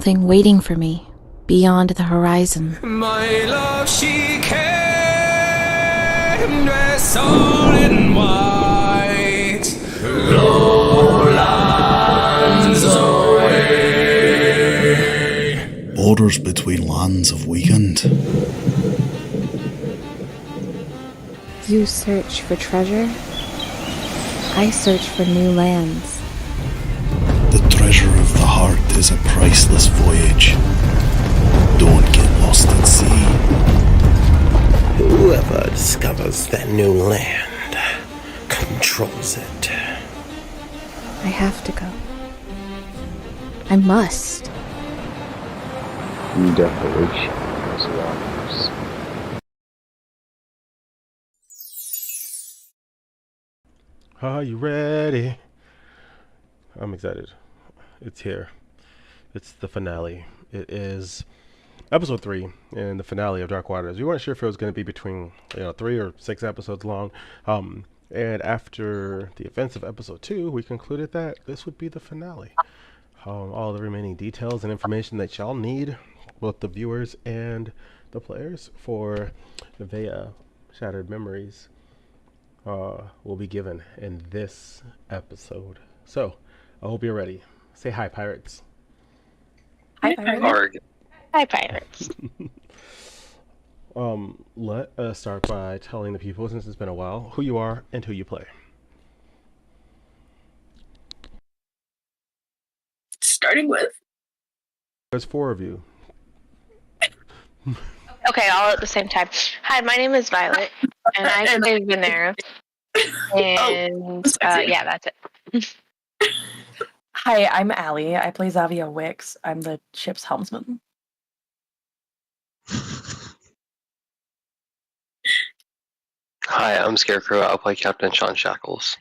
something waiting for me beyond the horizon. My love, she came dressed all in white, lowlands away. Borders between lands have weakened. You search for treasure. I search for new lands. The treasure of the heart is a priceless voyage. Don't get lost at sea. Whoever discovers that new land controls it. I have to go. I must. Decoration is wonders. Are you ready? I'm excited. It's here. It's the finale. It is episode 3 and the finale of Dark Waters. We weren't sure if it was going to be between 3 or 6 episodes long. And after the events of episode 2, we concluded that this would be the finale. All the remaining details and information that y'all need, both the viewers and the players, for Vea Shattered Memories, will be given in this episode. So, I hope you're ready. Say hi, pirates. Hi, pirates. Arg. Hi, pirates. Let us start by telling the people, since it's been a while, who you are and who you play. Starting with. There's 4 of you. Okay, all at the same time. Hi, my name is Violet, and I play Venera. And yeah, that's it. Hi, I'm Allie. I play Zavia Wicks. I'm the ship's helmsman. Hi, I'm Scarecrow. I'll play Captain Sean Shackles.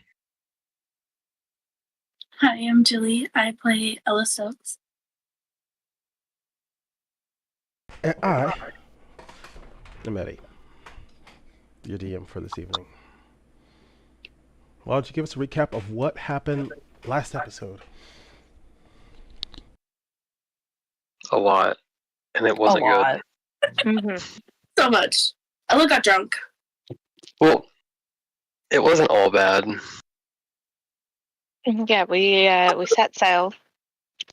Hi, I'm Julie. I play Ella Stokes. And I am Eddie, your DM for this evening. Why don't you give us a recap of what happened last episode? A lot. And it wasn't good. Mm-hmm. So much. Ella got drunk. Well, it wasn't all bad. Yeah, we set sail.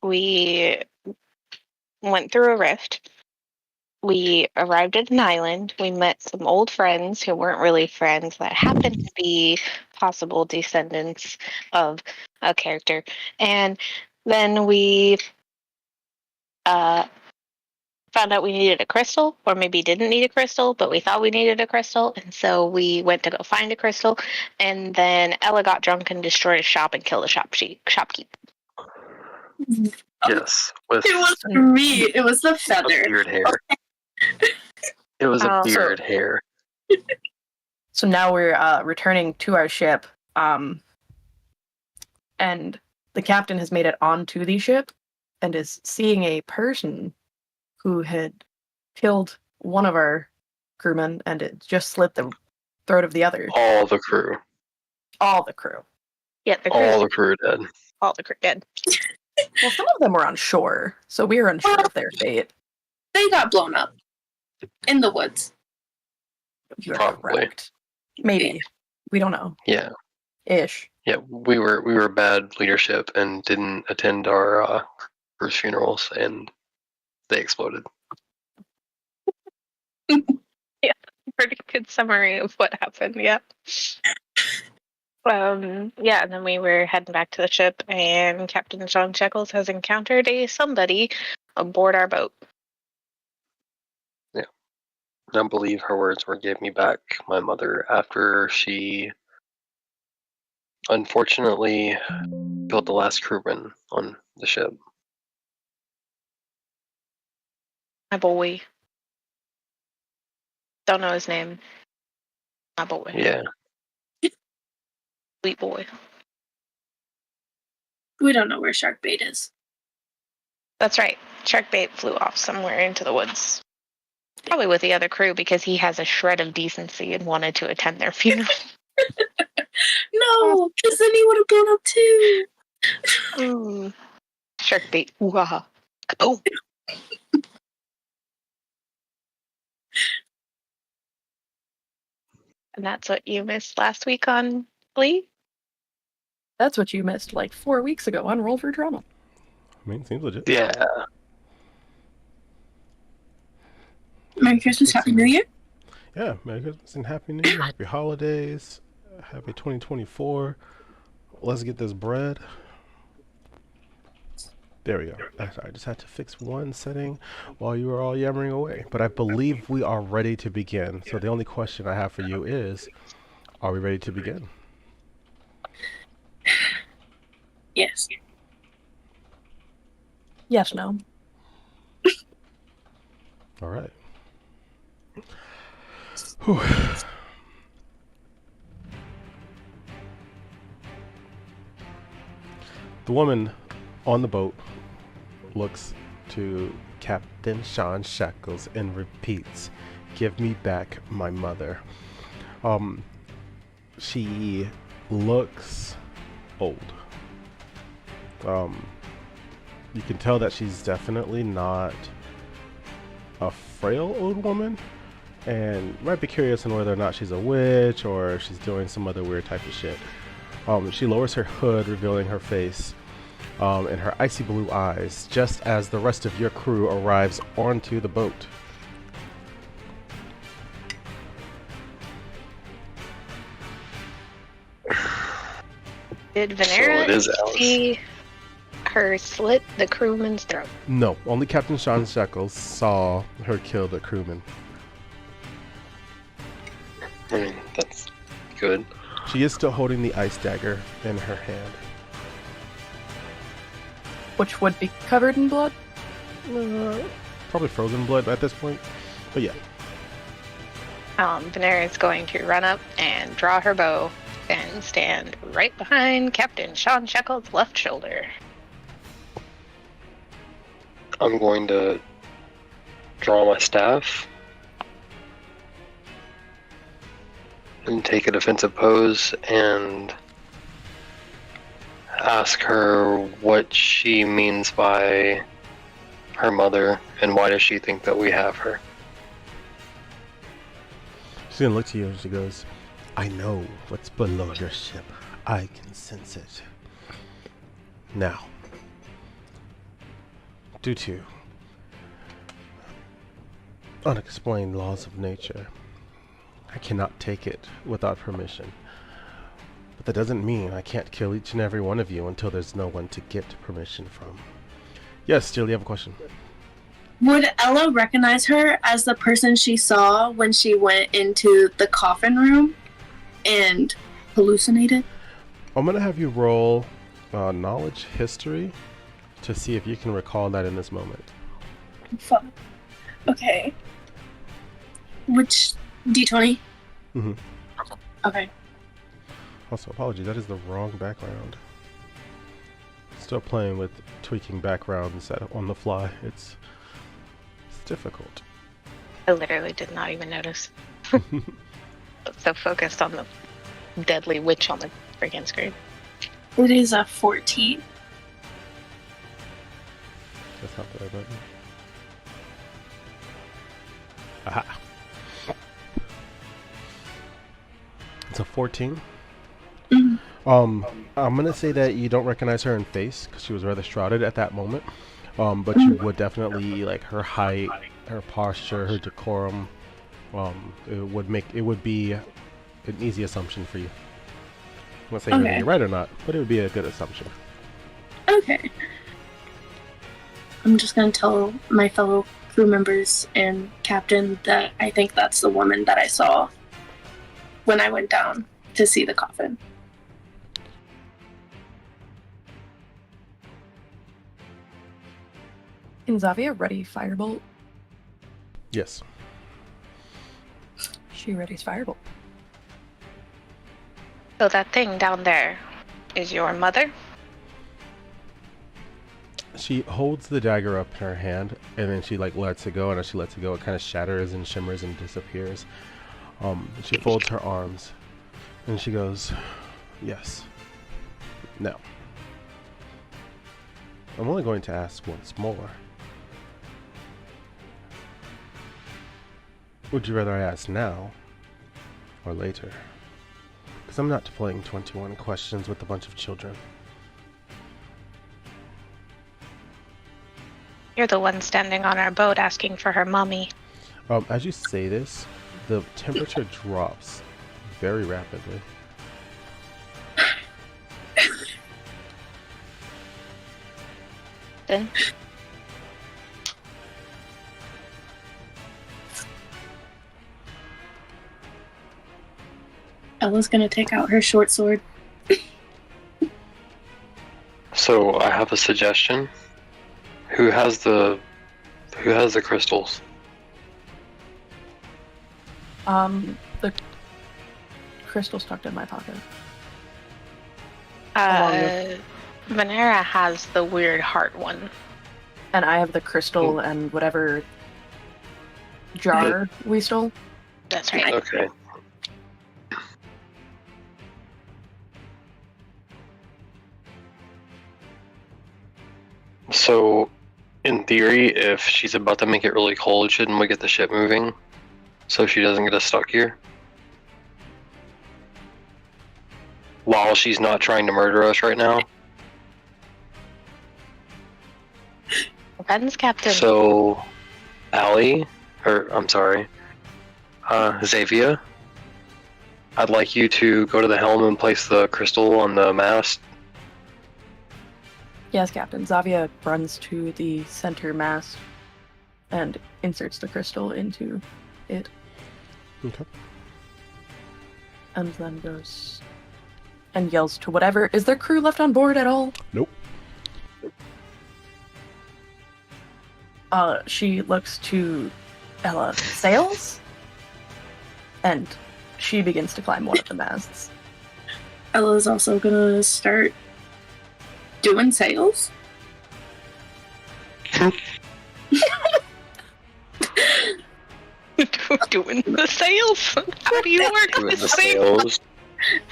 We went through a rift. We arrived at an island. We met some old friends who weren't really friends that happened to be possible descendants of a character. And then we found out we needed a crystal, or maybe didn't need a crystal, but we thought we needed a crystal. And so we went to go find a crystal. And then Ella got drunk and destroyed a shop and killed a shopkeeper. Yes. With It wasn't me. It was the a feather. beard hair. It was a beard hair. So now we're returning to our ship, and the captain has made it onto the ship and is seeing a person who had killed one of our crewmen and it just slit the throat of the other. All the crew. All the crew. Yeah, All the crew dead. All the crew dead. Well, some of them were on shore, so we were unsure of their fate. They got blown up. In the woods. You're Probably. correct. Maybe. We don't know. Yeah. Ish. Yeah, we were bad leadership and didn't attend our crew's funerals, and they exploded. Yeah, pretty good summary of what happened. Yeah. Yeah, and then we were heading back to the ship, and Captain John Shekels has encountered somebody aboard our boat. Yeah. I believe her words were, "Give me back my mother," after she unfortunately killed the last crewman on the ship. My boy. Don't know his name. My boy. Yeah. Sweet boy. We don't know where Shark Bait is. That's right. Sharkbait flew off somewhere into the woods. Probably with the other crew because he has a shred of decency and wanted to attend their funeral. No, because then he would have blown up too. Sharkbait. Ooh-ha. Oh, and that's what you missed last week on Glee? That's what you missed like 4 weeks ago on Roll for Drama. I mean, seems legit. Yeah. Merry Christmas, Happy New Year. Yeah, Merry Christmas and Happy New Year. Happy holidays. Happy 2024. Let's get this bread. There we go. I just had to fix one setting while you were all yammering away. But I believe we are ready to begin. So the only question I have for you is, are we ready to begin? Yes. Yes, no. All right. Whew. The woman on the boat looks to Captain Sean Shackles and repeats, "Give me back my mother." She looks old. You can tell that she's definitely not a frail old woman, and you might be curious on whether or not she's a witch or if she's doing some other weird type of shit. She lowers her hood, revealing her face and her icy blue eyes, just as the rest of your crew arrives onto the boat. Did So it is Venera Alice. see her slit the crewman's throat? No, only Captain Sean Shackles saw her kill the crewman. I mean, that's good. She is still holding the ice dagger in her hand. Which would be covered in blood? Probably frozen blood at this point, but yeah. Venera is going to run up and draw her bow and stand right behind Captain Sean Shackles' left shoulder. I'm going to draw my staff and take a defensive pose and ask her what she means by her mother and why does she think that we have her. She's gonna look to you and she goes, "I know what's below your ship. I can sense it. Now, due to unexplained laws of nature, I cannot take it without permission. But that doesn't mean I can't kill each and every one of you until there's no one to get permission from." Yes, Jill, you have a question? Would Ella recognize her as the person she saw when she went into the coffin room and hallucinated? I'm gonna have you roll knowledge history to see if you can recall that in this moment. Fuck. Okay. Which D20? Mhm. Okay. Also, apologies, that is the wrong background. Still playing with tweaking backgrounds on the fly. It's difficult. I literally did not even notice. So focused on the deadly witch on the freaking screen. It is a 14. That's not the right button. Aha. It's a 14. Mhm. I'm gonna say that you don't recognize her in face because she was rather shrouded at that moment. But you would definitely like her height, her posture, her decorum. It would be an easy assumption for you. I'm not saying whether you're right or not, but it would be a good assumption. Okay. I'm just gonna tell my fellow crew members and captain that I think that's the woman that I saw when I went down to see the coffin. Can Zavia ready Firebolt? Yes. She readies Firebolt. So that thing down there is your mother? She holds the dagger up in her hand, and then she like lets it go, and as she lets it go, it kind of shatters and shimmers and disappears. She folds her arms, and she goes, "Yes. Now, I'm only going to ask once more. Would you rather I ask now or later? Because I'm not playing 21 questions with a bunch of children. You're the one standing on our boat asking for her mommy. As you say this, the temperature drops very rapidly. Then Ella's gonna take out her short sword. So I have a suggestion. Who has the crystals? The crystal's tucked in my pocket. Along with- Venera has the weird heart one. And I have the crystal and whatever jar we stole. That's right. Okay. So, in theory, if she's about to make it really cold, shouldn't we get the ship moving so she doesn't get us stuck here? While she's not trying to murder us right now? Depends, Captain. So, Allie, or I'm sorry, Xavier, I'd like you to go to the helm and place the crystal on the mast. Yes, Captain. Xavier runs to the center mast and inserts the crystal into it. Okay. And then goes and yells to whatever. Is there crew left on board at all? Nope. She looks to Ella. Sails? And she begins to climb one of the masts. Ella's also gonna start doing sales. Doing the sales? How do you work Doing with the sales? sails.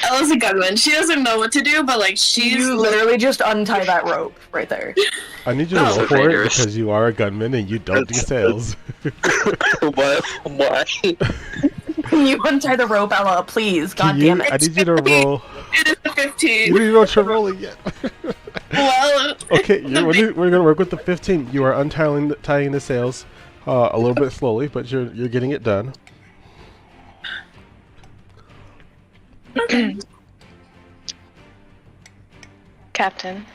Ella's a gunman. She doesn't know what to do, but like she's You literally just untie that rope right there. I need you to Oh. roll So for it dangerous. because you are a gunman and you don't do sales. What? Why? Can you untie the rope, Ella, please? God damn it. I need you to roll. it is a You 15. don't even know what you're rolling yet. Well, Okay, we're going to work with the 15. You are tying the sails a little bit slowly, but you're getting it done. Captain,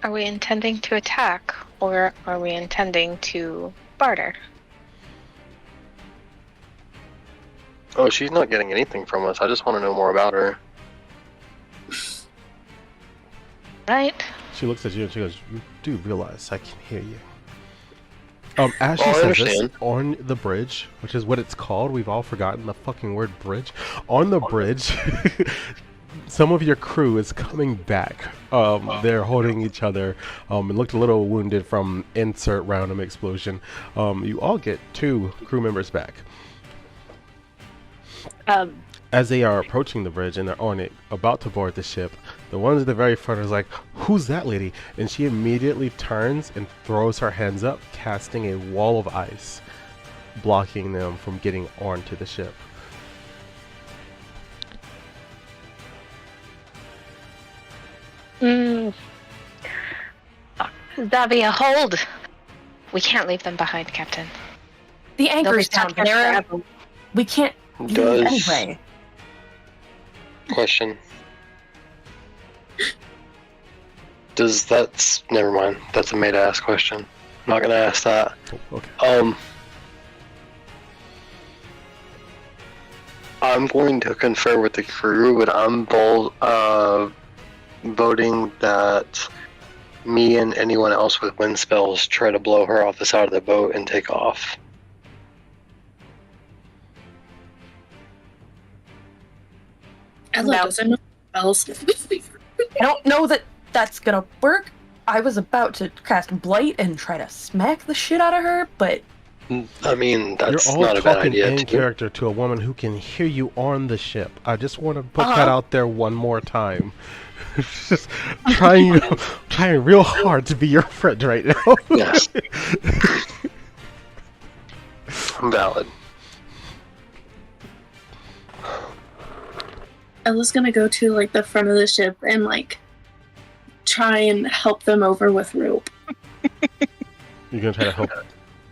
are we intending to attack or are we intending to barter? Oh, she's not getting anything from us. I just want to know more about her. Right? She looks at you and she goes, "You do realize I can hear you." As she Oh, I says this, understand. on the bridge, which is what it's called, we've all forgotten the fucking word bridge. On the bridge, some of your crew is coming back. They're holding each other and looked a little wounded from insert random explosion. You all get 2 crew members back. As they are approaching the bridge and they're on it, about to board the ship, the ones at the very front is like, "Who's that lady?" And she immediately turns and throws her hands up, casting a wall of ice, blocking them from getting onto the ship. Xavier, hold! We can't leave them behind, Captain. The They'll be anchor's stuck down, here Venera. forever. We can't leave Does- anyway. Question. Does that's never mind. That's a made to ask question. I'm not gonna ask that. Oh, okay. I'm going to confer with the crew, but I'm voting that me and anyone else with wind spells try to blow her off the side of the boat and take off. Ella No. doesn't know spells. I don't know that that's gonna work. I was about to cast Blight and try to smack the shit out of her, but I mean, that's You're all not a bad talking idea. in too. character to a woman who can hear you on the ship. I just want to put that out there one more time. Just trying real hard to be your friend right now. Yes. Valid. Ella's gonna go to like the front of the ship and like try and help them over with rope. You're gonna try to help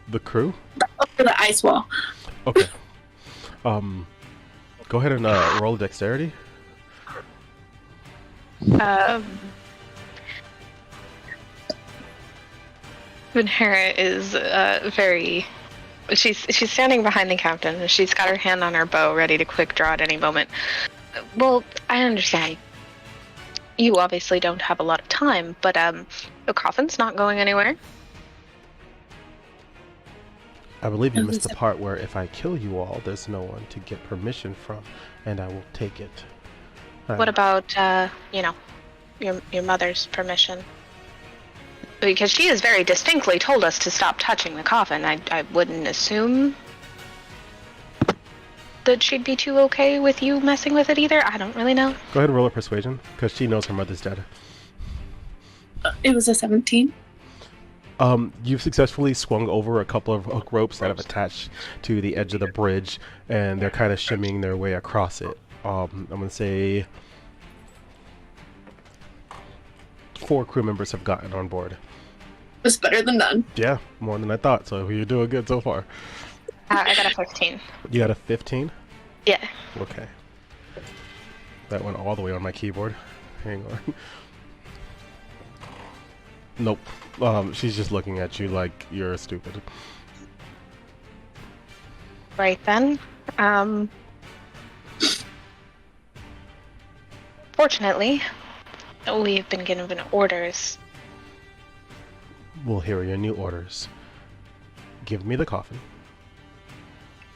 the crew? Over the ice wall. Okay. Go ahead and roll dexterity. Venhera is very. She's standing behind the captain, and she's got her hand on her bow, ready to quick draw at any moment. Well, I understand. You obviously don't have a lot of time, but the coffin's not going anywhere. I believe you missed the part where if I kill you all, there's no one to get permission from, and I will take it. What about, your mother's permission? Because she has very distinctly told us to stop touching the coffin. I wouldn't assume that she'd be too okay with you messing with it either. I don't really know. Go ahead and roll a persuasion, because she knows her mother's dead. It was a 17. You've successfully swung over a couple of hook ropes that have attached to the edge of the bridge, and they're kind of shimmying their way across it. I'm going to say 4 crew members have gotten on board. It's better than none. Yeah, more than I thought, so you're doing good so far. I got a 15. You got a 15? Yeah. Okay. That went all the way on my keyboard. Hang on. Nope. She's just looking at you like you're stupid. Right then. Fortunately, we've been given orders. Well, here are your new orders. Give me the coffin,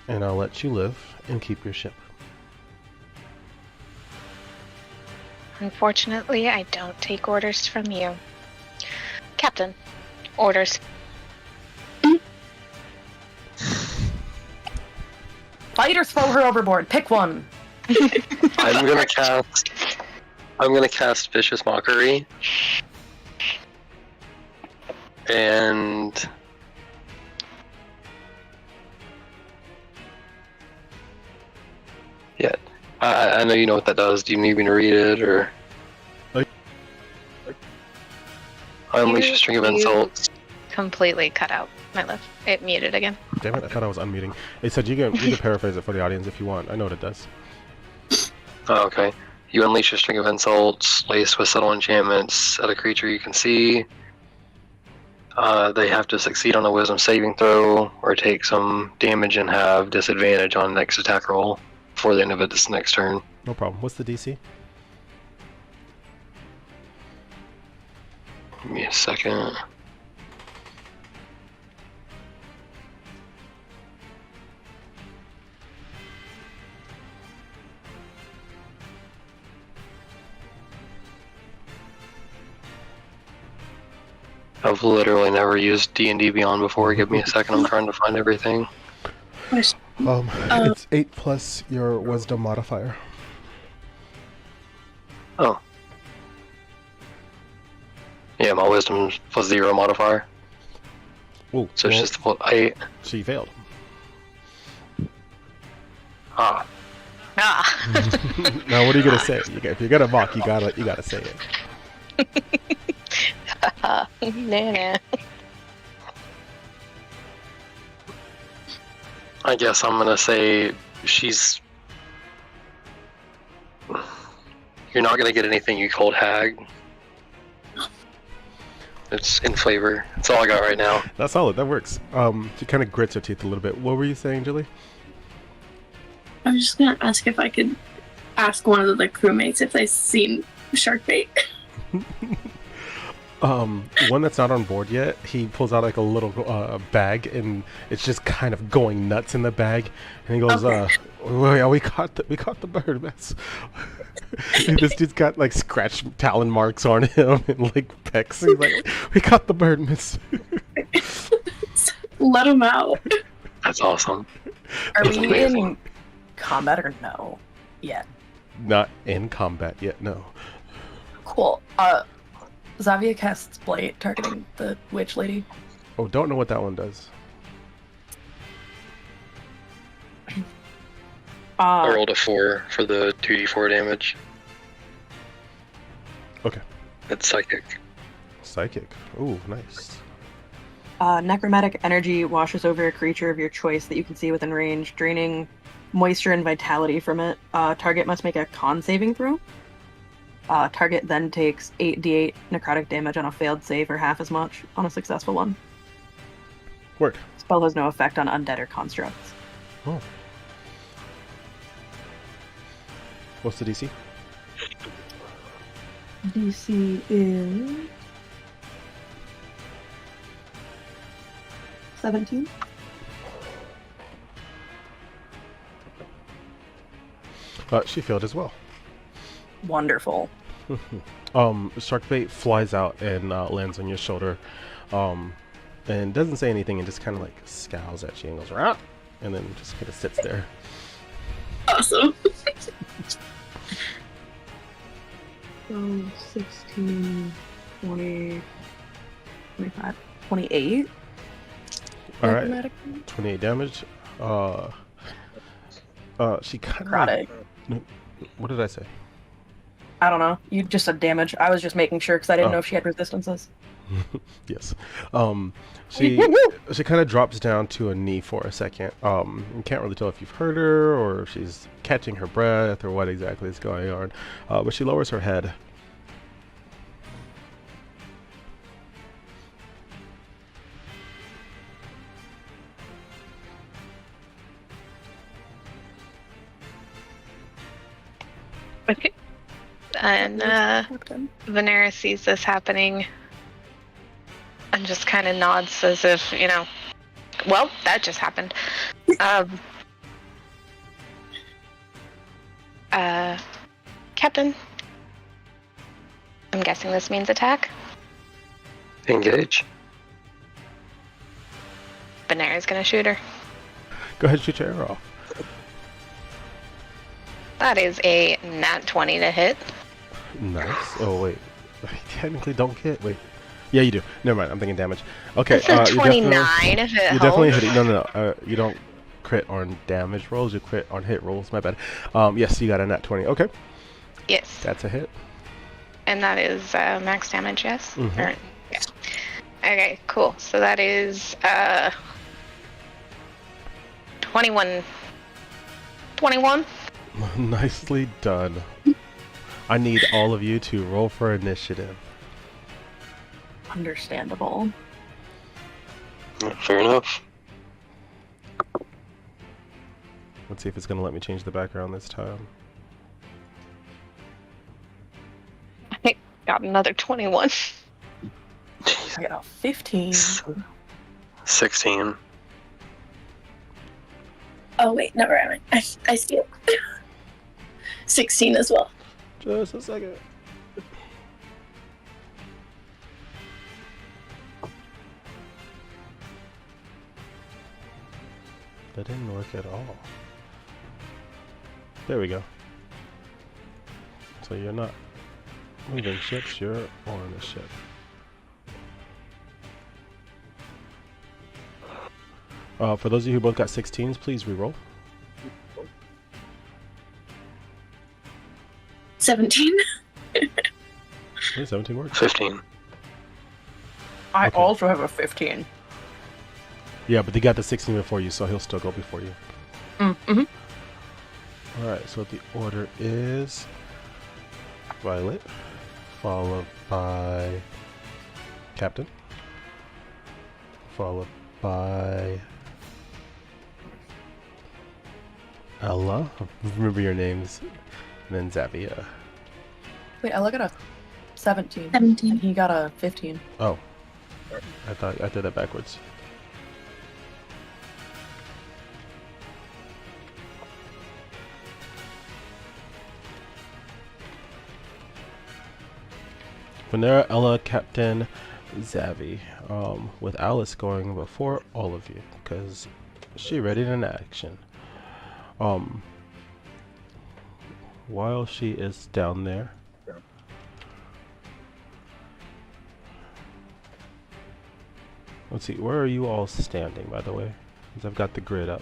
and I'll let you live and keep your ship. Unfortunately, I don't take orders from you. Captain, orders. Fight or throw her overboard. Pick one. I'm gonna cast Vicious Mockery. And yeah, I know you know what that does. Do you need me to read it, or I unleash a string of insults? Completely cut out, my love. It muted again. Damn it! I thought I was unmuting. It said you can paraphrase it for the audience if you want. I know what it does. Oh, okay. You unleash a string of insults laced with subtle enchantments at a creature you can see. They have to succeed on a wisdom saving throw or take some damage and have disadvantage on next attack roll before the end of its next turn. No problem. What's the DC? Give me a second. I've literally never used D&D Beyond before. Give me a second. I'm trying to find everything. It's 8 plus your wisdom modifier. Oh. Yeah, my wisdom plus 0 modifier. Ooh, So it's just 8. So you failed. Ah. Now what are you gonna say? If you're gonna mock, you gotta say it. Nah. I guess I'm gonna say she's... You're not gonna get anything, you cold hag. It's in flavor. That's all I got right now. That's solid. That works. She kind of grits her teeth a little bit. What were you saying, Julie? I was just gonna ask if I could ask one of the crewmates if they've seen shark bait. One that's not on board yet, he pulls out like a little bag, and it's just kind of going nuts in the bag. And he goes, Okay. "Well, yeah, we caught the bird, miss." And this dude's got like scratch talon marks on him and like pecks. He's like, "We caught the bird, miss." Let him out. That's awesome. Are That's we amazing. in combat or no? Yeah. Not in combat yet, no. Cool. Zavia casts Blight, targeting the witch lady. Oh, don't know what that one does. I rolled a 4 for the 2d4 damage. Okay. It's psychic. Psychic. Ooh, nice. Necromantic energy washes over a creature of your choice that you can see within range, draining moisture and vitality from it. Target must make a con saving throw. Target then takes 8d8 necrotic damage on a failed save or half as much on a successful one. Word. Spell has no effect on undead or constructs. Oh. What's the DC? DC is 17. She failed as well. Wonderful. Sharkbait flies out and lands on your shoulder, and doesn't say anything and just kind of like scowls at you and goes around, and then just kind of sits there. Awesome. So 16, 20, 25, 28. All right, 28 damage. She kind of. What did I say? I don't know. You just said damage. I was just making sure because I didn't know if she had resistances. Yes. She kind of drops down to a knee for a second. You can't really tell if you've heard her or if she's catching her breath or what exactly is going on. But she lowers her head. Okay. And Venera sees this happening and just kind of nods as if, well, that just happened. Captain, I'm guessing this means attack. Engage. Venera's gonna shoot her. Go ahead, shoot your arrow off. That is a nat 20 to hit. Nice. Oh, wait. I technically don't hit. Wait. Yeah, you do. Never mind. I'm thinking damage. Okay. It's a 29 if it You're helps. definitely hitting. No. You don't crit on damage rolls. You crit on hit rolls. My bad. Yes, you got a nat 20. Okay. Yes. That's a hit. And that is max damage, yes? Mm-hmm. Or, yeah. Okay, cool. So that is 21. 21? Nicely done. I need all of you to roll for initiative. Understandable. Fair enough. Let's see if it's going to let me change the background this time. I got another 21. I got a 15. 16. Oh wait, never mind. I steal. 16 as well. Just a second. That didn't work at all. There we go. So you're not moving ships, you're on a ship. For those of you who both got 16s, please reroll. 17. Okay, 17 works. 15. I Okay. also have a 15. Yeah, but they got the 16 before you, so he'll still go before you. Mm-hmm. Alright, so the order is Violet, followed by Captain, followed by Ella, remember your names, and then Zavia. Wait, Ella got a 17. 17. And he got a 15. Oh, I did that backwards. Venera, Ella, Captain, Zavi, with Alice going before all of you, because she ready in action. While she is down there, let's see, where are you all standing, by the way? Because I've got the grid up.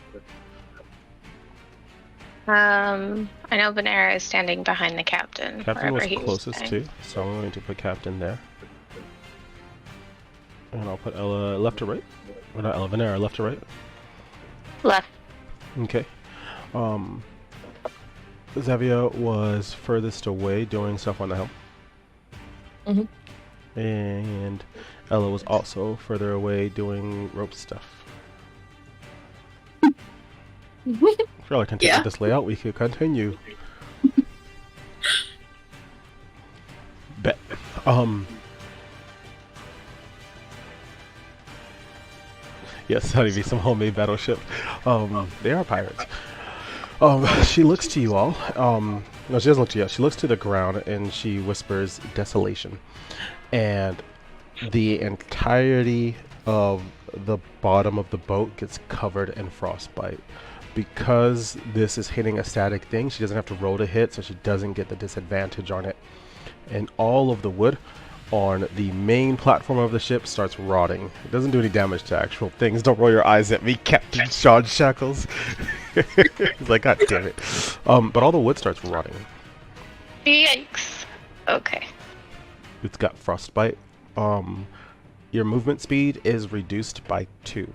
I know Venera is standing behind the captain. Captain was wherever he closest staying. to, so I'm going to put Captain there. And I'll put Ella left to right. Or not Ella, Venera left to right. Left. Okay. Xavier was furthest away doing stuff on the helm. Mm-hmm. And Ella was also further away doing rope stuff. If you're content with this layout, we could continue. Bet. Yes, honeybee, some homemade battleship. They are pirates. She looks to you all. No, she doesn't look to you. She looks to the ground and she whispers desolation. And the entirety of the bottom of the boat gets covered in frostbite. Because this is hitting a static thing, she doesn't have to roll to hit, so she doesn't get the disadvantage on it. And all of the wood on the main platform of the ship starts rotting. It doesn't do any damage to actual things. Don't roll your eyes at me, Captain Sean Shackles. He's like, God damn it. But all the wood starts rotting. Yikes. Okay. It's got frostbite. Your movement speed is reduced by 2.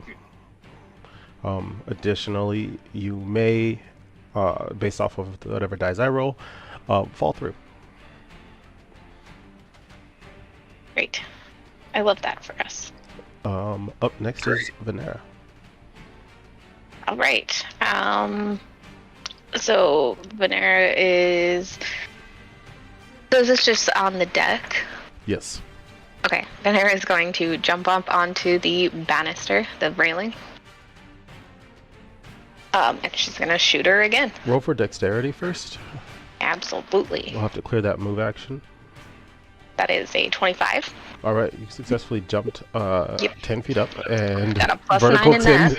Additionally, you may, based off of whatever dice I roll, fall through. Great. I love that for us. Up next is Venera. All right. So Venera is. So is this just on the deck? Yes. Okay. Venera is going to jump up onto the banister, the railing. And she's gonna shoot her again. Roll for dexterity first. Absolutely. We'll have to clear that move action. That is a 25. All right, you successfully jumped 10 feet up and Got a plus vertical 9 in 10.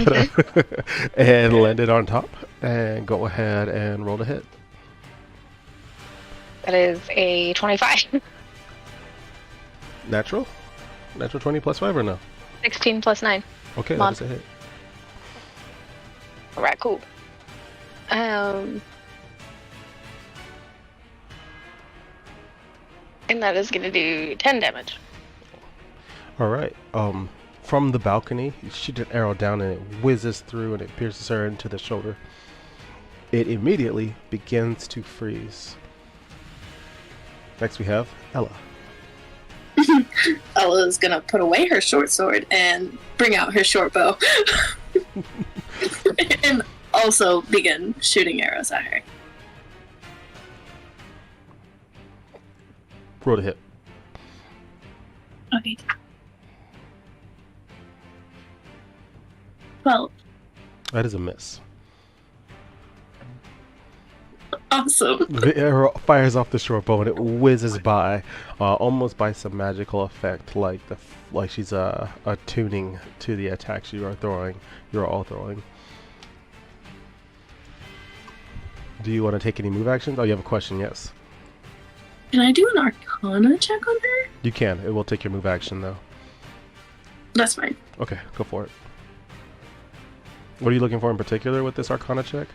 that. And landed on top. And go ahead and roll to hit. That is a 25. Natural? Natural 20 plus 5 or no? 16 plus 9. Okay, Come on. that's a hit. Alright, cool. And that is going to do 10 damage. All right. From the balcony, you shoot an arrow down and it whizzes through and it pierces her into the shoulder. It immediately begins to freeze. Next we have Ella. Ella's gonna put away her short sword and bring out her short bow. And also begin shooting arrows at her. Roll to hit. Okay. 12. That is a miss. Awesome. The arrow fires off the short bow and it whizzes by, almost by some magical effect, like she's attuning to the attacks you are throwing. You are all throwing. Do you want to take any move actions? Oh, you have a question. Yes. Can I do an Arcana check on her? You can. It will take your move action though. That's fine. Okay, go for it. What are you looking for in particular with this Arcana check?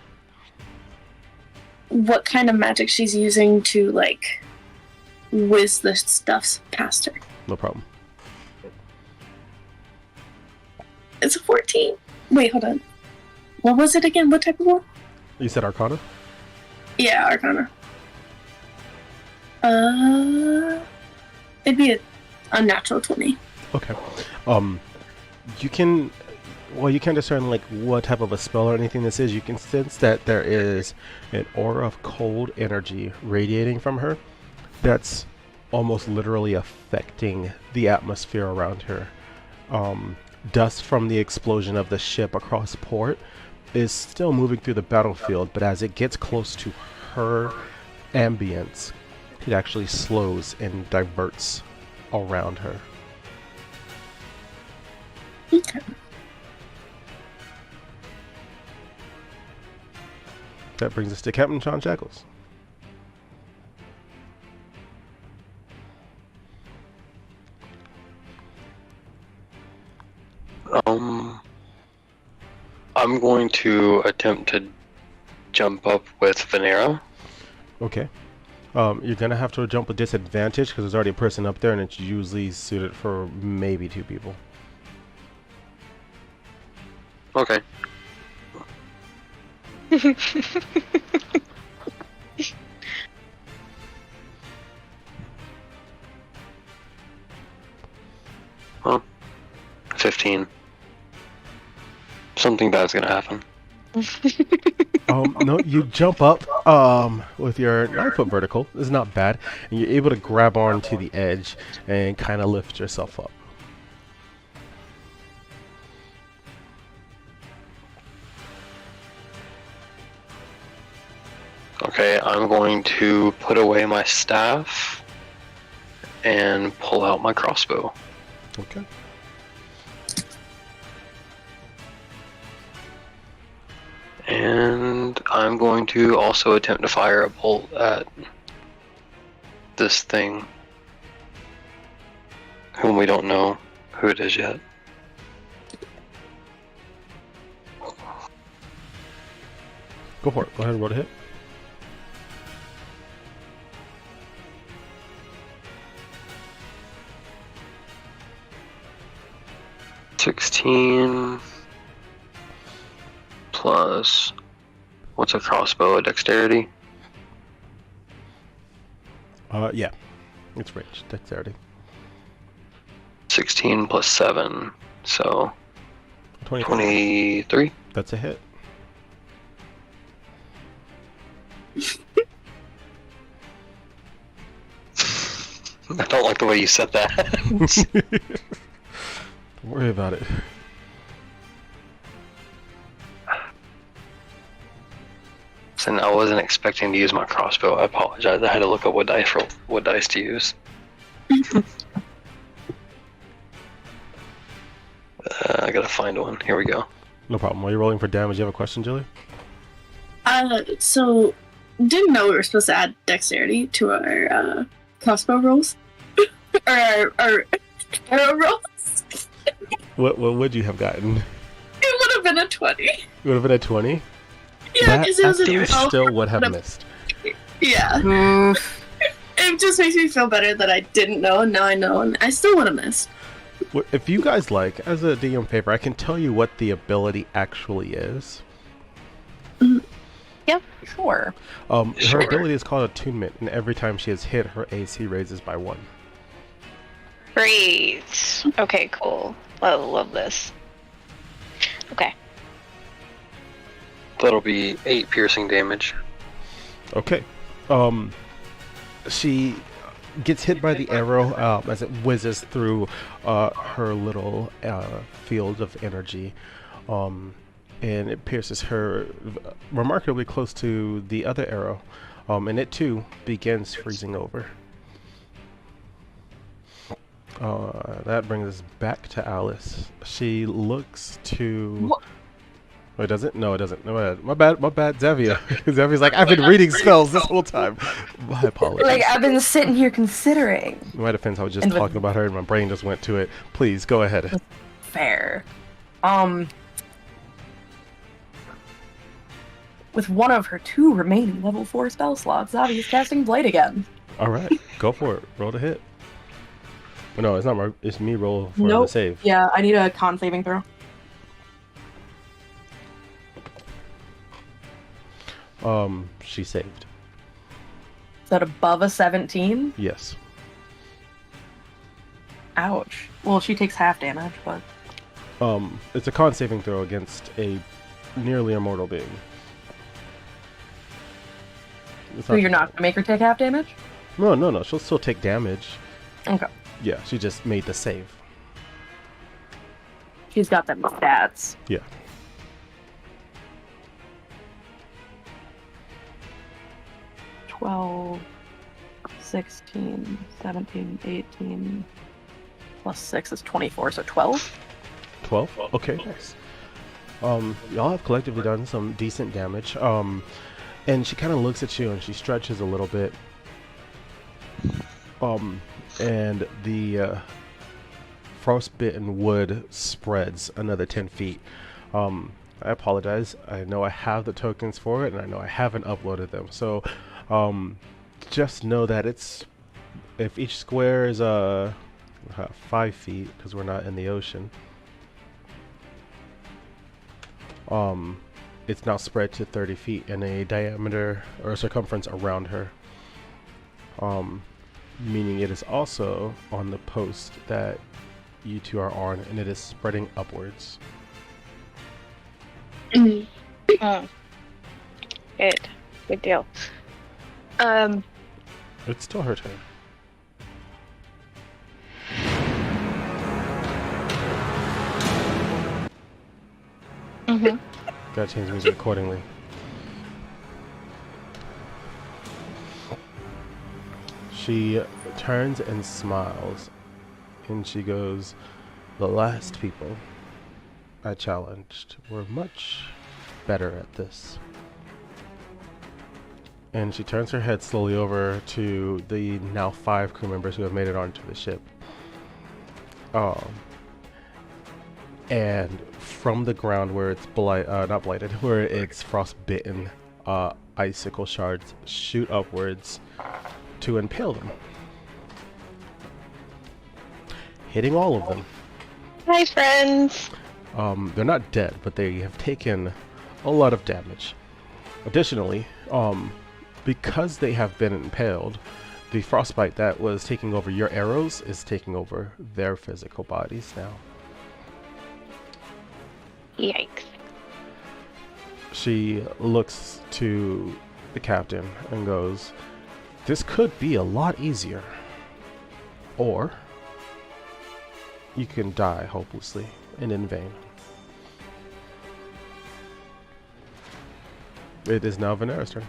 What kind of magic she's using to, like, whiz the stuff past her. No problem. It's a 14. Wait, hold on. What was it again? What type of one? You said Arcana? Yeah, Arcana. It'd be a unnatural 20. Okay. You can discern like what type of a spell or anything this is. You can sense that there is an aura of cold energy radiating from her that's almost literally affecting the atmosphere around her. Dust from the explosion of the ship across port is still moving through the battlefield, but as it gets close to her ambience, it actually slows and diverts around her. Okay. That brings us to Captain Sean Shackles. I'm going to attempt to jump up with Venera. Okay. You're gonna have to jump with disadvantage because there's already a person up there, and it's usually suited for maybe 2 people. Okay. Well, 15. Something bad's gonna happen. No, you jump up with your 9-foot vertical. It's not bad, and you're able to grab onto the edge and kind of lift yourself up. Okay, I'm going to put away my staff and pull out my crossbow. Okay. And I'm going to also attempt to fire a bolt at this thing, whom we don't know who it is yet. Go for it. Go ahead and roll a hit. $16 plus, what's a crossbow, a dexterity? Yeah. It's range, dexterity. 16 plus 7, so 23. That's a hit. I don't like the way you said that. Don't worry about it. And I wasn't expecting to use my crossbow. I apologize. I had to look up what dice to use. I gotta find one. Here we go. No problem. While you're rolling for damage, you have a question, Jilly? So didn't know we were supposed to add dexterity to our crossbow rolls or our arrow rolls. What would you have gotten? It would have been a 20. It would have been a 20? Yeah, because it was an you arrow. still would have missed. Yeah. It just makes me feel better that I didn't know, and now I know, and I still would have missed. If you guys like, as a DM favor, I can tell you what the ability actually is. Yep, sure. Her ability is called Attunement, and every time she is hit, her AC raises by 1. Great. Okay, cool. Love this. Okay. That'll be 8 piercing damage. Okay. She gets hit by the arrow as it whizzes through her little field of energy, and it pierces her remarkably close to the other arrow, and it too begins freezing over. That brings us back to Alice. She looks to... Wait, does it? No, it doesn't. No, my bad, Xavier. Xavier's like, I've been reading spells this whole time. My apologies. Like, I've been sitting here considering. In my defense, I was just talking about her and my brain just went to it. Please, go ahead. Fair. With one of her 2 remaining level 4 spell slots, Zavi is casting Blade again. Alright, go for it. Roll to hit. No, it's not it's me roll for the save. Yeah, I need a con saving throw. She saved. Is that above a 17? Yes. Ouch. Well, she takes half damage, but... It's a con saving throw against a nearly immortal being. So you're not gonna make her take half damage? No. She'll still take damage. Okay. Yeah, she just made the save. She's got them stats. Yeah. $12, 16, 17, 18, plus 6 is 24, so 12? 12? Okay, nice. Y'all have collectively done some decent damage. And she kind of looks at you and she stretches a little bit. And the frostbitten wood spreads another 10 feet. I apologize. I know I have the tokens for it, and I know I haven't uploaded them. So, just know that if each square is 5 feet, because we're not in the ocean. It's now spread to 30 feet in a diameter or circumference around her. Meaning it is also on the post that you two are on, and it is spreading upwards. Good. Good deal. It's still her turn. Gotta change the music accordingly. She turns and smiles, and she goes, "The last people I challenged were much better at this." And she turns her head slowly over to the now 5 crew members who have made it onto the ship. And from the ground where it's not blighted, where it's frostbitten, icicle shards shoot upwards to impale them, hitting all of them. Hi, friends. They're not dead, but they have taken a lot of damage. Additionally, because they have been impaled, the frostbite that was taking over your arrows is taking over their physical bodies now. Yikes. She looks to the captain and goes, "This could be a lot easier. Or you can die hopelessly and in vain." It is now Venera's turn.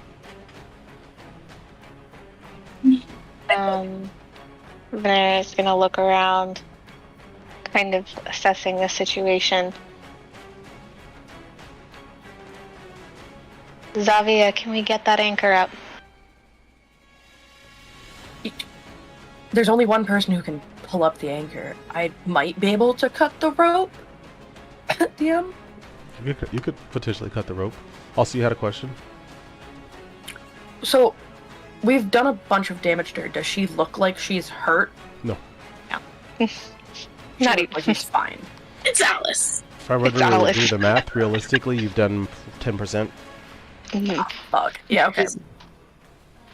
Venera's gonna look around, kind of assessing the situation. Zavia, can we get that anchor up? There's only one person who can pull up the anchor. I might be able to cut the rope. DM? You could potentially cut the rope. Also, you had a question? So, we've done a bunch of damage to her. Does she look like she's hurt? No. No. Not even. Like she's fine. It's Alice. If I were to do the math, realistically, you've done 10%. Oh, fuck. Yeah, okay.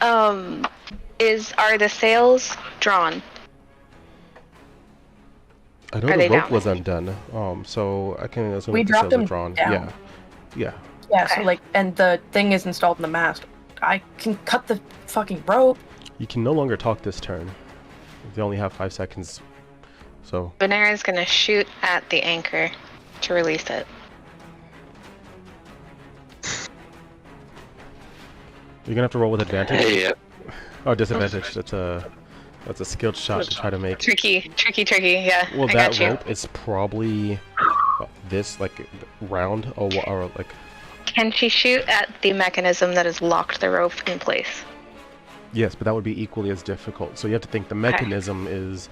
Are the sails drawn? I know Are the they rope down? was undone, so I can assume We that the dropped sails are them drawn. down. Yeah. Yeah, Okay. so like, and the thing is installed in the mast. I can cut the fucking rope. You can no longer talk this turn. You only have 5 seconds. So Venera's gonna shoot at the anchor to release it. you're gonna have to roll with advantage. Hey, Oh, disadvantage. That's a skilled shot to try to make. Tricky, yeah. Well, I that got you. rope is probably this like round or like. Can she shoot at the mechanism that has locked the rope in place? Yes, but that would be equally as difficult. So you have to think the mechanism is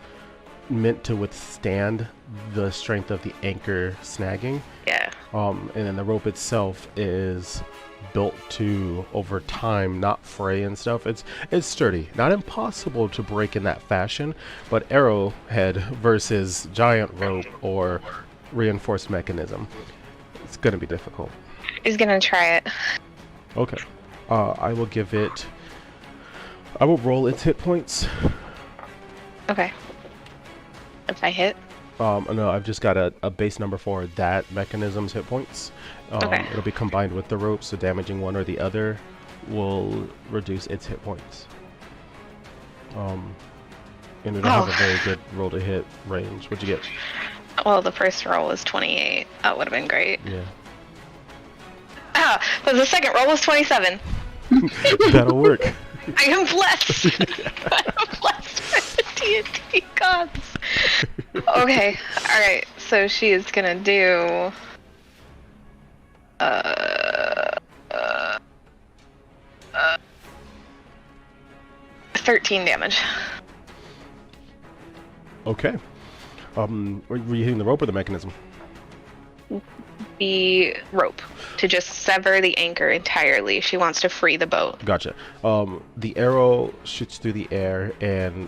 meant to withstand the strength of the anchor snagging. Yeah. And then the rope itself is built to, over time, not fray and stuff. It's sturdy. Not impossible to break in that fashion, but arrowhead versus giant rope or reinforced mechanism, it's gonna be difficult. He's gonna try it. Okay. I will give it... I will roll its hit points. Okay. If I hit? No, I've just got a base number for that mechanism's hit points. Okay. It'll be combined with the rope, so damaging one or the other will reduce its hit points. And it'll have a very good roll to hit range. What'd you get? Well, the first roll was 28. That would have been great. Yeah. But the second roll was 27. That'll work. I am blessed. I'm blessed by the D&D gods. Okay, alright, so she is gonna do 13 damage. Okay. Were you hitting the rope or the mechanism? the rope to just sever the anchor entirely. She wants to free the boat. Gotcha. The arrow shoots through the air, and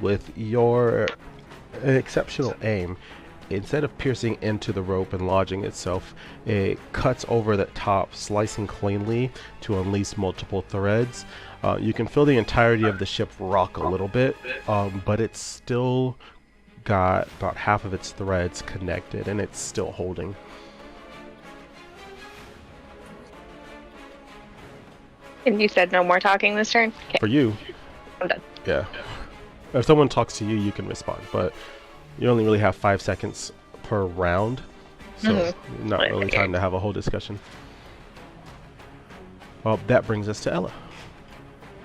with your exceptional aim, instead of piercing into the rope and lodging itself, it cuts over the top, slicing cleanly to unleash multiple threads. You can feel the entirety of the ship rock a little bit, but it's still got about half of its threads connected, and it's still holding. And you said no more talking this turn? Okay. For you, I'm done. yeah. If someone talks to you, you can respond, but you only really have 5 seconds per round, so not really time to have a whole discussion. Well, that brings us to Ella.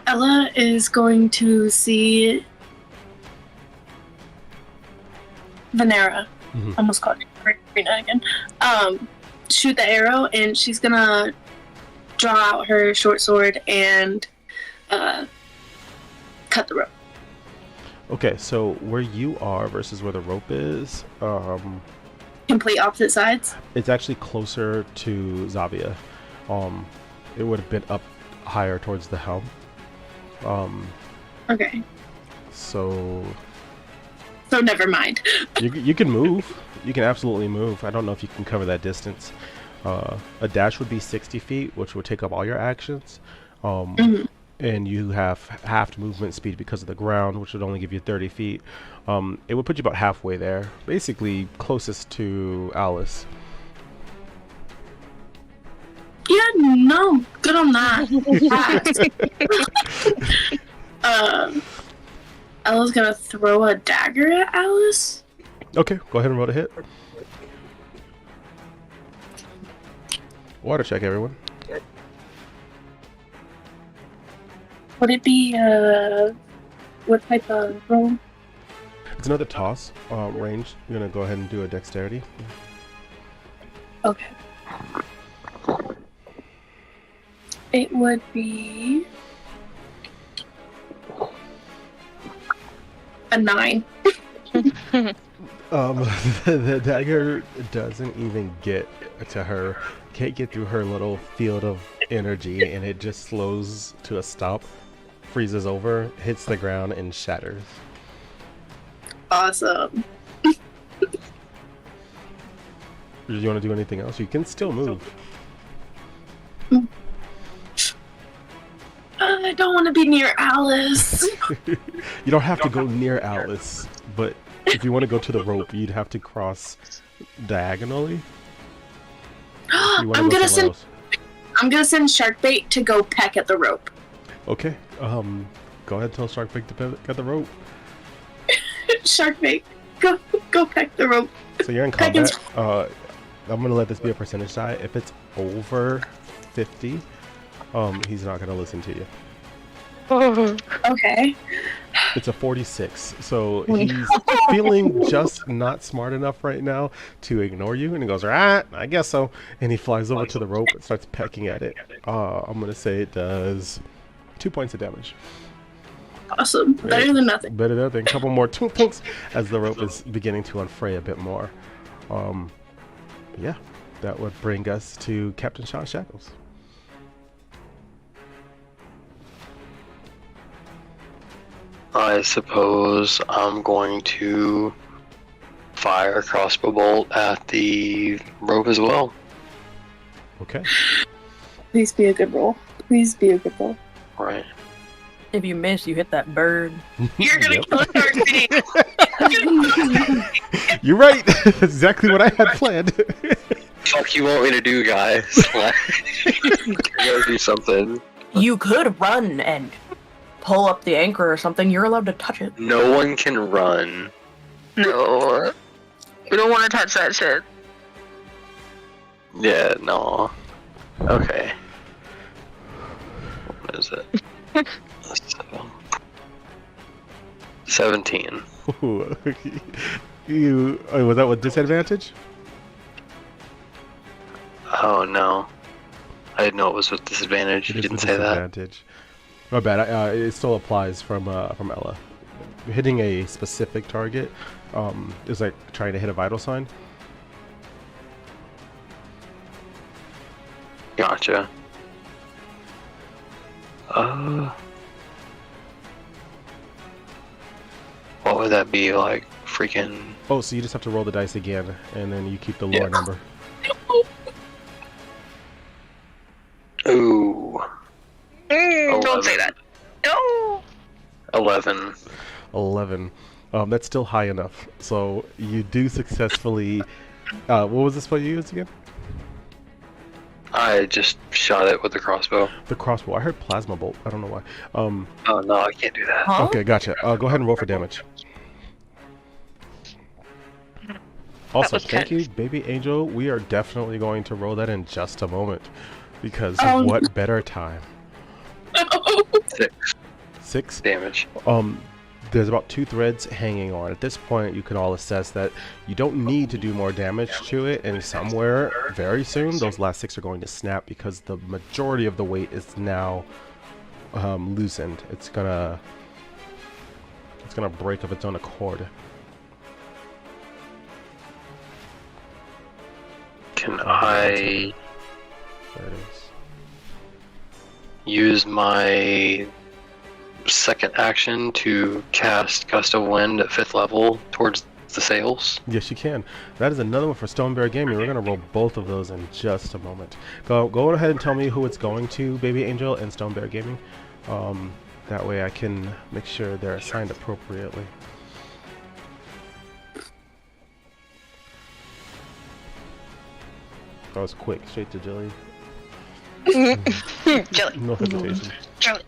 Ella is going to see Venera. Almost called Rena again. Shoot the arrow, and she's gonna draw out her short sword and cut the rope. Okay, so where you are versus where the rope is, Complete opposite sides. it's actually closer to Zavia. It would have been up higher towards the helm. Okay. So never mind. you can move. You can absolutely move. I don't know if you can cover that distance. A dash would be 60 feet, which would take up all your actions. And you have half movement speed because of the ground, which would only give you 30 feet. It would put you about halfway there, basically closest to Alice. Yeah, no, good on that. Ella's gonna throw a dagger at Alice. Okay, go ahead and roll a hit. Water check, everyone. Would it be what type of roll? It's another toss range. You're gonna go ahead and do a dexterity. Okay. It would be a 9. The dagger doesn't even get to her. Can't get through her little field of energy, and it just slows to a stop, freezes over, hits the ground, and shatters. Awesome. Do you want to do anything else? You can still move. I don't want to be near Alice. You don't have to go near Alice, but if you want to go to the rope, you'd have to cross diagonally. I'm gonna send Sharkbait to go peck at the rope. Okay. Go ahead and tell Sharkbait to peck at the rope. Sharkbait, go peck the rope. So you're in combat. I'm gonna let this be a percentage die. If it's over 50, he's not gonna listen to you. Okay. It's a 46, so he's feeling just not smart enough right now to ignore you, and he goes, "Ah, I guess so." And he flies over to the rope and starts pecking at it. I'm gonna say it does 2 points of damage. Awesome. Better than nothing. Better than nothing. A couple more twinks as the rope is beginning to unfray a bit more. Yeah, that would bring us to Captain Sean Shackles. I suppose I'm going to fire a crossbow bolt at the rope as well. Okay. Please be a good roll. Please be a good roll. Right. If you miss, you hit that bird. You're gonna kill Darcy. You're right. That's exactly what I had planned. Fuck you want me to do, guys? I gotta do something. You could run and pull up the anchor or something. You're allowed to touch it. No one can run. No. We don't want to touch that shit. Yeah, no. Okay. What is it? 17. Ooh, was that with disadvantage? Oh no. I didn't know it was with disadvantage. You didn't say that. My bad. It still applies from Ella. Hitting a specific target is like trying to hit a vital sign. Gotcha. What would that be like? Freaking. Oh, so you just have to roll the dice again, and then you keep the lower number. Ooh. Don't say that. No. 11. 11. That's still high enough. So you do successfully. What was the spell you used again? I just shot it with the crossbow. The crossbow. I heard plasma bolt. I don't know why. Oh no, I can't do that. Huh? Okay, gotcha. Go ahead and roll for damage. Also, was thank 10. you, Baby Angel. We are definitely going to roll that in just a moment. Because Oh. what better time? 6 6? damage. There's about 2 threads hanging on. At this point, you can all assess that you don't need to do more damage to it, and somewhere very soon, those last 6 are going to snap because the majority of the weight is now loosened. It's gonna break of its own accord. Can I There it is. use my second action to cast Gust of Wind at 5th level towards the sails? Yes, you can. That is another one for Stonebear Gaming. We're gonna roll both of those in just a moment. Go ahead and tell me who it's going to, Baby Angel and Stonebear Gaming. That way I can make sure they're assigned appropriately. That was quick, straight to Jilly. Jelly. No hesitation. Jelly.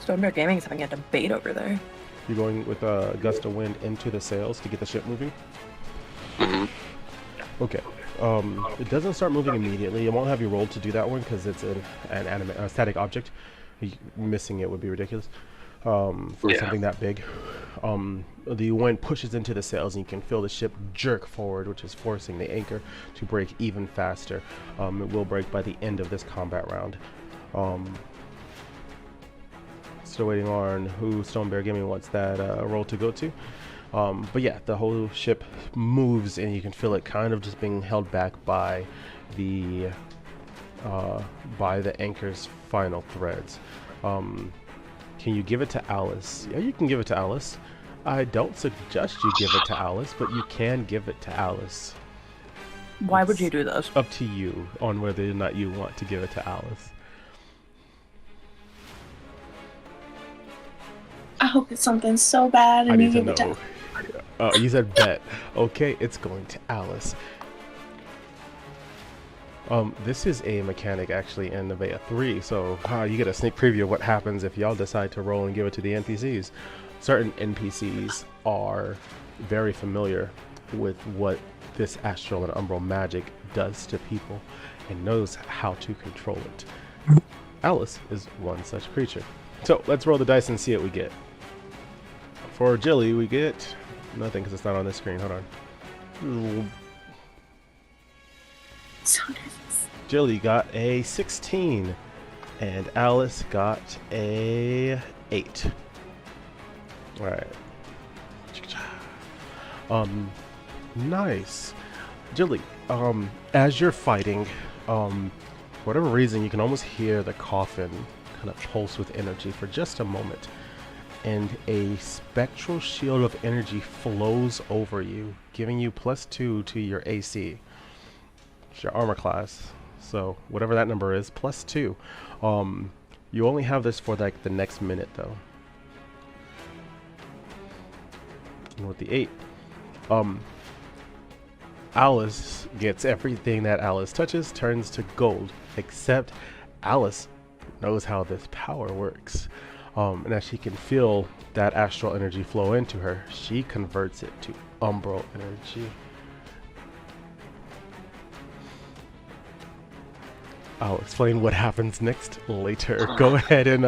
Stonebear Gaming is having a debate over there. You're going with a gust of wind into the sails to get the ship moving? Okay. It doesn't start moving immediately. It won't have you roll to do that one because it's a static object. Missing it would be ridiculous for something that big. The wind pushes into the sails and you can feel the ship jerk forward, which is forcing the anchor to break even faster. It will break by the end of this combat round. Still waiting on who Stonebear Gaming wants that roll to go to. But yeah, the whole ship moves and you can feel it kind of just being held back by the anchor's final threads. Can you give it to Alice? Yeah, you can give it to Alice. I don't suggest you give it to Alice, but you can give it to Alice. Why would you do this? Up to you on whether or not you want to give it to Alice. I hope it's something so bad and I need you to give it know. to You said bet. Okay, it's going to Alice. This is a mechanic actually in Nevaeh 3, so you get a sneak preview of what happens if y'all decide to roll and give it to the NPCs. Certain NPCs are very familiar with what this astral and umbral magic does to people and knows how to control it. Alice is one such creature. So let's roll the dice and see what we get. For Jilly, we get nothing because it's not on this screen. Hold on. So nervous. Jilly got a 16 and Alice got a 8. All right. Nice. Jilly, as you're fighting, for whatever reason, you can almost hear the coffin kind of pulse with energy for just a moment. And a spectral shield of energy flows over you, giving you +2 to your AC. It's your armor class. So whatever that number is, +2. You only have this for like the next minute though. And with the 8, Alice gets everything that Alice touches turns to gold, except Alice knows how this power works. And as she can feel that astral energy flow into her, she converts it to umbral energy. I'll explain what happens next later. Go ahead and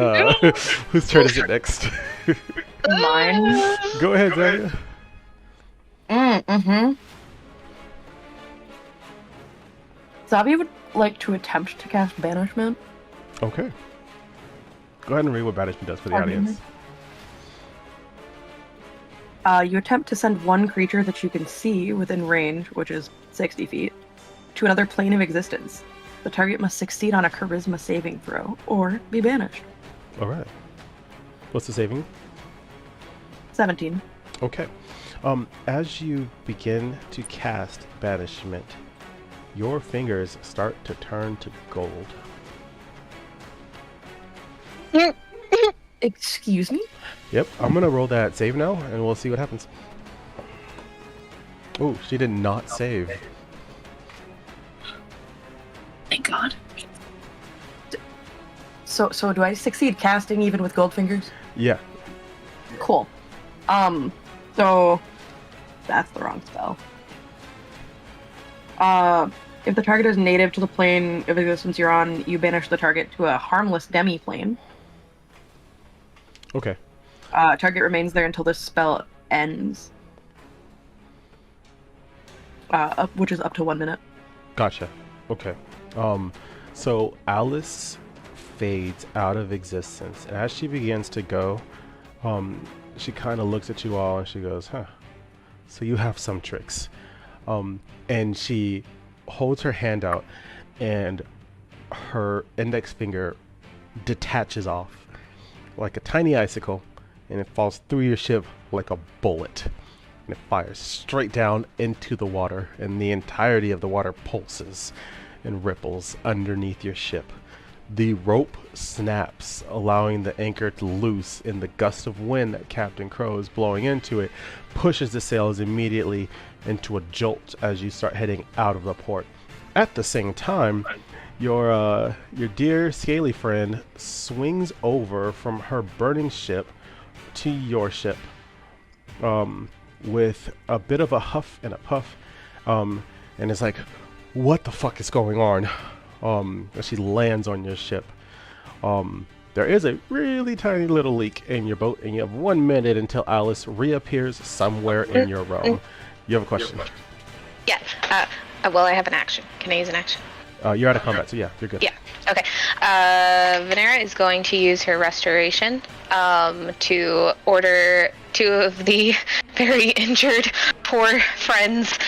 whose turn is it next? Mine. Go ahead, Zaya. Zabi would like to attempt to cast Banishment. Okay. Go ahead and read what Banishment does for the Pardon audience. You attempt to send one creature that you can see within range, which is 60 feet, to another plane of existence. The target must succeed on a charisma saving throw or be banished. All right. What's the saving? 17. Okay. As you begin to cast banishment, your fingers start to turn to gold. Excuse me? Yep, I'm gonna roll that save now, and we'll see what happens. Oh, she did not save. Thank God. So do I succeed casting even with gold fingers? Yeah. Cool. So that's the wrong spell. If the target is native to the plane of existence you're on, you banish the target to a harmless demi-plane. Okay. Target remains there until this spell ends. Which is up to 1 minute. Gotcha. Okay. So Alice fades out of existence, and as she begins to go, she kind of looks at you all and she goes, huh, so you have some tricks. And she holds her hand out, and her index finger detaches off like a tiny icicle, and it falls through your ship like a bullet, and it fires straight down into the water, and the entirety of the water pulses and ripples underneath your ship. The rope snaps, allowing the anchor to loose, and the gust of wind that Captain Crow is blowing into it pushes the sails immediately into a jolt as you start heading out of the port. At the same time, your dear scaly friend swings over from her burning ship to your ship with a bit of a huff and a puff, and is like, what the fuck is going on? As she lands on your ship. There is a really tiny little leak in your boat, and you have 1 minute until Alice reappears somewhere in your realm. You have a question? Yeah. Well, I have an action. Can I use an action? You're out of combat, so yeah, you're good. Yeah. Okay. Venera is going to use her restoration to order 2 of the very injured, poor friends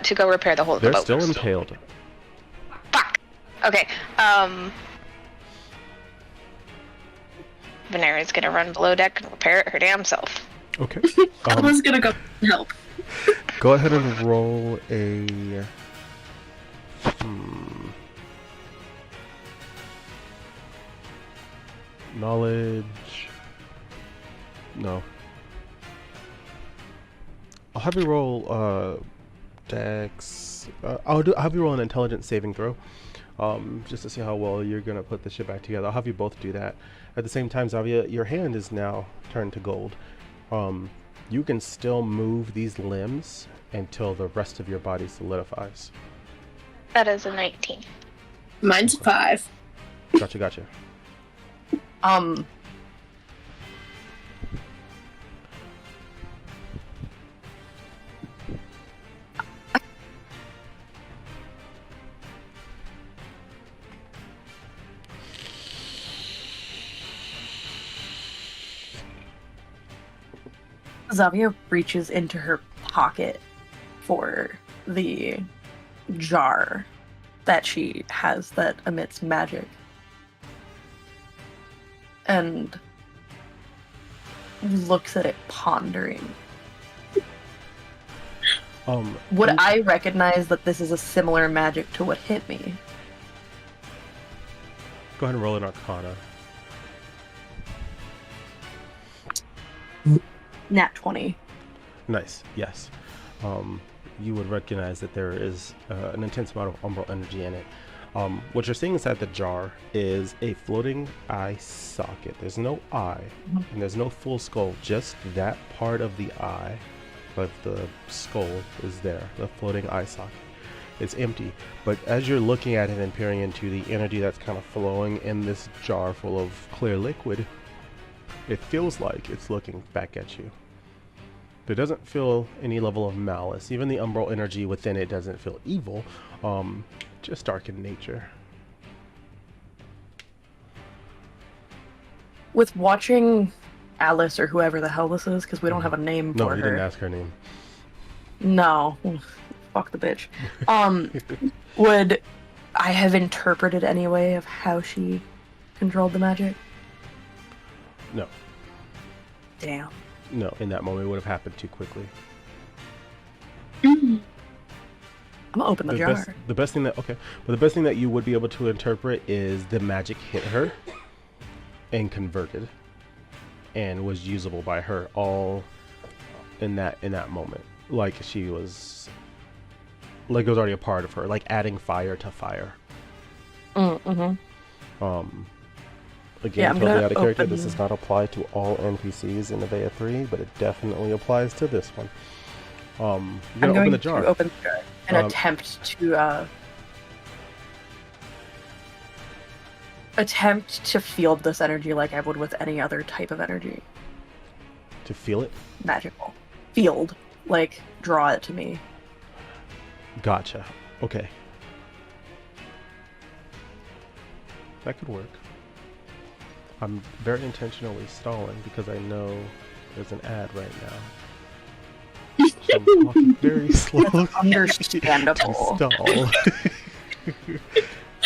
to go repair the whole of the boat. They're still impaled. Fuck. Okay. Venera is gonna run below deck and repair it her damn self. Okay. Ella's gonna go help. Go ahead and roll a. Knowledge. No. I'll have you roll Dex. I'll have you roll an intelligence saving throw, just to see how well you're gonna put the shit back together. I'll have you both do that. At the same time, Zavia, your hand is now turned to gold. You can still move these limbs until the rest of your body solidifies. That is a 19. Mine's 5. Gotcha. Zavia reaches into her pocket for the jar that she has that emits magic. And looks at it pondering. Would I recognize that this is a similar magic to what hit me? Go ahead and roll an Arcana. Nat 20. Nice. Yes. You would recognize that there is an intense amount of umbral energy in it. What you're seeing inside the jar is a floating eye socket. There's no eye, and there's no full skull. Just that part of the eye, of the skull, is there. The floating eye socket. It's empty. But as you're looking at it and peering into the energy that's kind of flowing in this jar full of clear liquid, it feels like it's looking back at you. But it doesn't feel any level of malice. Even the umbral energy within it doesn't feel evil. Just dark in nature. With watching Alice or whoever the hell this is, because we don't have a name No, for you her. didn't ask her name. No. Fuck the bitch. Would I have interpreted any way of how she controlled the magic? No. Damn. No, in that moment it would have happened too quickly. I'm gonna open the jar. The best thing that you would be able to interpret is the magic hit her and converted and was usable by her all in that moment. Like she was, like it was already a part of her, like adding fire to fire. Mm-hmm. Again, totally out of character. This does not apply to all NPCs in Avea 3, but it definitely applies to this one. You're gonna open the jar. To open the jar and attempt to field this energy like I would with any other type of energy. To feel it? Magical. Field. Like, draw it to me. Gotcha. Okay. That could work. I'm very intentionally stalling because I know there's an ad right now. So I'm talking very slowly. Understandable. To stall.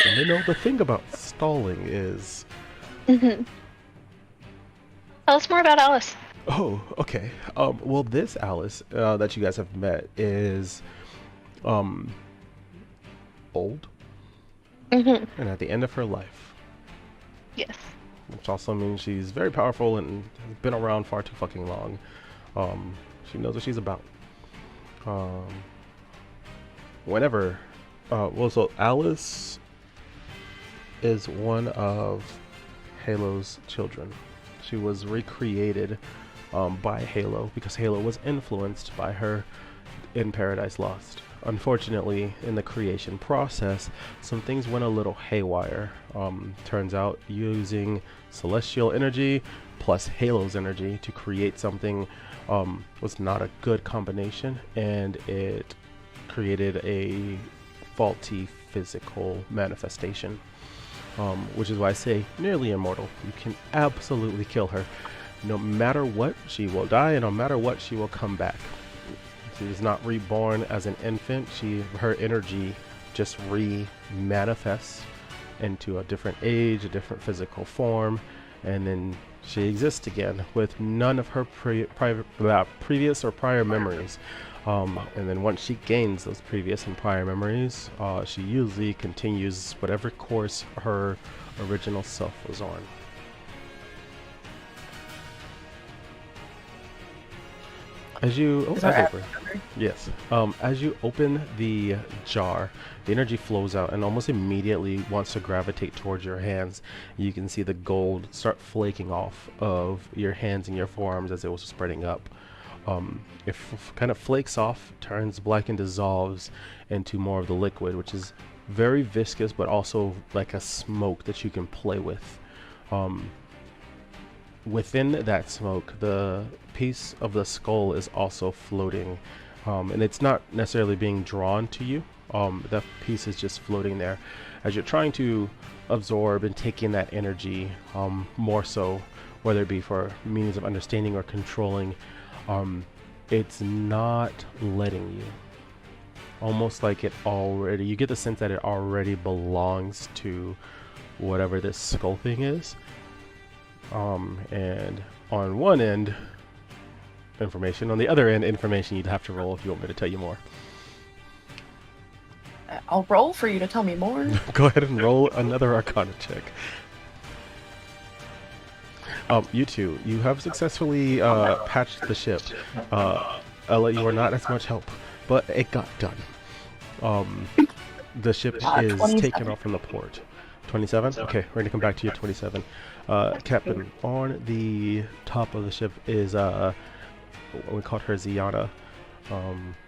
And you know, the thing about stalling is... Tell us more about Alice. Oh, okay. Well, this Alice that you guys have met is old and at the end of her life. Yes. Which also means she's very powerful and has been around far too fucking long. She knows what she's about. So Alice is one of Halo's children. She was recreated by Halo because Halo was influenced by her in Paradise Lost. Unfortunately, in the creation process, some things went a little haywire. Turns out using celestial energy plus Halo's energy to create something was not a good combination, and it created a faulty physical manifestation, which is why I say nearly immortal. You can absolutely kill her. No matter what, she will die, and no matter what, she will come back. She is not reborn as an infant. Her energy just re-manifests into a different age, a different physical form, and then she exists again with none of her previous or prior memories. And then once she gains those previous and prior memories, she usually continues whatever course her original self was on. As you as you open the jar, the energy flows out and almost immediately wants to gravitate towards your hands. You can see the gold start flaking off of your hands and your forearms as it was spreading up. It kind of flakes off, turns black, and dissolves into more of the liquid, which is very viscous but also like a smoke that you can play with. Within that smoke, the piece of the skull is also floating, and it's not necessarily being drawn to you. That piece is just floating there as you're trying to absorb and take in that energy, more so, whether it be for means of understanding or controlling. It's not letting you. Almost like you get the sense that it already belongs to whatever this skull thing is. And on one end, information. On the other end, information you'd have to roll if you want me to tell you more. I'll roll for you to tell me more. Go ahead and roll another Arcana check. You two, you have successfully patched the ship. Ella, you are not as much help, but it got done. The ship is taken off from the port. 27? Okay, we're gonna come back to you. 27. Captain, on the top of the ship is we called her Ziana,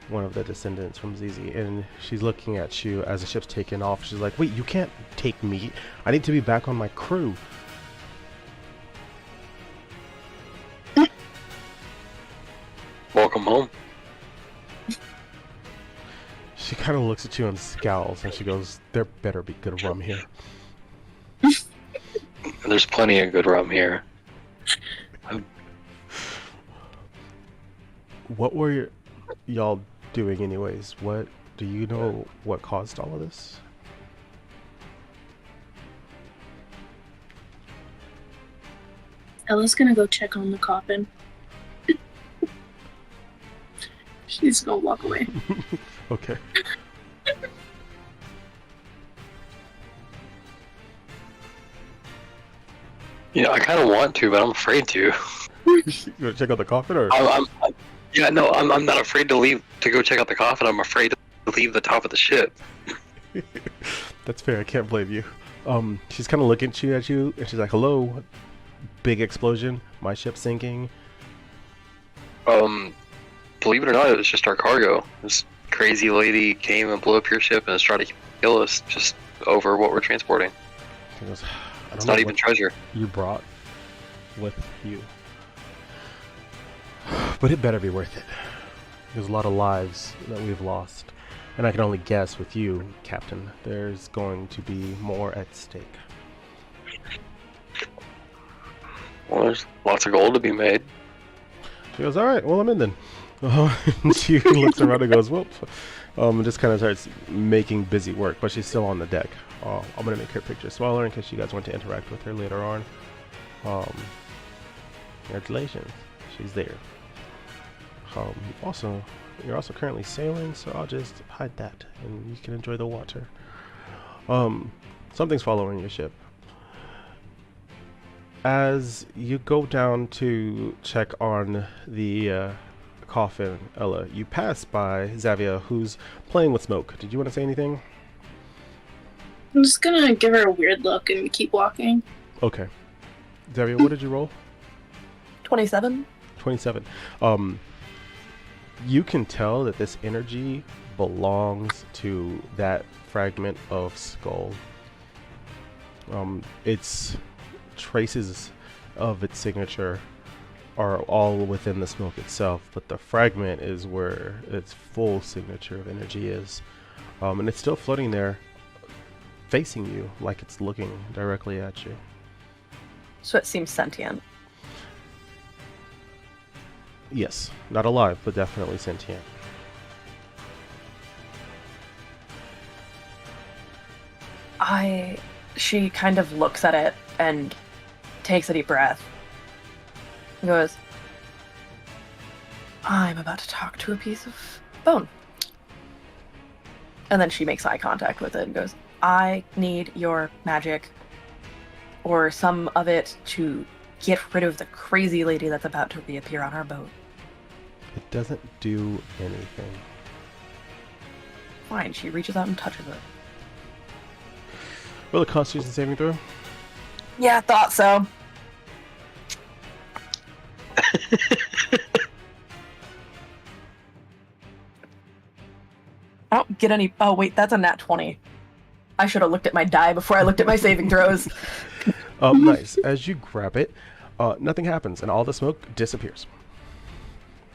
one of the descendants from Zizi, and she's looking at you as the ship's taking off. She's like, "Wait, you can't take me. I need to be back on my crew." Welcome home. She kind of looks at you and scowls, and she goes, "There better be good rum here." There's plenty of good rum here. What were y'all doing anyways? What do you know what caused all of this? Ella's gonna go check on the coffin. She's gonna walk away. Okay. I kind of want to, but I'm afraid to. You want to check out the coffin, or? I'm not afraid to go check out the coffin. I'm afraid to leave the top of the ship. That's fair. I can't blame you. She's kind of looking at you, and she's like, "Hello, big explosion. My ship's sinking." Believe it or not, it was just our cargo. This crazy lady came and blew up your ship and is trying to kill us just over what we're transporting. It's not even treasure. You brought with you, but it better be worth it. There's a lot of lives that we've lost, and I can only guess with you, Captain, there's going to be more at stake. Well, there's lots of gold to be made. She goes, "All right, well, I'm in then." She looks around and goes, "Whoop," and just kind of starts making busy work, but she's still on the deck. I'm gonna make her picture smaller in case you guys want to interact with her later on. Congratulations, she's there. You're also currently sailing, so I'll just hide that, and you can enjoy the water. Something's following your ship. As you go down to check on the coffin, Ella, you pass by Xavier, who's playing with smoke. Did you want to say anything? I'm just gonna give her a weird look and keep walking. Okay. Xavier, what did you roll? 27. 27. You can tell that this energy belongs to that fragment of skull. Its traces of its signature are all within the smoke itself, but the fragment is where its full signature of energy is. And it's still floating there, facing you, like it's looking directly at you. So it seems sentient. Yes, not alive, but definitely sentient. She kind of looks at it and takes a deep breath. And goes, "I'm about to talk to a piece of bone." And then she makes eye contact with it and goes, "I need your magic, or some of it, to get rid of the crazy lady that's about to reappear on our boat." It doesn't do anything. Fine, she reaches out and touches it. Roll a Constitution saving throw. Yeah, I thought so. I don't get any. Oh, wait, that's a nat 20. I should have looked at my die before I looked at my saving throws. Nice. As you grab it, nothing happens, and all the smoke disappears.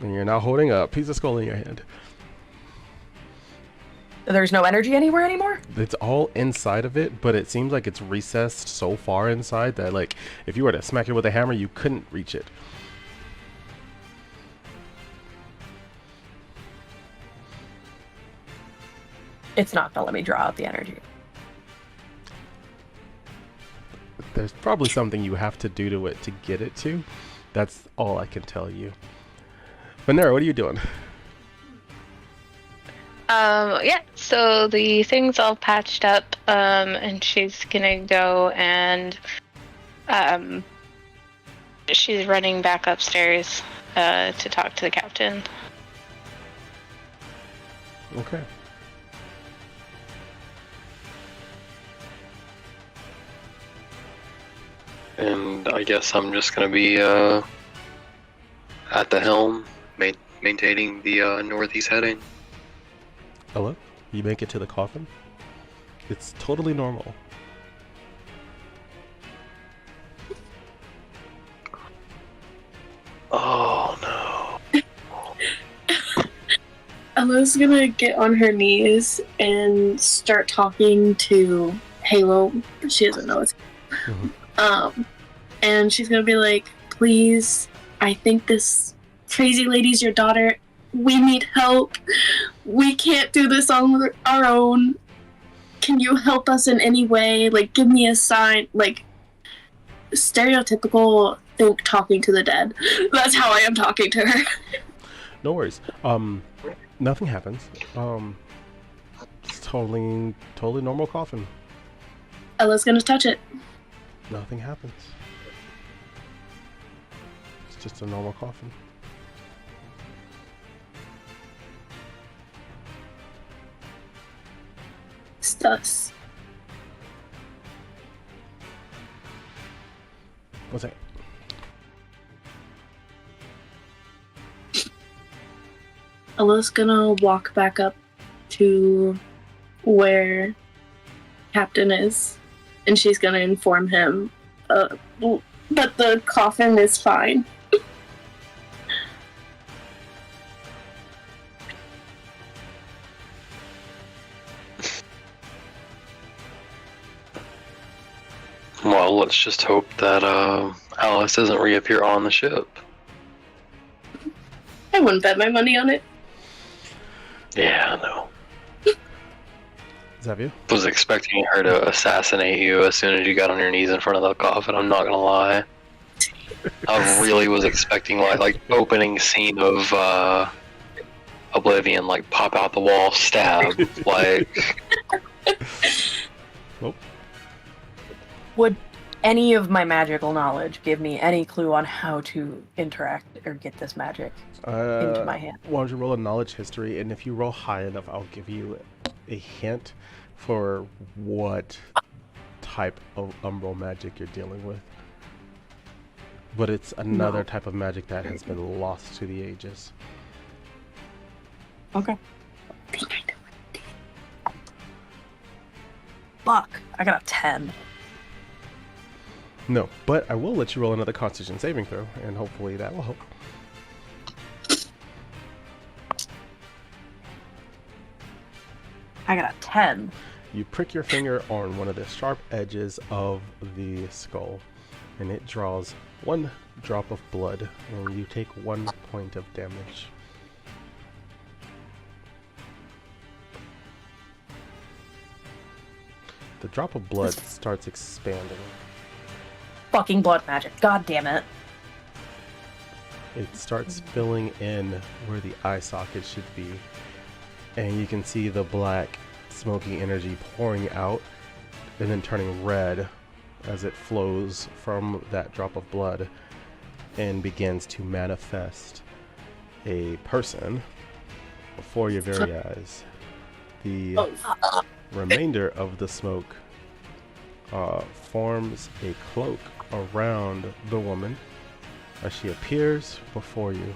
And you're now holding a piece of skull in your hand. There's no energy anywhere anymore? It's all inside of it, but it seems like it's recessed so far inside that, like, if you were to smack it with a hammer, you couldn't reach it. It's not gonna let me draw out the energy. There's probably something you have to do to it to get it to. That's all I can tell you. Vanera, what are you doing? Yeah, so the thing's all patched up, and she's gonna go and, she's running back upstairs, to talk to the captain. Okay. And I guess I'm just gonna be at the helm, maintaining the northeast heading. Hello? You make it to the coffin? It's totally normal. Oh no. Ella's gonna get on her knees and start talking to Halo. She doesn't know it's Mm-hmm. and she's gonna be like, "Please, I think this Crazy Lady's your daughter. We need help. We can't do this on our own. Can you help us in any way? Like, give me a sign. Like, stereotypical think talking to the dead. That's how I am talking to her. No worries. Nothing happens. It's totally normal coffin. Ella's gonna touch it. Nothing happens. It's just a normal coffin. Sus. What's that? Ella's gonna walk back up to where Captain is, and she's gonna inform him that the coffin is fine. Well, let's just hope that Alice doesn't reappear on the ship. I wouldn't bet my money on it. Yeah, I know. Xavier? Was expecting her to assassinate you as soon as you got on your knees in front of the coffin, I'm not gonna lie. I really was expecting like opening scene of Oblivion, like pop out the wall, stab, like. Nope. Would any of my magical knowledge give me any clue on how to interact or get this magic into my hand? Why don't you roll a knowledge history, and if you roll high enough, I'll give you a hint for what type of umbral magic you're dealing with. But it's another type of magic that has been lost to the ages. Okay. Fuck. I got a 10. No, but I will let you roll another Constitution saving throw, and hopefully that will help. I got a 10. You prick your finger on one of the sharp edges of the skull, and it draws 1 drop of blood, and you take 1 point of damage. The drop of blood starts expanding. Fucking blood magic. God damn it. It starts filling in where the eye socket should be, and you can see the black smoky energy pouring out and then turning red as it flows from that drop of blood and begins to manifest a person before your very eyes. The remainder of the smoke forms a cloak around the woman as she appears before you.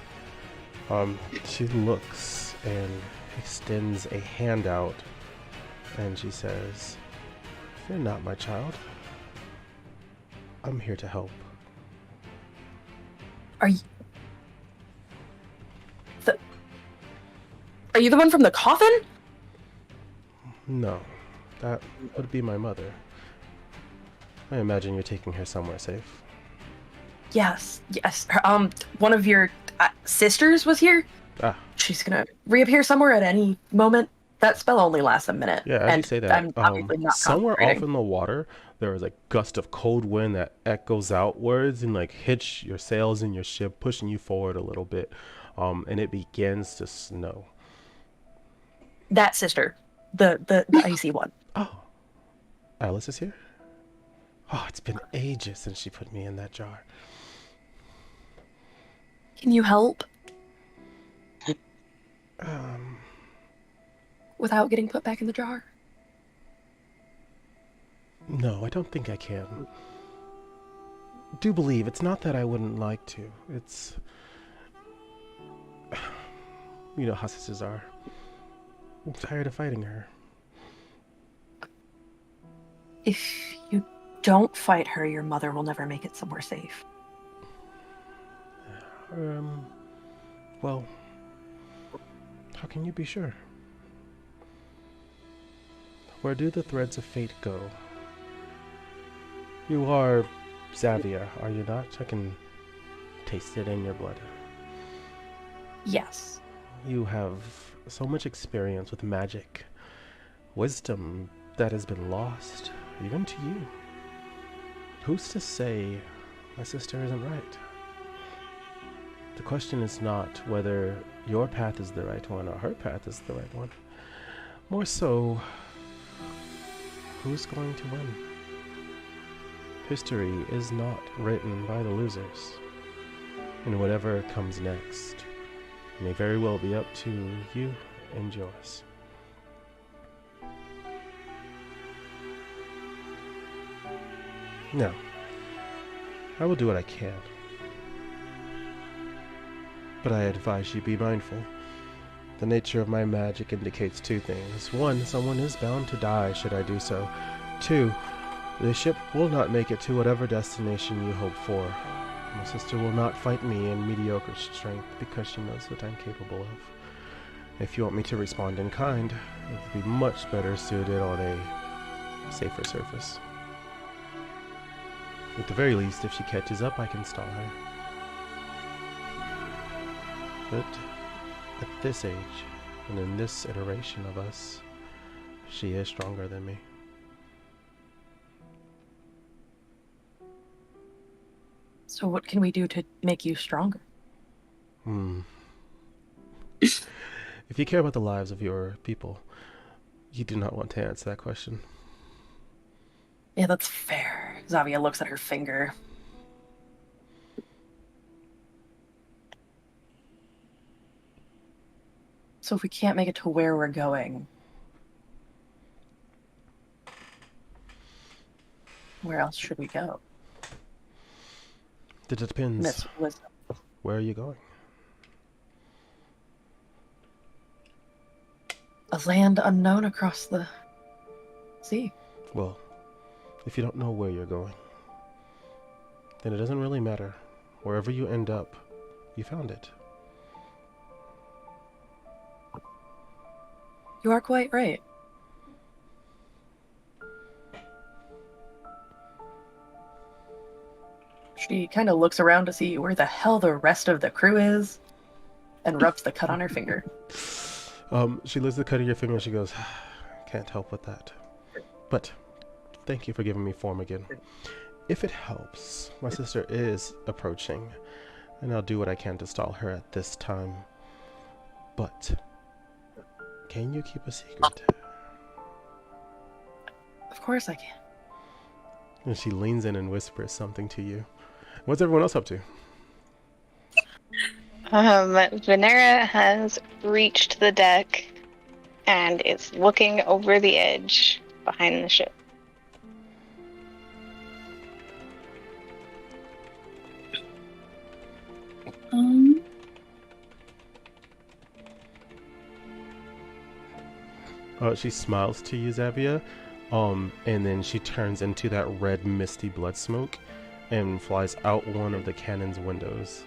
She looks and extends a hand out, and she says, "Fear not, my child. I'm here to help." Are you the one from the coffin? No, that would be my mother. I imagine you're taking her somewhere safe. Yes. One of your sisters was here. She's gonna reappear somewhere at any moment. That spell only lasts a minute. Yeah, as you say that, I'm obviously not somewhere off concentrating. in the water, there is a gust of cold wind that echoes outwards and like hits your sails in your ship, pushing you forward a little bit, and it begins to snow. That sister, the icy one. Oh, Alice is here? Oh, it's been ages since she put me in that jar. Can you help? Without getting put back in the jar? No, I don't think I can. Do believe it's not that I wouldn't like to. It's... You know how sisters are. I'm tired of fighting her. If you don't fight her, your mother will never make it somewhere safe. Well, how can you be sure? Where do the threads of fate go? You are Xavier, are you not? I can taste it in your blood. Yes. You have so much experience with magic, wisdom that has been lost, even to you. Who's to say my sister isn't right? The question is not whether your path is the right one or her path is the right one. More so, who's going to win? History is not written by the losers. And whatever comes next may very well be up to you and yours. Now, I will do what I can. But I advise you be mindful. The nature of my magic indicates two things. One, someone is bound to die should I do so. Two, the ship will not make it to whatever destination you hope for. My sister will not fight me in mediocre strength because she knows what I'm capable of. If you want me to respond in kind, it would be much better suited on a safer surface. At the very least, if she catches up, I can stall her. But at this age, and in this iteration of us, she is stronger than me. So what can we do to make you stronger? If you care about the lives of your people, you do not want to answer that question. Yeah, that's fair. Zavia looks at her finger. So if we can't make it to where we're going, where else should we go? It depends. Miss Wisdom. Where are you going? A land unknown across the sea. Well, if you don't know where you're going, then it doesn't really matter. Wherever you end up, you found it. You are quite right. She kind of looks around to see where the hell the rest of the crew is and rubs the cut on her finger. She lifts the cut of your finger and she goes, can't help with that. But thank you for giving me form again. If it helps, my sister is approaching, and I'll do what I can to stall her at this time. But can you keep a secret? Of course I can. And she leans in and whispers something to you. What's everyone else up to? Venera has reached the deck and is looking over the edge behind the ship. She smiles to you, Zavia, and then she turns into that red misty blood smoke and flies out one of the cannon's windows.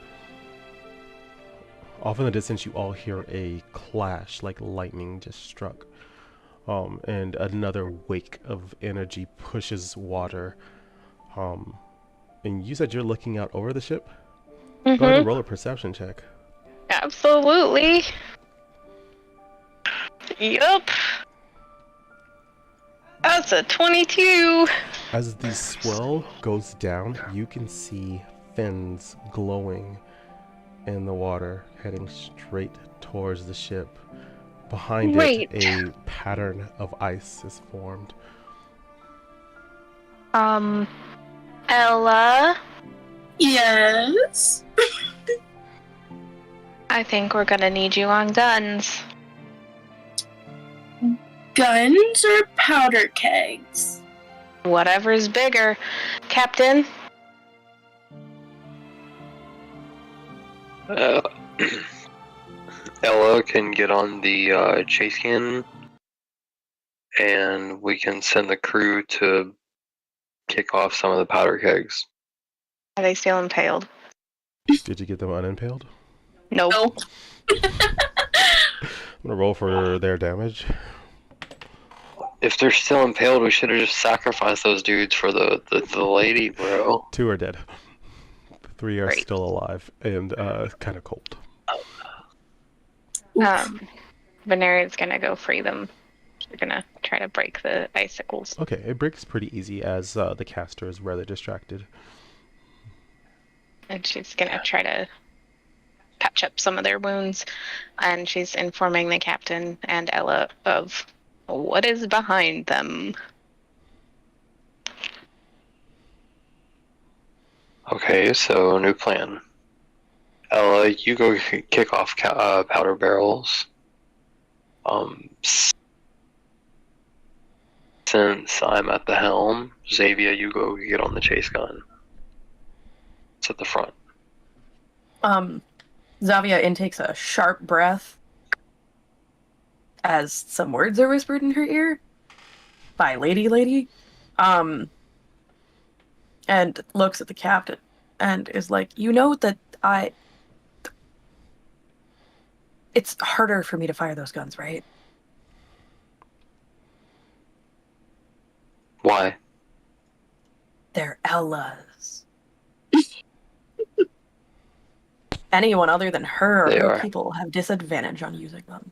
Off in the distance, you all hear a clash like lightning just struck. And another wake of energy pushes water. And you said you're looking out over the ship? Go ahead and roll a perception check. Absolutely. Yup. That's a 22. As the swell goes down, you can see fins glowing in the water, heading straight towards the ship. Behind it, a pattern of ice is formed. Ella? Yes? I think we're gonna need you on guns. Guns or powder kegs? Whatever's bigger. Captain? Ella can get on the chase cannon, and we can send the crew to kick off some of the powder kegs. Are they still impaled? Did you get them unimpaled? Nope. I'm gonna roll for their damage. If they're still impaled, we should have just sacrificed those dudes for the lady, bro. 2 are dead. 3 are Great. still alive and kind of cold. Venera's gonna go free them. They're gonna try to break the icicles. Okay, it breaks pretty easy as the caster is rather distracted. And she's gonna try to patch up some of their wounds. And she's informing the captain and Ella of what is behind them. Okay, so new plan. Ella, you go kick off powder barrels. Since I'm at the helm, Xavier, you go get on the chase gun. It's at the front. Xavier intakes a sharp breath as some words are whispered in her ear by Lady. And looks at the captain and is like, you know that it's harder for me to fire those guns, right? Why? They're Ella's. Anyone other than her or her people have disadvantage on using them.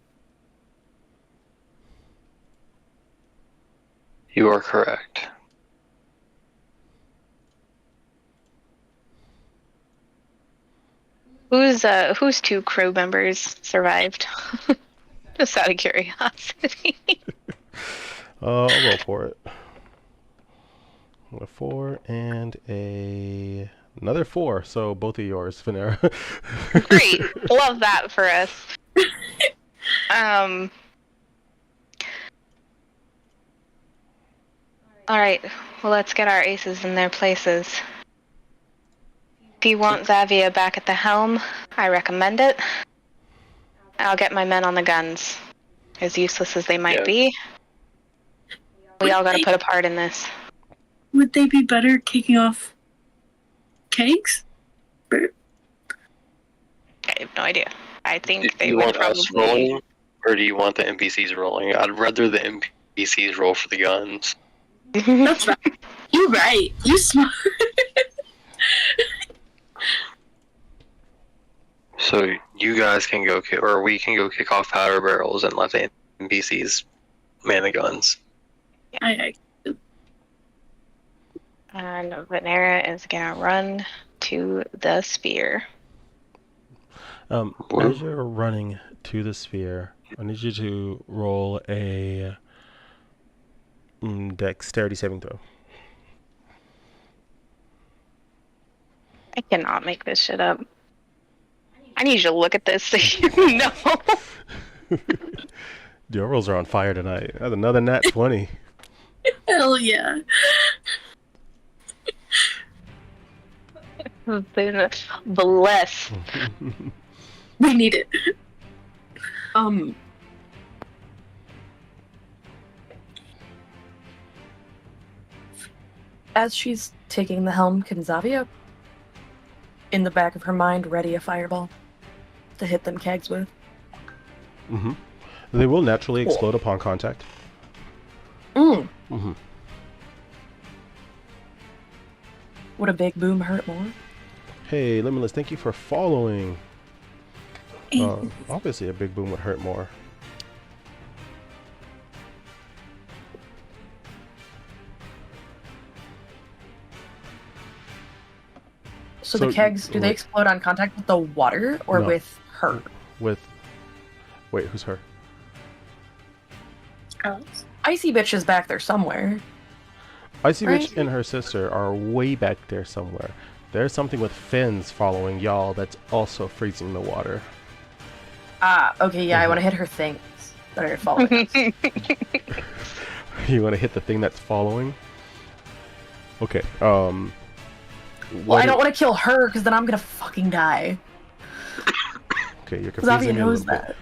You are correct. Whose two crew members survived? Just out of curiosity. I'll roll for it. A 4 and another 4, so both of yours, Venera. Great, love that for us. All right, well, let's get our aces in their places. If you want Xavier back at the helm, I recommend it. I'll get my men on the guns. As useless as they might be, we all gotta put a part in this. Would they be better kicking off kegs? I have no idea. I think Do you want us rolling, or do you want the NPCs rolling? I'd rather the NPCs roll for the guns. That's right. You're right. You smart. So you guys can go, or we can go kick off powder barrels and let the NPCs man the guns. Aye. And Venera is gonna run to the sphere. As you're running to the sphere, I need you to roll a dexterity saving throw. I cannot make this shit up. I need you to look at this so you know. Your rolls are on fire tonight. That's another nat 20. Hell yeah. Bless. We need it. As she's taking the helm, can Xavier, in the back of her mind, ready a fireball to hit them kegs with? Mm-hmm. They will naturally explode upon contact. Mm-hmm. Would a big boom hurt more? Hey, Limitless, thank you for following. Obviously, a big boom would hurt more. So the kegs, do they explode on contact with the water or with her? Wait, who's her? Alex. Icy Bitch is back there somewhere. Icy Bitch and her sister are way back there somewhere. There's something with fins following y'all that's also freezing the water. Ah, okay, yeah, I want to hit her things that are following us. You want to hit the thing that's following? Okay, well, I don't want to kill her, because then I'm gonna fucking die. Okay, you're confusing Xavier me a knows little that. bit.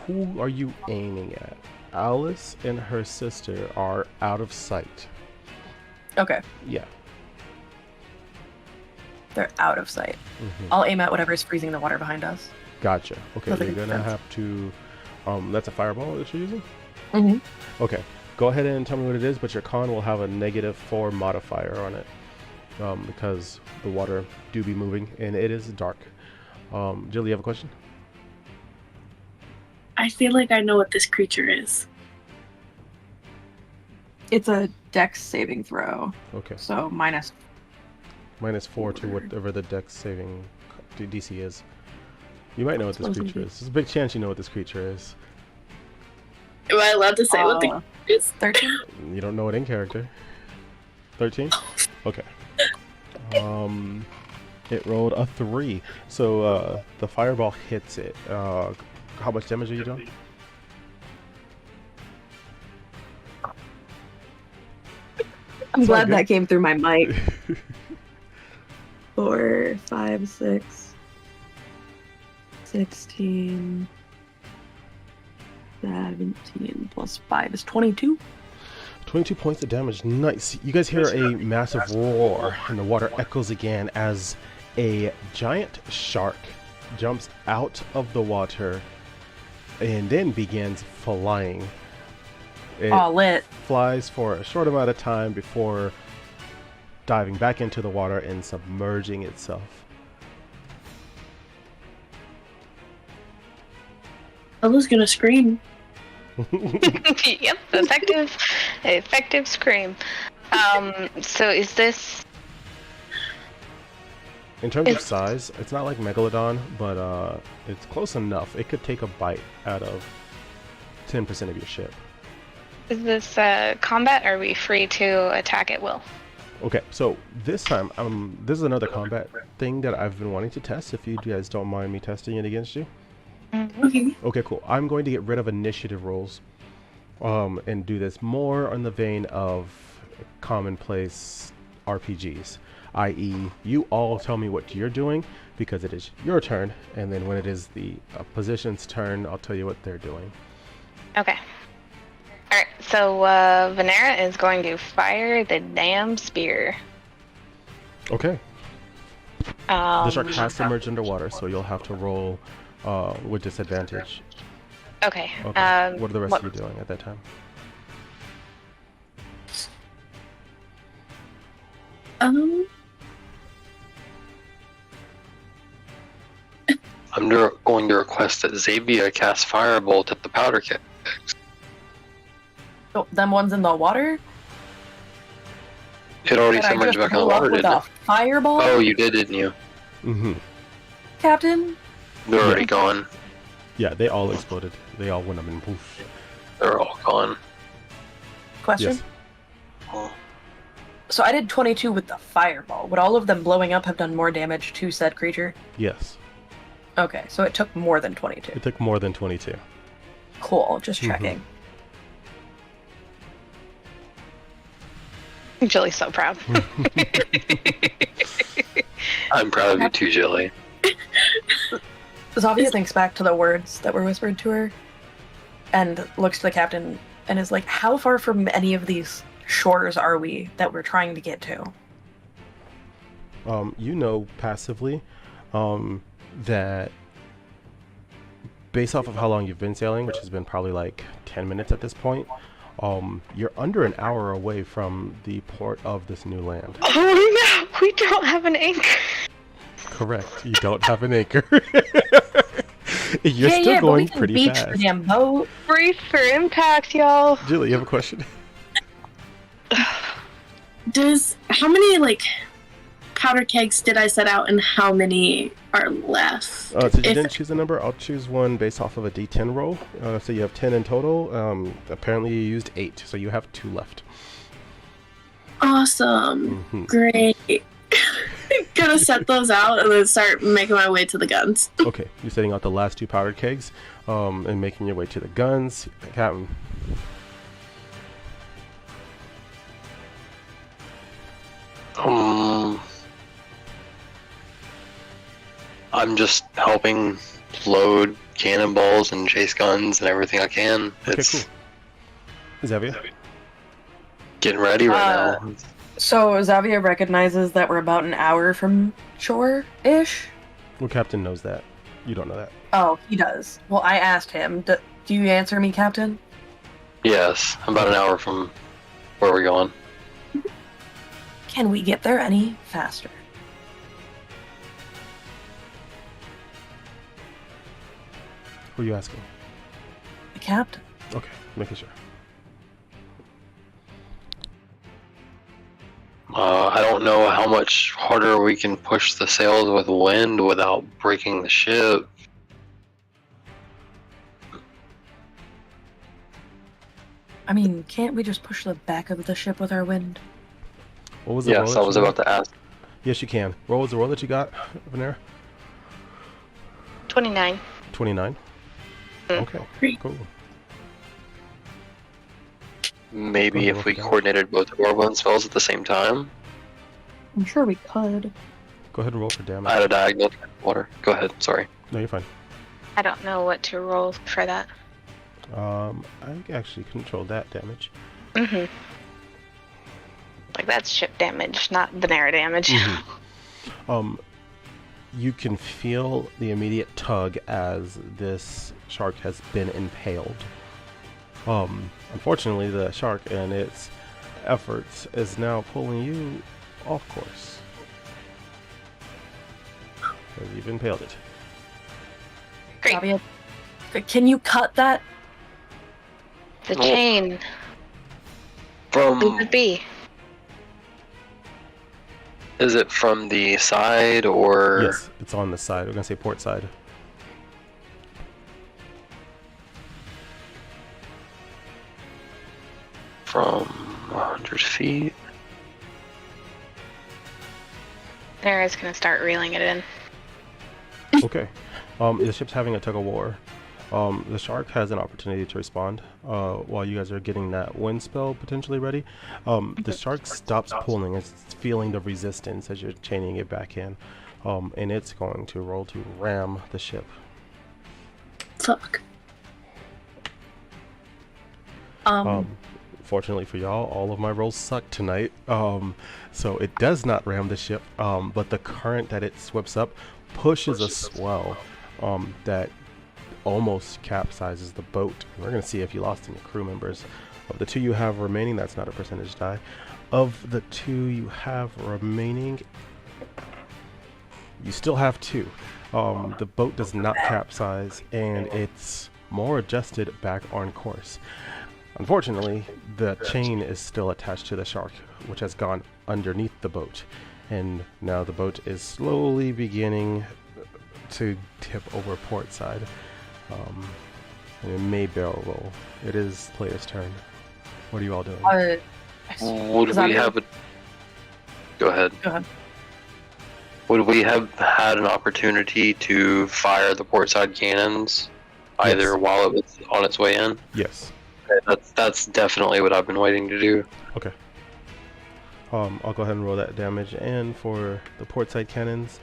Who are you aiming at? Alice and her sister are out of sight. Okay. Yeah. They're out of sight. I'll aim at whatever is freezing the water behind us. Gotcha. Okay, Doesn't you're make gonna sense. have to. That's a fireball that you're using? Mm-hmm. Okay, go ahead and tell me what it is, but your con will have a -4 modifier on it. Because the water do be moving and it is dark. Jill, you have a question? I feel like I know what this creature is. It's a dex saving throw. Okay. So minus. -4 to whatever the dex saving DC is. You might know what this creature is. There's a big chance you know what this creature is. Am I allowed to say what the creature is? 13? You don't know it in character. 13? Okay. It rolled a 3. So the fireball hits it. How much damage are you doing? I'm glad that came through my mic. 4, 5, 6, 16, 17 plus 5 is 22. 22 points of damage. Nice. You guys hear a massive roar, and the water echoes again as a giant shark jumps out of the water and then begins flying. It lit. flies for a short amount of time before diving back into the water and submerging itself. I was gonna scream. Yep, effective scream. So is this... In terms of size, it's not like Megalodon, but it's close enough. It could take a bite out of 10% of your ship. Is this combat, or are we free to attack at will? Okay, so this time, this is another combat thing that I've been wanting to test, if you guys don't mind me testing it against you. Okay. Okay, cool. I'm going to get rid of initiative rolls and do this more on the vein of commonplace RPGs, i.e. you all tell me what you're doing because it is your turn, and then when it is the opposition's turn, I'll tell you what they're doing. Okay. Alright, so Venera is going to fire the damn spear. Okay. The shark has to merge underwater, so you'll have to roll with disadvantage. Okay. Okay. What are the rest of you doing at that time? I'm going to request that Xavier cast Firebolt at the powder kegs. Oh, them ones in the water? It already Did I submerged just back in the blow up water, with didn't a it? fireball? Oh, you didn't you? Mm-hmm. Captain? They're already gone. Yeah, they all exploded. They all went up and poof. They're all gone. Question? Yes. Oh. So I did 22 with the fireball. Would all of them blowing up have done more damage to said creature? Yes. Okay, so it took more than 22. It took more than 22. Cool, just checking. Jilly's so proud. I'm proud of you too, Jilly. Zavia thinks back to the words that were whispered to her and looks to the captain and is like, how far from any of these shores are we that we're trying to get to? You know passively that based off of how long you've been sailing, which has been probably like 10 minutes at this point, you're under an hour away from the port of this new land. Oh no, we don't have an anchor. Correct. You don't have an anchor. You're still going but we can pretty beach fast. the damn boat. Brace for impact, y'all. Julie, you have a question? How many powder kegs did I set out, and how many are left? So you didn't choose a number. I'll choose one based off of a D10 roll. So you have 10 in total. Apparently you used 8, so you have 2 left. Awesome. Great. Gonna set those out and then start making my way to the guns. Okay, you're setting out the last 2 powder kegs and making your way to the guns. Captain. I'm just helping load cannonballs and chase guns and everything I can. Okay, It's cool. Xavier? getting ready right now. So Zavia recognizes that we're about an hour from shore-ish? Well, Captain knows that. You don't know that. Oh, he does. Well, I asked him. Do you answer me, Captain? Yes, about an hour from where we're going. Can we get there any faster? Who are you asking? captain. Okay, making sure. I don't know how much harder we can push the sails with wind without breaking the ship. I mean, can't we just push the back of the ship with our wind? What was the roll? Yes, that I you was got? about to ask. Yes, you can. What was the roll that you got, Vanera? 29. 29. Okay, cool. Maybe if we coordinated both of our wind spells at the same time. I'm sure we could. Go ahead and roll for damage. I had a diagonal water. Go ahead, sorry. No, you're fine. I don't know what to roll for that. I actually control that damage. Mm-hmm. Like, that's ship damage, not Venera damage. Mm-hmm. You can feel the immediate tug as this shark has been impaled. Unfortunately, the shark and its efforts is now pulling you off course. Because you've impaled it. Great. Fabia, can you cut that? The chain. From... Leave it be. Is it from the side or? Yes, it's on the side. We're gonna say port side. From 100 feet. Venera's gonna start reeling it in. Okay. The ship's having a tug of war. The shark has an opportunity to respond while you guys are getting that wind spell potentially ready. The shark stops pulling. It's feeling the resistance as you're chaining it back in. And it's going to roll to ram the ship. Fuck. Fortunately for y'all, all of my rolls suck tonight. So it does not ram the ship, but the current that it sweeps up pushes a swell that almost capsizes the boat. We're going to see if you lost any crew members. Of the two you have remaining, that's not a percentage die. Of the two you have remaining, you still have two. The boat does not capsize, and it's more adjusted back on course. Unfortunately, the chain is still attached to the shark, which has gone underneath the boat. And now the boat is slowly beginning to tip over port side. And it may barrel roll. It is player's turn. What are you all doing? Would we have a... Go ahead. Go ahead. Would we have had an opportunity to fire the port side cannons either Yes. while it was on its way in? Yes. Okay, that's definitely what I've been waiting to do. Okay. I'll go ahead and roll that damage. And for the port side cannons,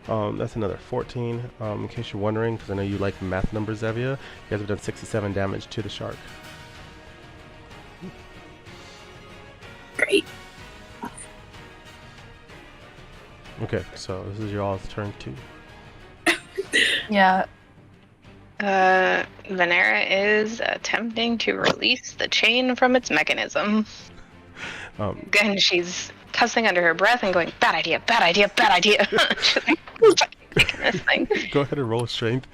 that's another 14. In case you're wondering, because I know you like math numbers, Evia, you guys have done 67 damage to the shark. Great. Okay, so this is your all's turn too. Yeah. Venera is attempting to release the chain from its mechanism. And she's cussing under her breath and going, bad idea, bad idea, bad idea. She's like, fucking making this thing. Go ahead and roll strength.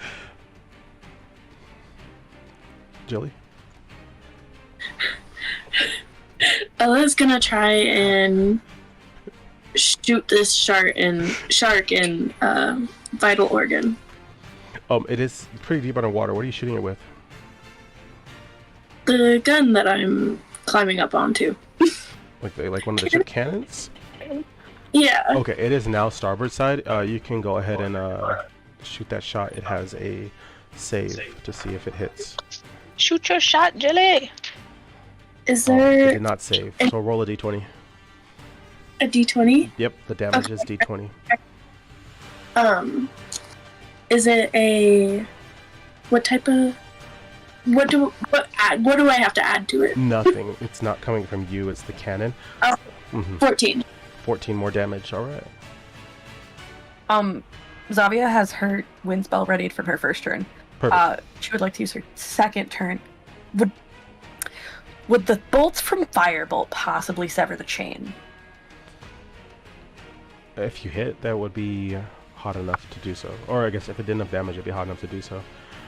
Jilly? Ella's gonna try and shoot this shark in vital organ. It is pretty deep underwater. What are you shooting it with? The gun that I'm climbing up onto. Like one of the ship cannons? Yeah. Okay, it is now starboard side. You can go ahead and shoot that shot. It has a save to see if it hits. Shoot your shot, Jilly. Is It there did not save, so roll a d20. a d20? Yep, the damage is d20. Is it a what type of what do I have to add to it? Nothing. It's not coming from you. It's the cannon. 14. 14 more damage. All right. Zavia has her wind spell readied from her first turn. Perfect. She would like to use her second turn. Would the bolts from Firebolt possibly sever the chain? If you hit, that would be hot enough to do so. Or I guess if it didn't have damage, it'd be hot enough to do so.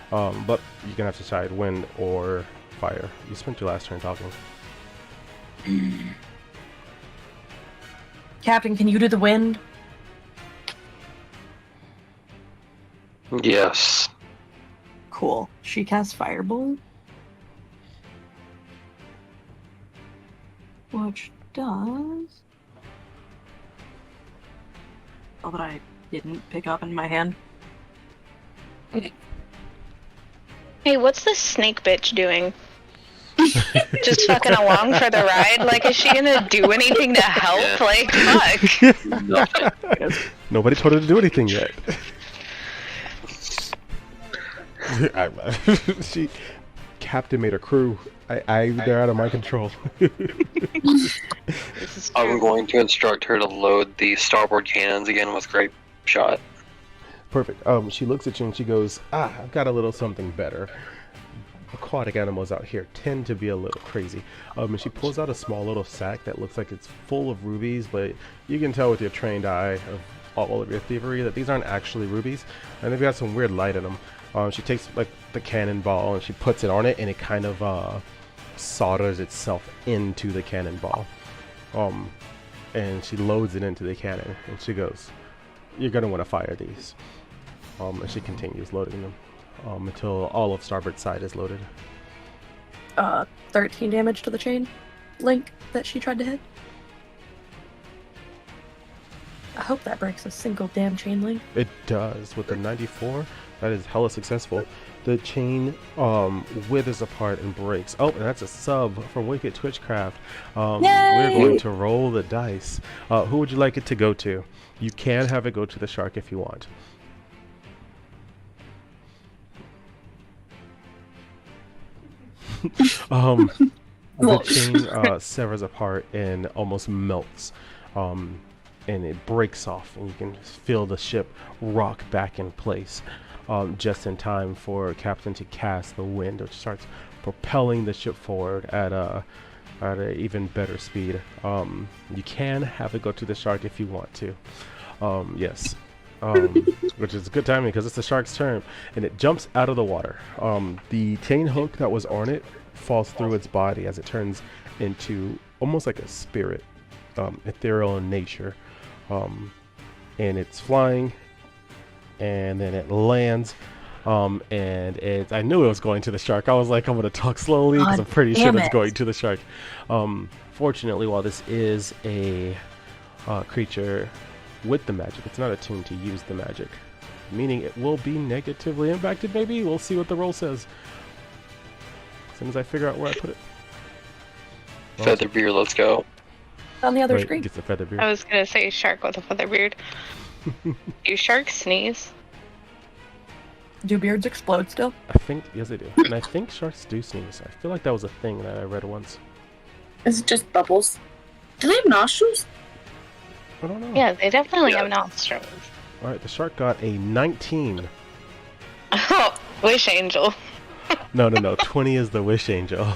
But you're gonna have to decide wind or fire. You spent your last turn talking. Captain, can you do the wind? Yes. Cool. She casts Firebolt. Which does... Oh, but I didn't pick up in my hand. Hey, what's this snake bitch doing? Just fucking along for the ride? Like, is she gonna do anything to help? Yeah. Like, fuck. Nothing. Nobody told her to do anything yet. Captain made a crew. They're out of my control. I'm going to instruct her to load the starboard cannons again with grape shot. Perfect. She looks at you and she goes, I've got a little something better. Aquatic animals out here tend to be a little crazy. And she pulls out a small little sack that looks like it's full of rubies, but you can tell with your trained eye of all of your thievery that these aren't actually rubies, and they've got some weird light in them. She takes like the cannonball and she puts it on it, and it kind of solders itself into the cannonball. And she loads it into the cannon, and she goes, "You're gonna want to fire these." And she continues loading them until all of starboard side is loaded. 13 damage to the chain link that she tried to hit. I hope that breaks a single damn chain link. It does. With the 94, that is hella successful. The chain withers apart and breaks. Oh, and that's a sub from Wicked Twitchcraft. We're going to roll the dice. Who would you like it to go to? You can have it go to the shark if you want. The chain severs apart and almost melts, and it breaks off, and you can feel the ship rock back in place, just in time for Captain to cast the wind, which starts propelling the ship forward at a even better speed. You can have it go to the shark if you want to. Yes. Which is good timing because it's the shark's turn, and it jumps out of the water. The chain hook that was on it falls through its body as it turns into almost like a spirit, ethereal in nature, and it's flying, and then it lands, and I knew it was going to the shark. I was like, I'm gonna talk slowly because I'm pretty sure it's going to the shark. Fortunately, while this is a creature with the magic, it's not attuned to use the magic, meaning it will be negatively impacted. Maybe we'll see what the roll says as soon as I figure out where I put it. Featherbeard, let's go. On the other screen. Gets the featherbeard. I was gonna say shark with a feather beard. Do sharks sneeze? Do beards explode still? I think, yes they do. And I think sharks do sneeze. I feel like that was a thing that I read once. Is it just bubbles? Do they have nostrils? I don't know. Yeah, they definitely have nostrils. Alright, the shark got a 19. Oh, wish angel. No. 20 is the wish angel.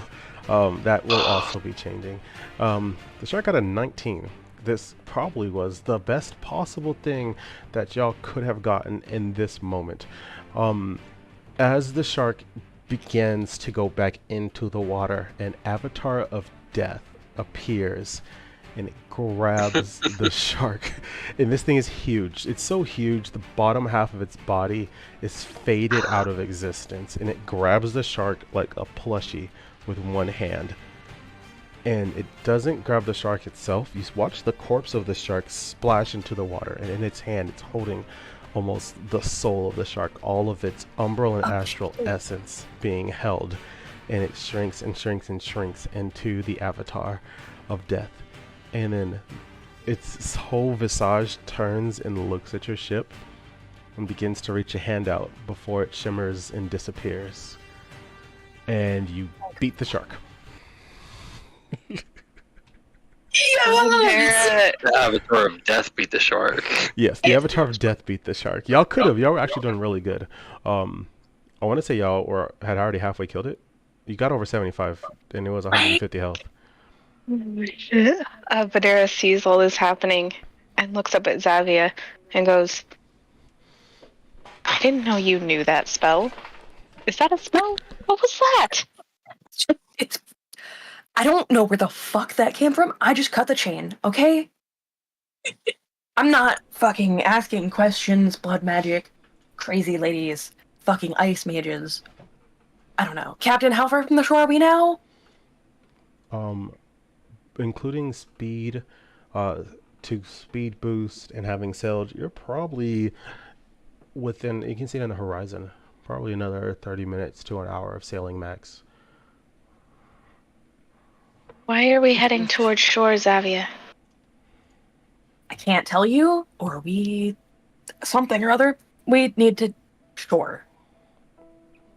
That will also be changing. The shark got a 19. This probably was the best possible thing that y'all could have gotten in this moment. As the shark begins to go back into the water, an avatar of death appears, and it grabs the shark. And this thing is huge. It's so huge, the bottom half of its body is faded out of existence, and it grabs the shark like a plushie with one hand. And it doesn't grab the shark itself. You watch the corpse of the shark splash into the water, and in its hand it's holding almost the soul of the shark, all of its umbral and astral essence being held, and it shrinks and shrinks and shrinks into the avatar of death. And then its whole visage turns and looks at your ship and begins to reach a hand out before it shimmers and disappears. And you beat the shark. The Avatar of Death beat the shark. Yes, the Avatar of Death beat the shark. Y'all could have. Y'all were actually doing really good. I want to say y'all had already halfway killed it. You got over 75, and it was 150 health. Vadera sees all this happening and looks up at Xavia and goes, I didn't know you knew that spell. Is that a smell? What was that? It's. I don't know where the fuck that came from. I just cut the chain, okay? I'm not fucking asking questions, blood magic, crazy ladies, fucking ice mages. I don't know. Captain, how far from the shore are we now? Including speed, to speed boost and having sailed, you're probably within, you can see it on the horizon, probably another 30 minutes to an hour of sailing max. Why are we heading towards shore, Xavier? I can't tell you, or we... something or other. We need to... shore.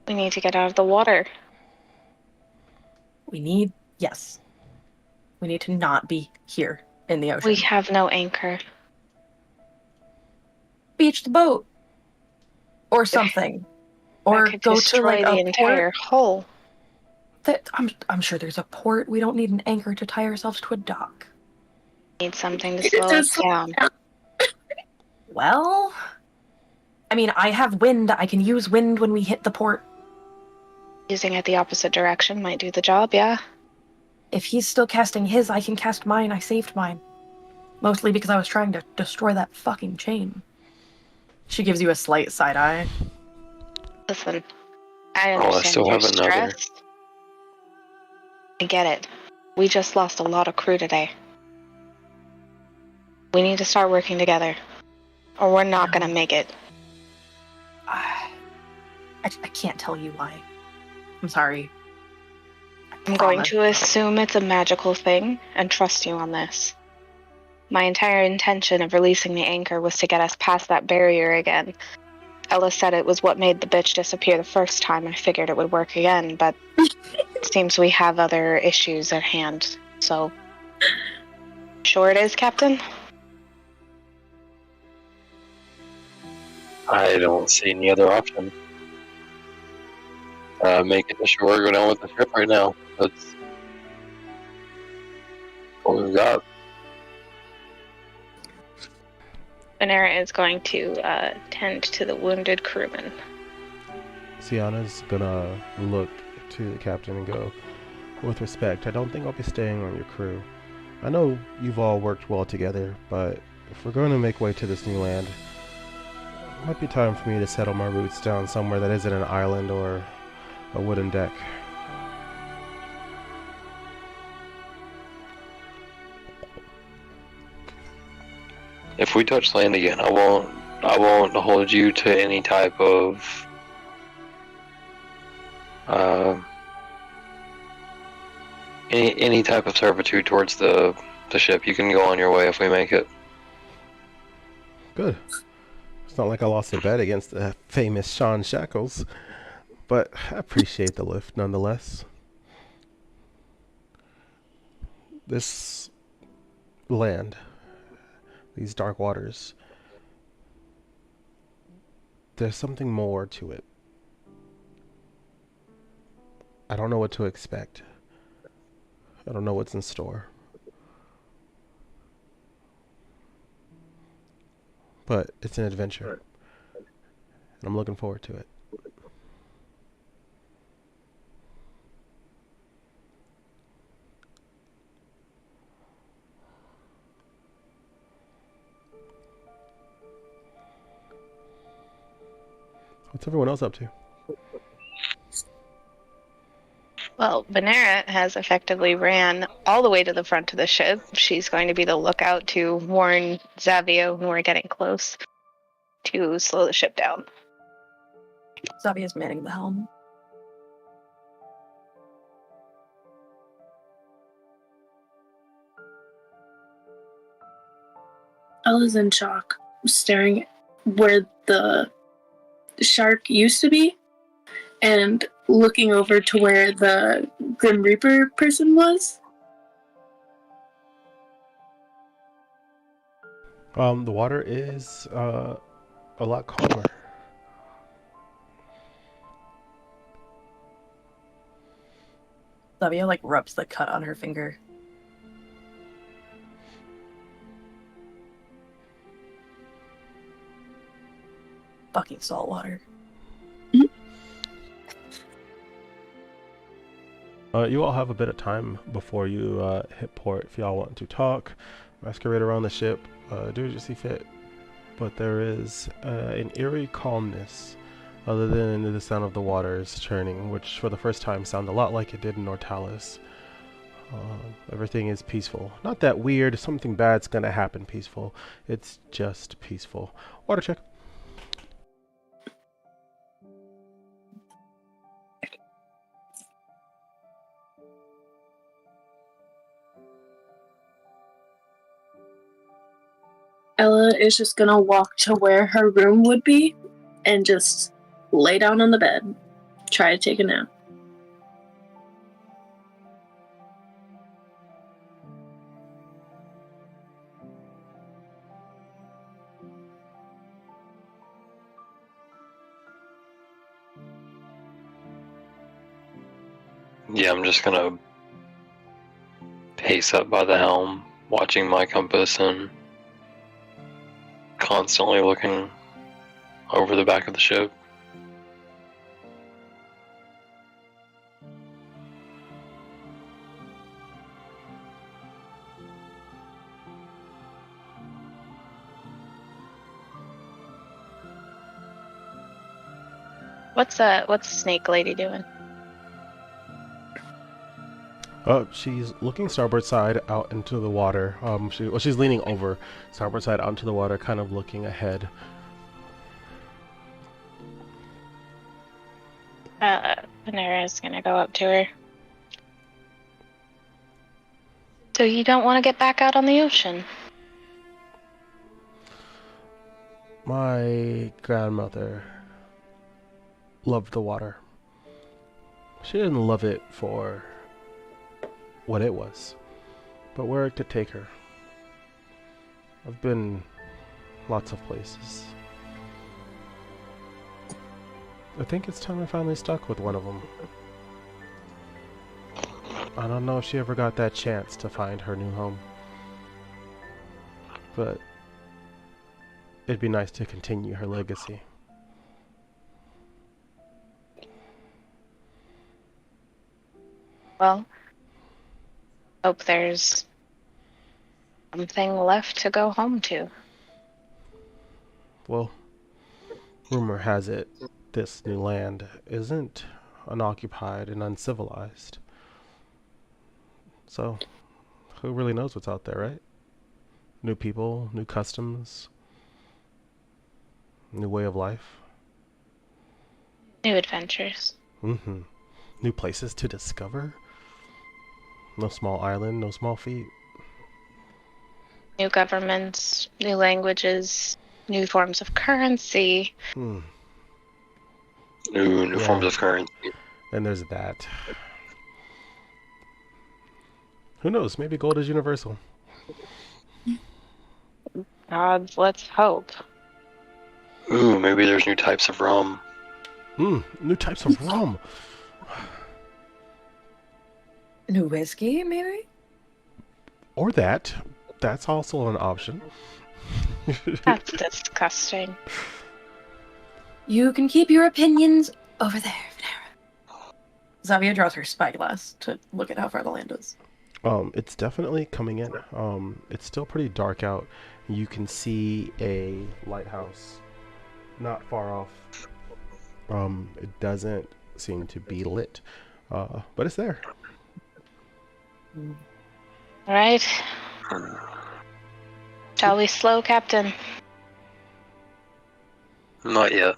We need to get out of the water. We need... yes. We need to not be here in the ocean. We have no anchor. Beach the boat. Or something. Or could go to destroy like the a entire port. hull. I'm sure there's a port. We don't need an anchor to tie ourselves to a dock. Need something to slow us down. Well, I mean, I have wind. I can use wind when we hit the port. Using it the opposite direction might do the job, yeah. If he's still casting his, I can cast mine. I saved mine. Mostly because I was trying to destroy that fucking chain. She gives you a slight side eye. Listen, I understand I still you're have another. stressed. I get it. We just lost a lot of crew today. We need to start working together, or we're not gonna make it. I can't tell you why. I'm sorry. I'm going to assume it's a magical thing and trust you on this. My entire intention of releasing the anchor was to get us past that barrier again. Ella said it was what made the bitch disappear the first time. I figured it would work again, but it seems we have other issues at hand. So, sure it is, Captain? I don't see any other option. Make it to shore, go down with the ship right now. That's what we've got. Venera is going to tend to the wounded crewman. Sienna's gonna look to the captain and go, with respect, I don't think I'll be staying on your crew. I know you've all worked well together, but if we're going to make way to this new land, it might be time for me to settle my roots down somewhere that isn't an island or a wooden deck. If we touch land again, I won't hold you to any type of any type of servitude towards the ship. You can go on your way if we make it. Good. It's not like I lost a bet against the famous Sean Shackles, but I appreciate the lift nonetheless. This land, these dark waters, there's something more to it. I don't know what to expect. I don't know what's in store. But it's an adventure. And I'm looking forward to it. What's everyone else up to? Well, Venera has effectively ran all the way to the front of the ship. She's going to be the lookout to warn Xavier when we're getting close to slow the ship down. Xavier's manning the helm. Ella's in shock, staring where the shark used to be and looking over to where the Grim Reaper person was. The water is a lot calmer. Xavier like rubs the cut on her finger. Fucking salt water. You all have a bit of time before you hit port. If y'all want to talk, masquerade around the ship, do as you see fit. But there is an eerie calmness, other than the sound of the waters churning, which for the first time sounded a lot like it did in Nortalis. Everything is peaceful. Not that weird, something bad's gonna happen peaceful. It's just peaceful. Water check. Ella is just gonna walk to where her room would be and just lay down on the bed. Try to take a nap. Yeah, I'm just gonna pace up by the helm, watching my compass and constantly looking over the back of the ship. What's Snake Lady doing? She's looking starboard side out into the water. She's leaning over starboard side out into the water, kind of looking ahead. Panera's gonna go up to her. So you don't want to get back out on the ocean? My grandmother loved the water. She didn't love it for what it was, but where it could take her. I've been lots of places. I think it's time I finally stuck with one of them. I don't know if she ever got that chance to find her new home, but it'd be nice to continue her legacy. Well, hope there's something left to go home to. Well, rumor has it this new land isn't unoccupied and uncivilized. So, who really knows what's out there, right? New people, new customs, new way of life. New adventures. Mm-hmm. New places to discover. No small island, no small feat. New governments, new languages, new forms of currency. New forms of currency. And there's that. Who knows? Maybe gold is universal. Gods, let's hope. Ooh, maybe there's new types of rum. New types of rum. New whiskey, maybe? Or that. That's also an option. That's disgusting. You can keep your opinions over there, Vanera. Zavia draws her spyglass to look at how far the land is. It's definitely coming in. It's still pretty dark out. You can see a lighthouse not far off. It doesn't seem to be lit, but it's there. All right. Shall we slow, Captain? Not yet.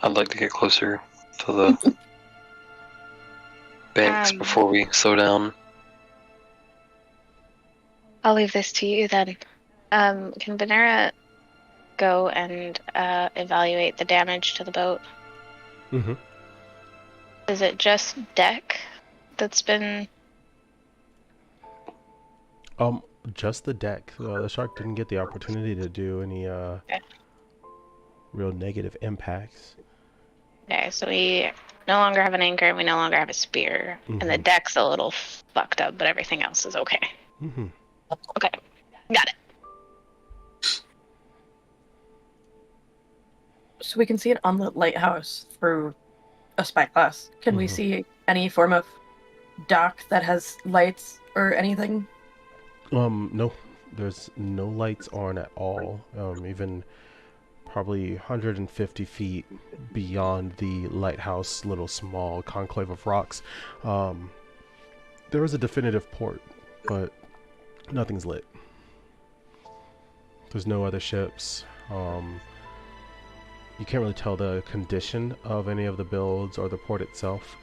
I'd like to get closer to the banks before we slow down. I'll leave this to you then. Can Vanera go and evaluate the damage to the boat? Mm-hmm. Is it just deck that's been... Just the deck. The shark didn't get the opportunity to do any real negative impacts. Okay, so we no longer have an anchor and we no longer have a spear. Mm-hmm. And the deck's a little fucked up, but everything else is okay. Mm-hmm. Okay, got it. So we can see an unlit lighthouse through a spyglass. Can we Mhm. see any form of dock that has lights or anything? No, there's no lights on at all. Even probably 150 feet beyond the lighthouse, little small conclave of rocks, there is a definitive port, but nothing's lit. There's no other ships. You can't really tell the condition of any of the builds or the port itself,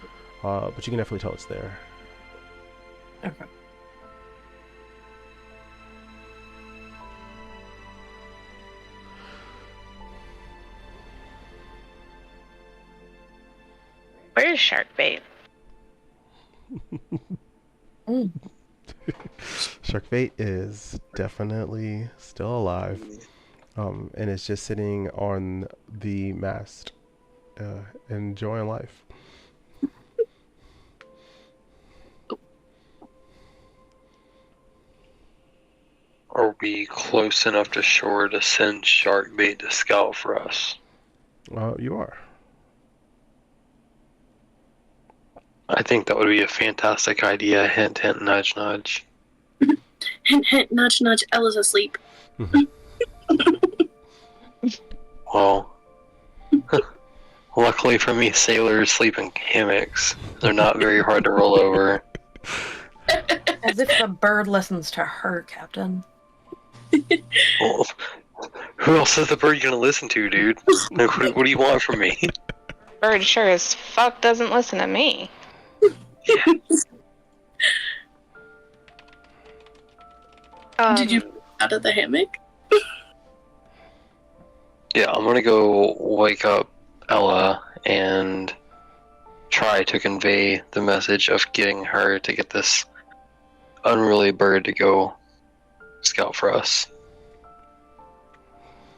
but you can definitely tell it's there. Okay. Where's shark bait? Sharkbait is definitely still alive, and it's just sitting on the mast, enjoying life. Are we close enough to shore to send Sharkbait to scout for us? You are. I think that would be a fantastic idea. Hint, hint, nudge, nudge. Hint, hint, nudge, nudge. Ella's asleep. Well, luckily for me, sailors sleep in hammocks. They're not very hard to roll over. As if the bird listens to her, Captain. Well, who else is the bird you're gonna listen to, dude? Like, what do you want from me? Bird sure as fuck doesn't listen to me. Did you out of the hammock? Yeah, I'm gonna go wake up Ella and try to convey the message of getting her to get this unruly bird to go scout for us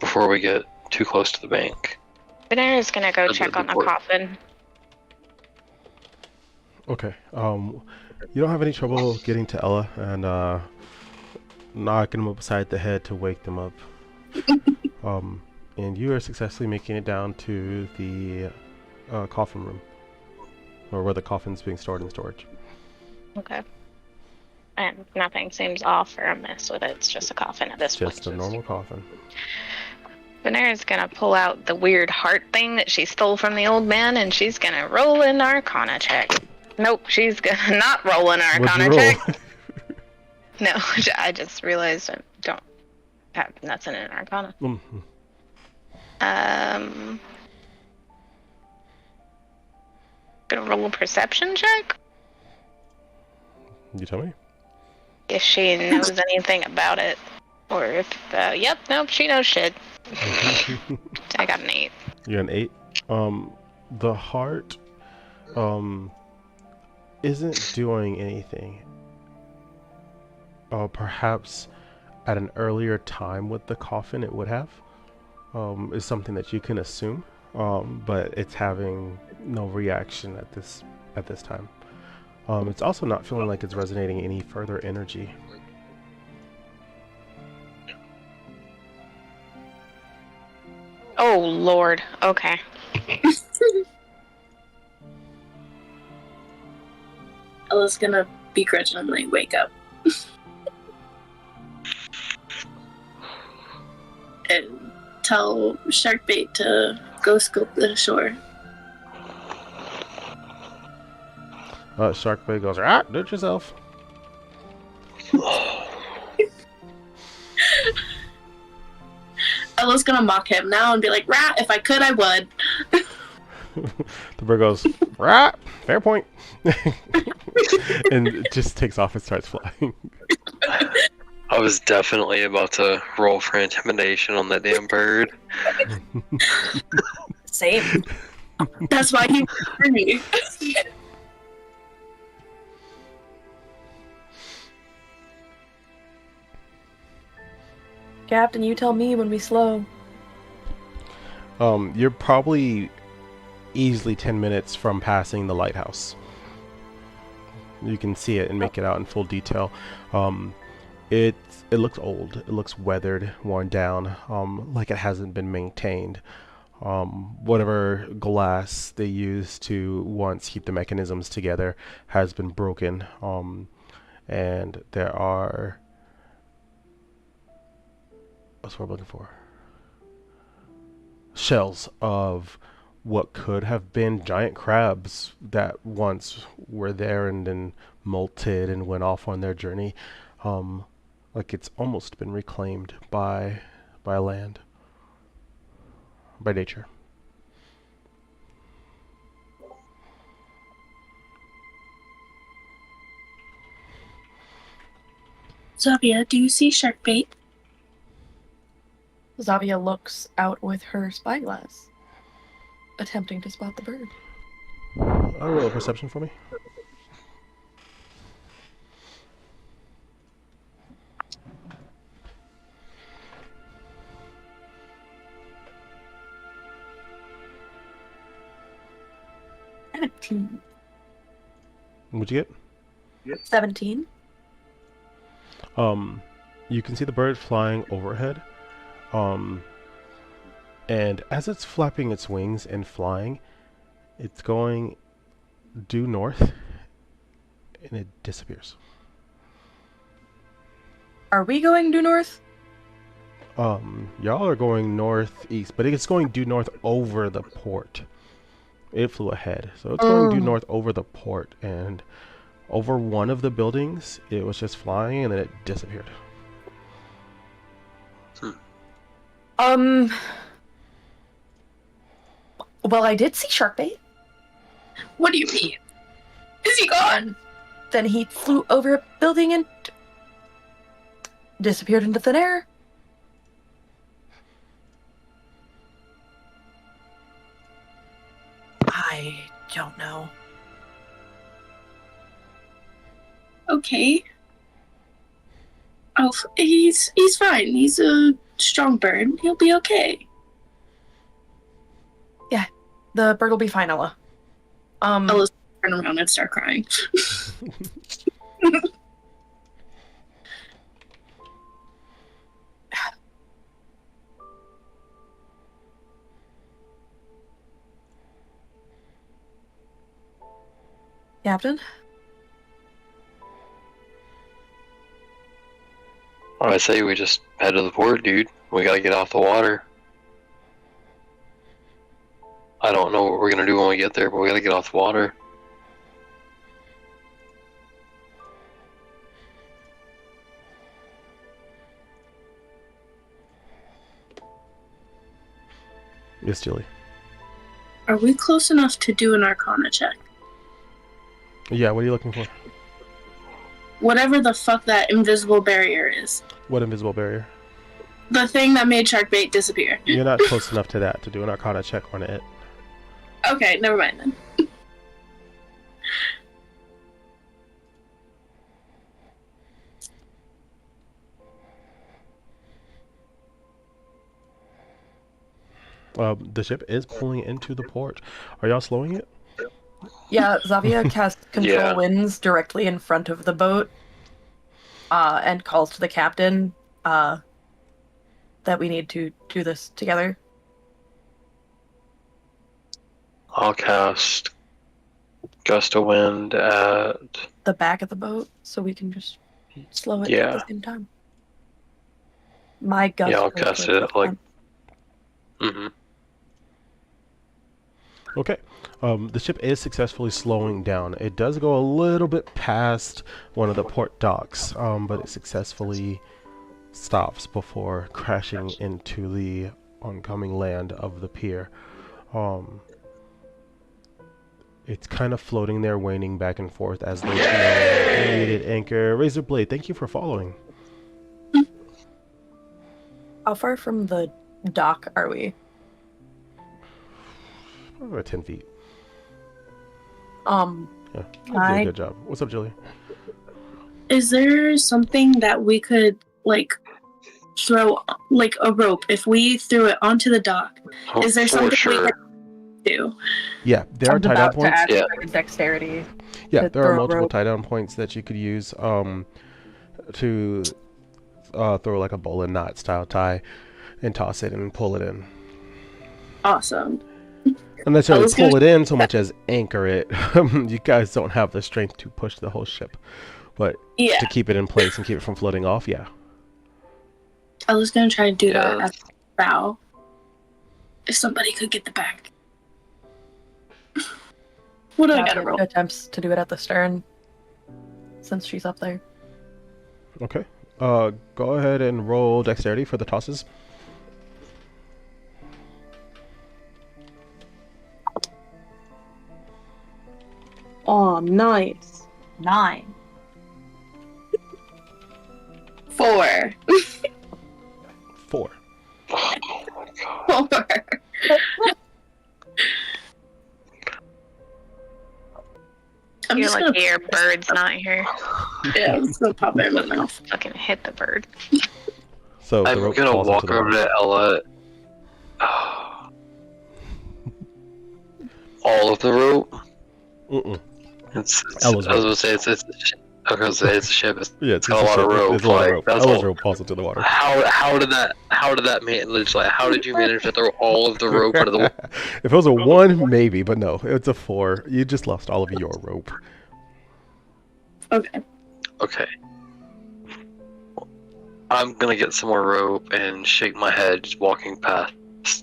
before we get too close to the bank. Venera's gonna go That's check the on the port. coffin. Okay. You don't have any trouble getting to Ella and knocking them upside the head to wake them up. And you are successfully making it down to the coffin room, or where the coffin's being stored in storage. Okay. And nothing seems off or amiss with it. It's just a coffin at this point. Just a normal coffin. Venera's gonna pull out the weird heart thing that she stole from the old man, and she's gonna roll an Arcana check. Nope, she's gonna not roll an Arcana check. No, I just realized I don't have nothing in Arcana. Mm-hmm. Gonna roll a perception check. You tell me. If she knows anything about it, or if yep, nope, she knows shit. I got an 8. You're an 8. The heart, isn't doing anything. Perhaps at an earlier time with the coffin it would have. Is something that you can assume. But it's having no reaction at this time. It's also not feeling like it's resonating any further energy. Oh Lord. Okay. Ella's gonna begrudgingly wake up. And tell Sharkbait to go scope the shore. Sharkbait goes, do it yourself. Ella's gonna mock him now and be like, "Rah, if I could, I would." The bird goes, "Right, fair point," and it just takes off and starts flying. I was definitely about to roll for intimidation on that damn bird. Same. That's why he for me. Captain, you tell me when we slow. You're probably easily 10 minutes from passing the lighthouse. You can see it and make it out in full detail. It looks old. It looks weathered, worn down, like it hasn't been maintained. Whatever glass they used to once keep the mechanisms together has been broken. And there are, what's what I'm looking for? Shells of what could have been giant crabs that once were there and then molted and went off on their journey. Like it's almost been reclaimed by land, by nature. Zavia, do you see shark bait? Zavia looks out with her spyglass, attempting to spot the bird. Roll a perception for me. What'd you get? 17. You can see the bird flying overhead. And as it's flapping its wings and flying, it's going due north and it disappears. Are we going due north? Y'all are going northeast, but it's going due north over the port. It flew ahead, so it's going due north over the port, and over one of the buildings, it was just flying, and then it disappeared. Well, I did see shark bait. What do you mean? Is he gone? Then he flew over a building and disappeared into thin air. I don't know. Okay. Oh, he's fine. He's a strong bird. He'll be okay. Yeah, the bird will be fine, Ella. Ella's turn around and start crying. Captain? I say we just head to the port, dude. We gotta get off the water. I don't know what we're gonna do when we get there, but we gotta get off the water. Yes, Julie. Are we close enough to do an Arcana check? Yeah, what are you looking for? Whatever the fuck that invisible barrier is. What invisible barrier? The thing that made Sharkbait disappear. You're not close enough to that to do an Arcana check on it. Okay, never mind then. The ship is pulling into the port. Are y'all slowing it? Yeah, Zavia casts Control Yeah. Winds directly in front of the boat, and calls to the captain that we need to do this together. I'll cast Gust of Wind at... The back of the boat, so we can just slow it Yeah. at the same time. My gut. Yeah, I'll cast it at, like... Mm-hmm. Okay. The ship is successfully slowing down. It does go a little bit past one of the port docks, but it successfully stops before crashing into the oncoming land of the pier. It's kind of floating there, waning back and forth as they needed anchor. Razorblade, thank you for following. How far from the dock are we? About 10 feet. Yeah, you did a good job. What's up, Julie? Is there something that we could, like, throw, like, a rope? If we threw it onto the dock, Oh, is there for something sure. we could do? Yeah, there are tie-down points. To Yeah. add dexterity. Yeah, to there are throw a multiple rope. tie-down points that you could use to throw like a bowl and knot style tie and toss it and pull it in. Awesome. Not necessarily I was pull gonna- it in so much as anchor it. You guys don't have the strength to push the whole ship, but Yeah, to keep it in place and keep it from floating off, yeah. I was gonna try and do that Yeah. at the bow. If somebody could get the back. What do I gotta roll? Attempts to do it at the stern, since she's up there. Okay. Go ahead and roll dexterity for the tosses. Oh, nice. 9. 4. 4. Oh my god. 4. I'm You're just lucky your bird's not here. Yeah, I'm just gonna pop it in my mouth. Fucking hit the bird. So the I'm rope gonna falls walk into the over water. to Ella. All of the rope? Mm-mm. It's Ella's I was rope. gonna say I was gonna say it's a ship. Yeah, It's got a lot of rope. It's a lot of like, rope. that's Ella's all. rope falls into the water. How did that manage? Like, how did you manage to throw all of the rope out of the water? If it was a 1, maybe, but no, it's a 4. You just lost all of your rope. Okay. Okay. I'm gonna get some more rope and shake my head, just walking past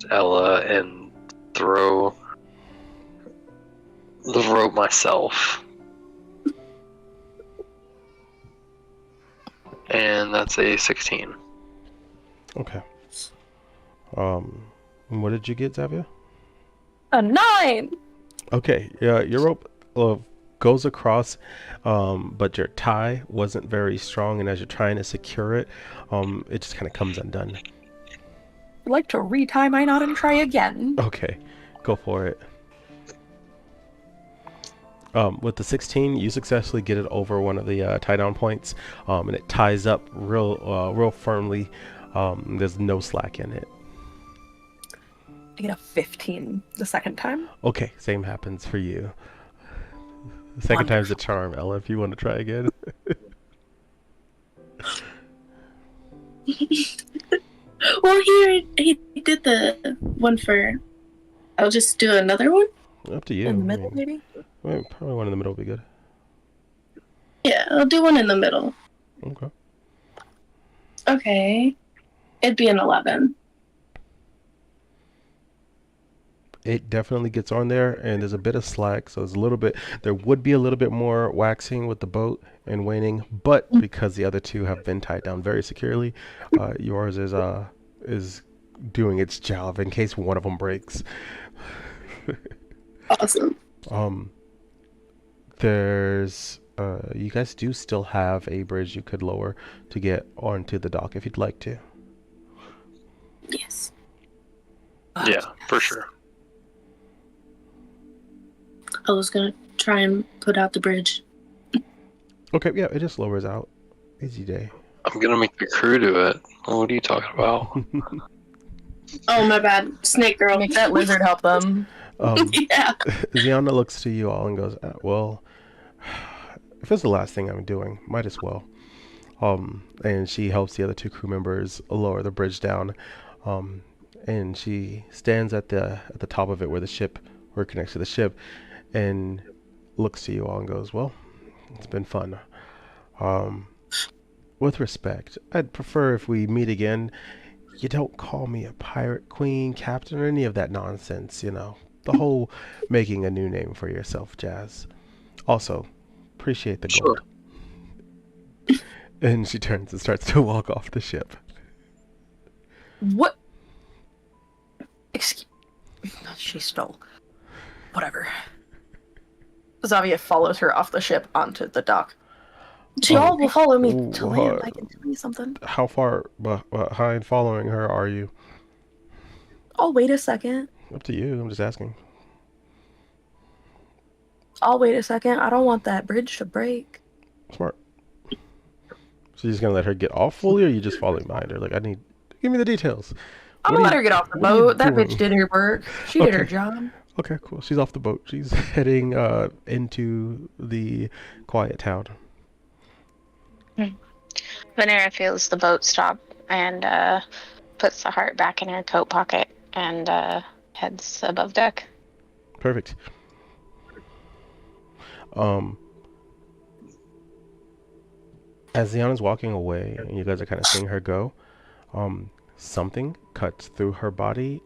Ella, and throw the rope myself. And that's a 16. Okay. What did you get, Xavier? A 9. Okay, yeah, your rope goes across, but your tie wasn't very strong, and as you're trying to secure it, it just kind of comes undone. I'd like to retie my knot and try again. Okay, go for it. With the 16, you successfully get it over one of the tie-down points, and it ties up real firmly. There's no slack in it. I get a 15 the second time. Okay, same happens for you. The second time's the charm, Ella, if you want to try again. Well, he did the one for. I'll just do another one. Up to you. In the middle, maybe? Probably one in the middle would be good. Yeah, I'll do one in the middle. Okay. Okay. It'd be an 11. It definitely gets on there, and there's a bit of slack, so there's a little bit. There would be a little bit more waxing with the boat and waning, but because the other two have been tied down very securely, yours is doing its job in case one of them breaks. Awesome. There's you guys do still have a bridge you could lower to get onto the dock if you'd like to. Yes. Yeah, for sure. I was gonna try and put out the bridge. Okay, yeah, it just lowers out. Easy day. I'm gonna make the crew do it. What are you talking about? Oh, my bad. Snake girl. Make that lizard help them. Yeah. Ziana looks to you all and goes, well, if it's the last thing I'm doing, might as well. And she helps the other two crew members lower the bridge down. And she stands at the top of it where it connects to the ship, and looks to you all and goes, well, it's been fun. With respect, I'd prefer if we meet again, you don't call me a pirate queen, captain, or any of that nonsense, you know. The whole making a new name for yourself jazz. Also, appreciate the gold. And she turns and starts to walk off the ship. What? Excuse. She stole. Whatever. Xavier follows her off the ship onto the dock. Y'all will follow me to land. I can tell you something. How far behind following her are you? I'll wait a second. Up to you. I'm just asking. I'll wait a second. I don't want that bridge to break. Smart. So you're just gonna let her get off fully, or are you just following behind her? Like, give me the details. I'm gonna let her get off the boat. That bitch did her work. She did her Okay. job. Okay, cool. She's off the boat. She's heading into the quiet town. Venera feels the boat stop and puts the heart back in her coat pocket and heads above deck. Perfect. As Ziana's walking away and you guys are kind of seeing her go, something cuts through her body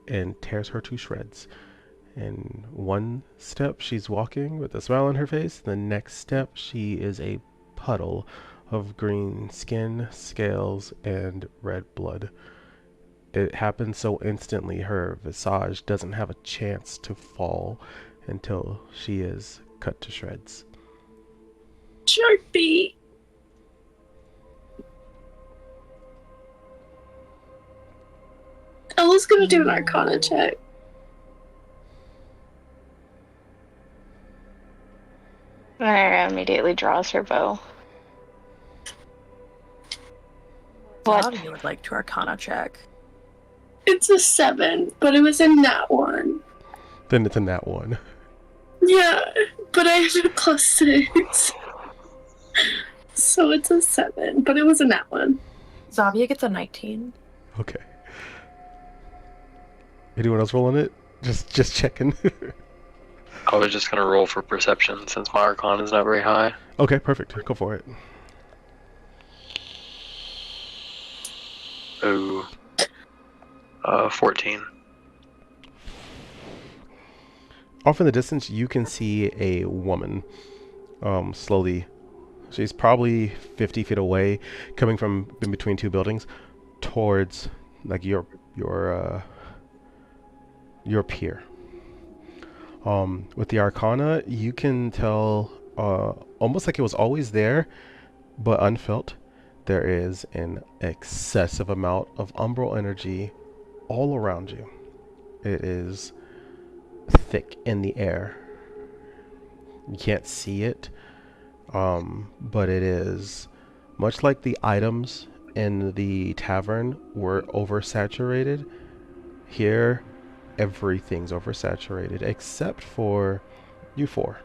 and tears her to shreds. In one step, she's walking with a smile on her face. The next step, she is a puddle of green skin, scales, and red blood. It happens so instantly, her visage doesn't have a chance to fall until she is cut to shreds. Sharpie. Ella's gonna do an Arcana check. Mara immediately draws her bow. What? Zavia would like to Arcana check. It's a 7, but it was a nat 1. Then it's a nat 1. Yeah, but I have a +6. So it's a 7, but it was a nat 1. Zavia gets a 19. Okay. Anyone else rolling it? Just checking. I was just gonna roll for perception since my Arcana is not very high. Okay, perfect. Go for it. Oh. 14. Off in the distance, you can see a woman. Slowly. She's probably 50 feet away, coming from in between two buildings, towards like your peer. With the Arcana, you can tell almost like it was always there, but unfelt. There is an excessive amount of umbral energy all around you. It is thick in the air. You can't see it, but it is much like the items in the tavern were oversaturated. Here, everything's oversaturated except for you four.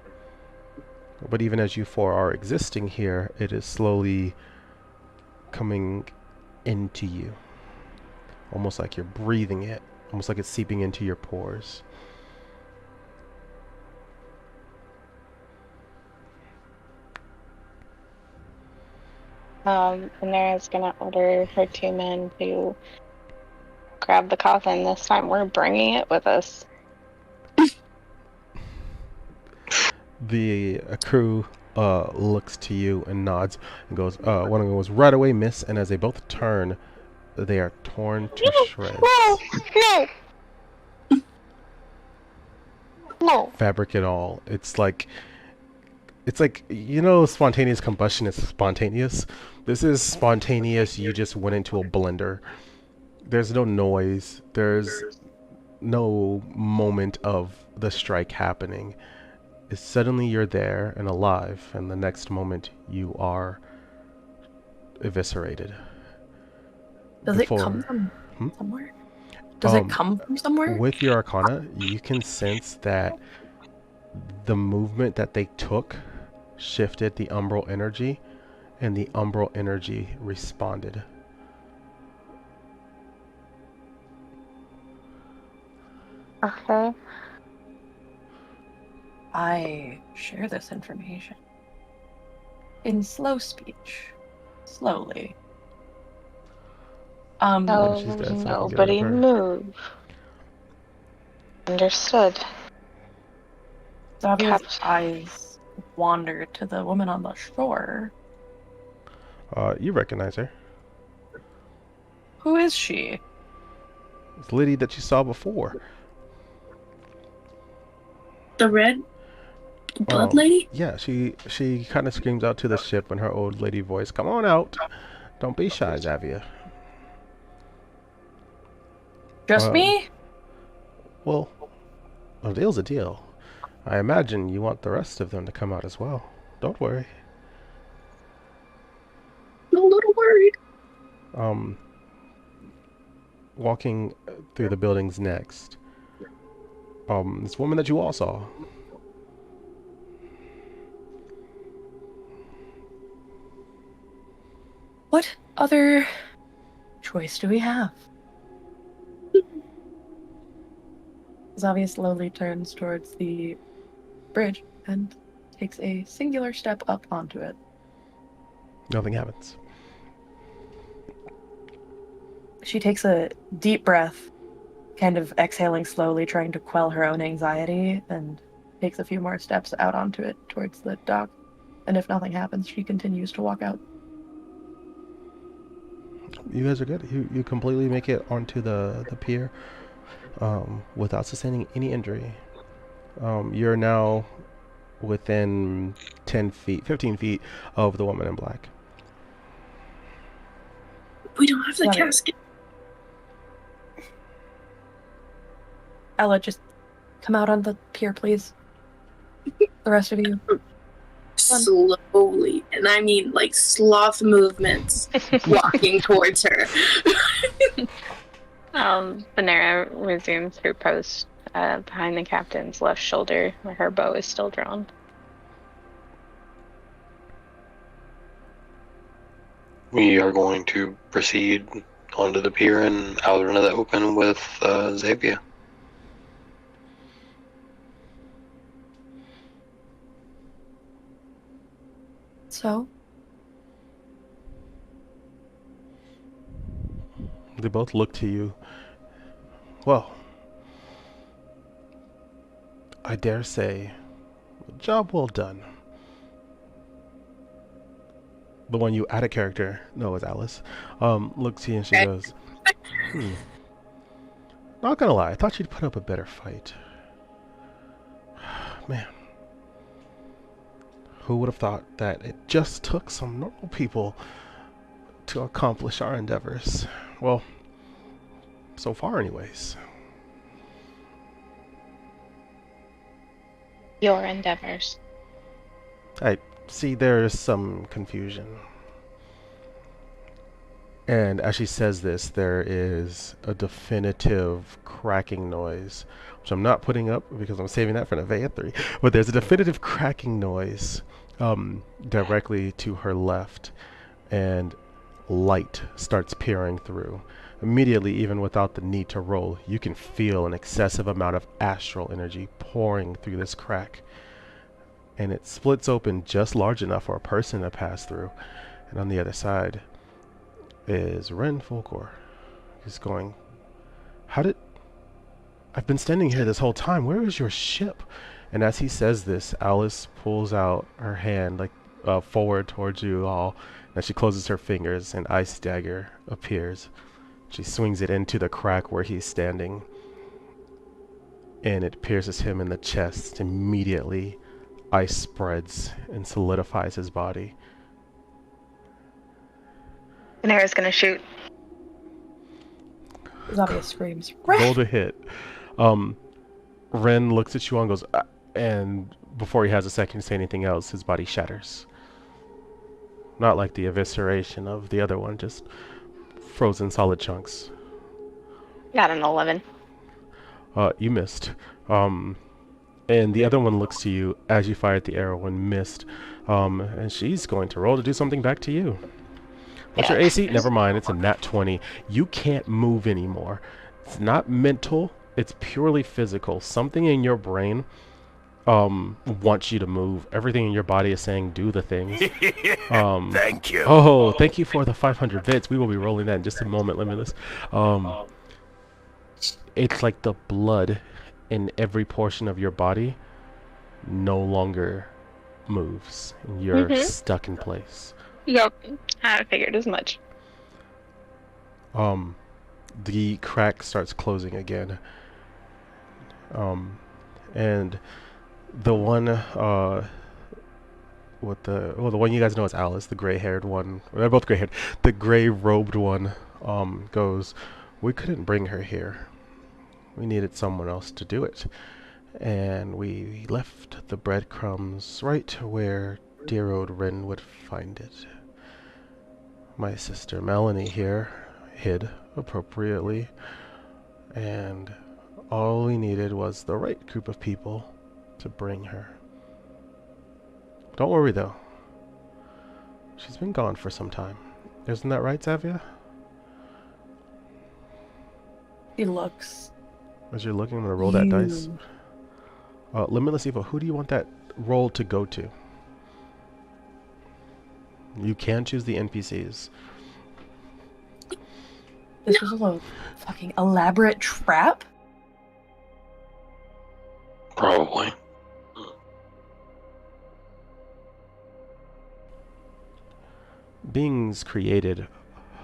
But even as you four are existing here, it is slowly coming into you. Almost like you're breathing it. Almost like it's seeping into your pores. Panera's gonna order her 2 men to grab the coffin. This time we're bringing it with us. The crew looks to you and nods and goes, one of them goes, right away, miss. And as they both turn, they are torn to shreds. No. Fabric and all. It's like, you know, spontaneous combustion is spontaneous. This is spontaneous. You just went into a blender. There's no noise. There's no moment of the strike happening. It's suddenly you're there and alive, and the next moment you are eviscerated. Does it come from somewhere? Does it come from somewhere? With your Arcana, you can sense that the movement that they took shifted the umbral energy, and the umbral energy responded. Okay. I share this information in slow speech, slowly. Oh, she's dead, so I can get rid of nobody her. move. Understood. Zavia's eyes wander to the woman on the shore. You recognize her. Who is she? It's the lady that you saw before. The red blood lady? Yeah, she kind of screams out to the ship in her old lady voice, "Come on out. Don't be shy, Zavia." Just me? Well, a deal's a deal. I imagine you want the rest of them to come out as well. Don't worry. I'm a little worried. Walking through the buildings next. This woman that you all saw. What other choice do we have? Zavia slowly turns towards the bridge and takes a singular step up onto it. Nothing happens. She takes a deep breath, kind of exhaling slowly, trying to quell her own anxiety, and takes a few more steps out onto it towards the dock. And if nothing happens, she continues to walk out. You guys are good. You completely make it onto the pier without sustaining any injury. You're now within 10 feet, 15 feet of the woman in black. We don't have the Got it. casket. Ella, just come out on the pier, please. The rest of you. Slowly, and I mean like sloth movements, walking towards her. Venera resumes her post behind the captain's left shoulder, where her bow is still drawn. We are going to proceed onto the pier and out into the open with Zavia. So, They both look to you. Well, I dare say, job well done. The one you out of character, no, it's Alice, looks to you and she goes, Not gonna lie, I thought you'd put up a better fight. Man. Who would have thought that it just took some normal people to accomplish our endeavors? Well, so far anyways. Your endeavors. I see there's some confusion. And as she says this, there is a definitive cracking noise, which I'm not putting up because I'm saving that for Nevaeh 3. But there's a definitive cracking noise directly to her left, and light starts peering through. Immediately, even without the need to roll, you can feel an excessive amount of astral energy pouring through this crack. And it splits open just large enough for a person to pass through. And on the other side is Ren Fulcor. He's going, I've been standing here this whole time. Where is your ship? And as he says this, Alice pulls out her hand like forward towards you all. As she closes her fingers, an ice dagger appears. She swings it into the crack where he's standing, and it pierces him in the chest. Immediately, ice spreads and solidifies his body. Venera's gonna shoot. Zavia screams. Roll to hit. Ren looks at you and goes, and before he has a second to say anything else, his body shatters. Not like the evisceration of the other one, just frozen solid chunks. Got an 11. You missed. And the other one looks to you as you fired the arrow and missed. And she's going to roll to do something back to you. What's your AC? Never mind, it's a nat 20. You can't move anymore. It's not mental, it's purely physical. Something in your brain wants you to move. Everything in your body is saying do the things. Thank you. Oh, thank you for the 500 bits. We will be rolling that in just a moment, Limitless. It's like the blood in every portion of your body no longer moves. You're stuck in place. Yep, I figured as much. The crack starts closing again. And the one the one you guys know is Alice, the gray-haired one. They're both gray-haired. The gray-robed one goes, we couldn't bring her here. We needed someone else to do it. And we left the breadcrumbs right where dear old Ren would find it. My sister Melanie here hid appropriately, and all we needed was the right group of people to bring her. Don't worry though. She's been gone for some time. Isn't that right, Zavia? He looks As you're looking, I'm gonna roll that dice. Limitless Evil, who do you want that roll to go to? You can choose the NPCs. This was a fucking elaborate trap? Probably. Beings created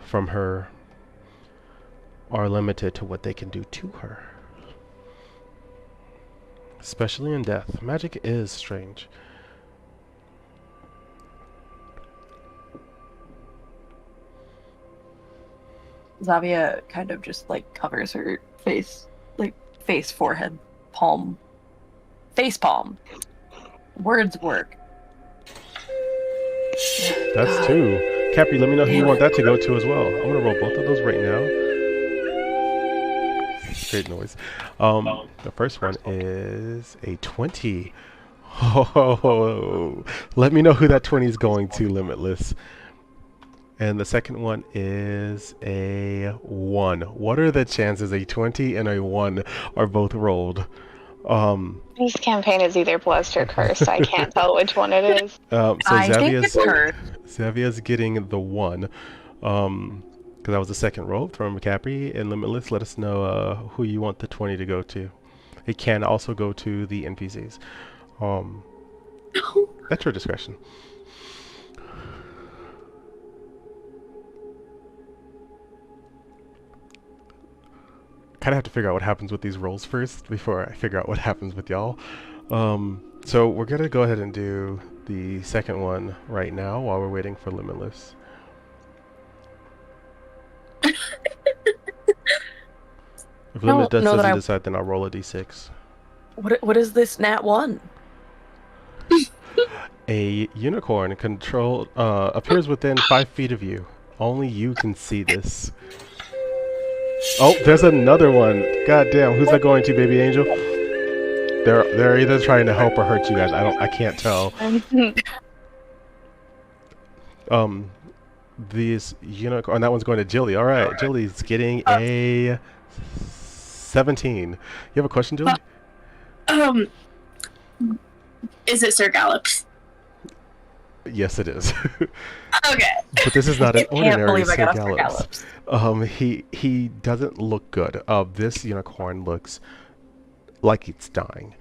from her are limited to what they can do to her. Especially in death. Magic is strange. Zavia kind of just like covers her face, like face, forehead, palm, face palm. Words work. That's two. Cappy, let me know who you want that to go to as well. I'm gonna roll both of those right now. Great noise. The first one is a 20. Oh, let me know who that 20 is going to, Limitless. And the second one is a 1. What are the chances a 20 and a 1 are both rolled? This campaign is either blessed or cursed. I can't tell which one it is. So I think it's her. Xavia's getting the 1. Because that was the second roll from Capri and Limitless. Let us know who you want the 20 to go to. It can also go to the NPCs. At your discretion. Kind of have to figure out what happens with these rolls first before I figure out what happens with y'all. So we're gonna go ahead and do the second one right now while we're waiting for Limitless. If Limitless doesn't decide, then I'll roll a d6. What is this nat 1? A unicorn appears within 5 feet of you. Only you can see this. Oh, there's another one. God damn, who's that going to, baby angel? They're either trying to help or hurt you guys. I can't tell. These unicorn, that one's going to Jilly. All right, Jilly's getting a 17. You have a question, Jilly? Is it Sir Gallops? Yes, it is. Okay. But this is not an ordinary Sir Sir Gallops. He doesn't look good. This unicorn looks like it's dying.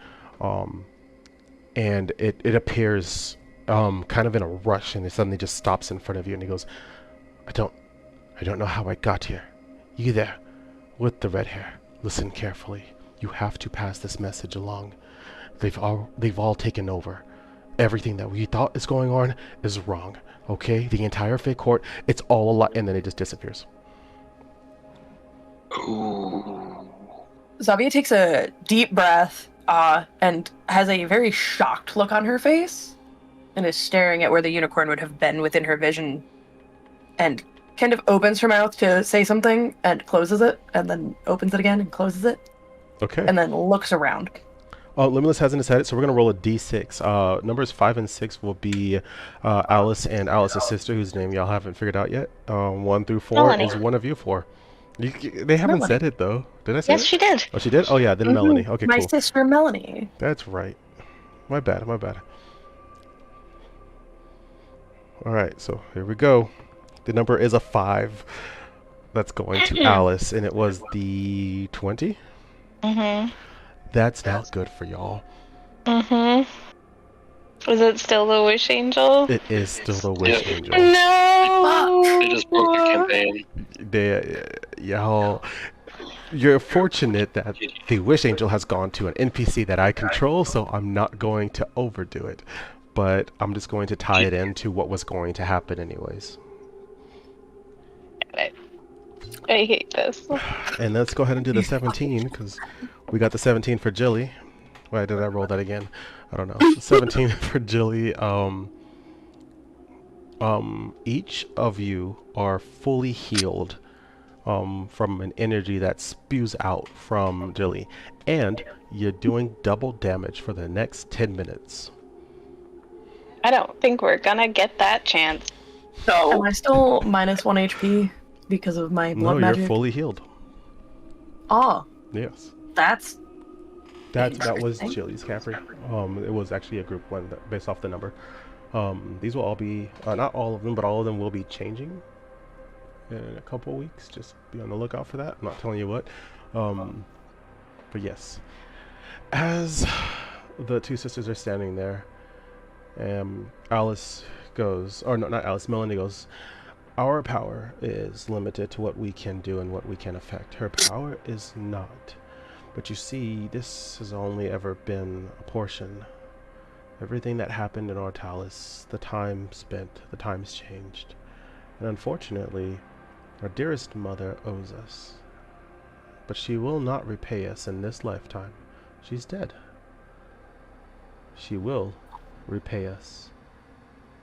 And it appears kind of in a rush, and it suddenly just stops in front of you, and he goes, I don't know how I got here. You there, with the red hair, listen carefully. You have to pass this message along. They've all taken over. Everything that we thought is going on is wrong. Okay? The entire fake court, it's all a lie, and then it just disappears. Ooh. Zavia takes a deep breath and has a very shocked look on her face and is staring at where the unicorn would have been within her vision and kind of opens her mouth to say something and closes it and then opens it again and closes it. Okay. And then looks around. Limitless hasn't decided, so we're going to roll a d6. Numbers 5 and 6 will be Alice and Alice's sister, whose name y'all haven't figured out yet. 1 through 4 Melanie. is one of you 4. They haven't Melanie. said it, though. Did I say Yes, it? she did. Oh, she did? Oh, yeah, then Melanie. Okay, My cool. sister Melanie. That's right. My bad. All right, so here we go. The number is a 5. That's going to Alice, and it was the 20? Mm-hmm. That's not good for y'all. Mm-hmm. Is it still the Wish Angel? It is still the Wish Yeah. Angel. No! They just broke the campaign. Y'all, you're fortunate that the Wish Angel has gone to an NPC that I control, so I'm not going to overdo it. But I'm just going to tie it into what was going to happen anyways. I hate this. And let's go ahead and do the 17, because we got the 17 for Jilly. Why did I roll that again? I don't know. 17 for Jilly. Each of you are fully healed from an energy that spews out from Jilly. And you're doing double damage for the next 10 minutes. I don't think we're gonna get that chance. So am I still minus 1 HP because of my blood No, magic? you're fully healed. Oh, Yes. That's That was interesting. Chili's Capri. It was actually a group one based off the number. These will all be not all of them, but all of them will be changing in a couple weeks. Just be on the lookout for that. I'm not telling you what. But yes, as the two sisters are standing there, Alice goes, or no, not Alice, Melanie goes, our power is limited to what we can do and what we can affect. Her power is not. But you see, this has only ever been a portion. Everything that happened in Ortalis, the time spent, the times changed. And unfortunately, our dearest mother owes us. But she will not repay us in this lifetime. She's dead. She will repay us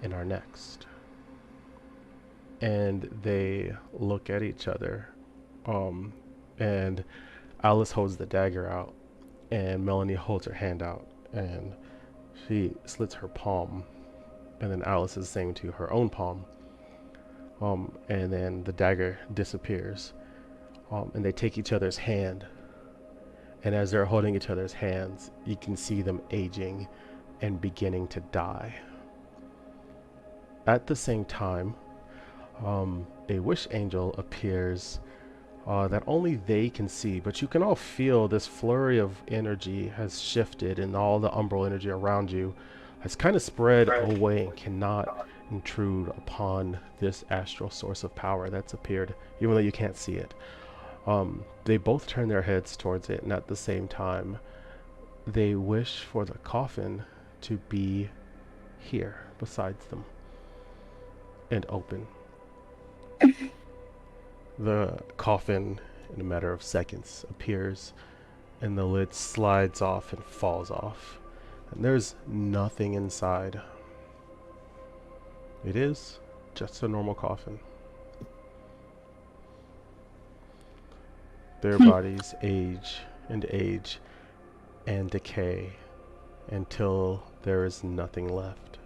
in our next. And they look at each other. And Alice holds the dagger out, and Melanie holds her hand out, and she slits her palm, and then Alice is saying to her own palm, and then the dagger disappears, and they take each other's hand, and as they're holding each other's hands, you can see them aging and beginning to die. At the same time, a wish angel appears that only they can see, but you can all feel this flurry of energy has shifted, and all the umbral energy around you has kind of spread away and cannot intrude upon this astral source of power that's appeared, even though you can't see it. They both turn their heads towards it, and at the same time, they wish for the coffin to be here besides them and open. The coffin, in a matter of seconds, appears, and the lid slides off and falls off. And there's nothing inside. It is just a normal coffin. Their bodies age and age and decay until there is nothing left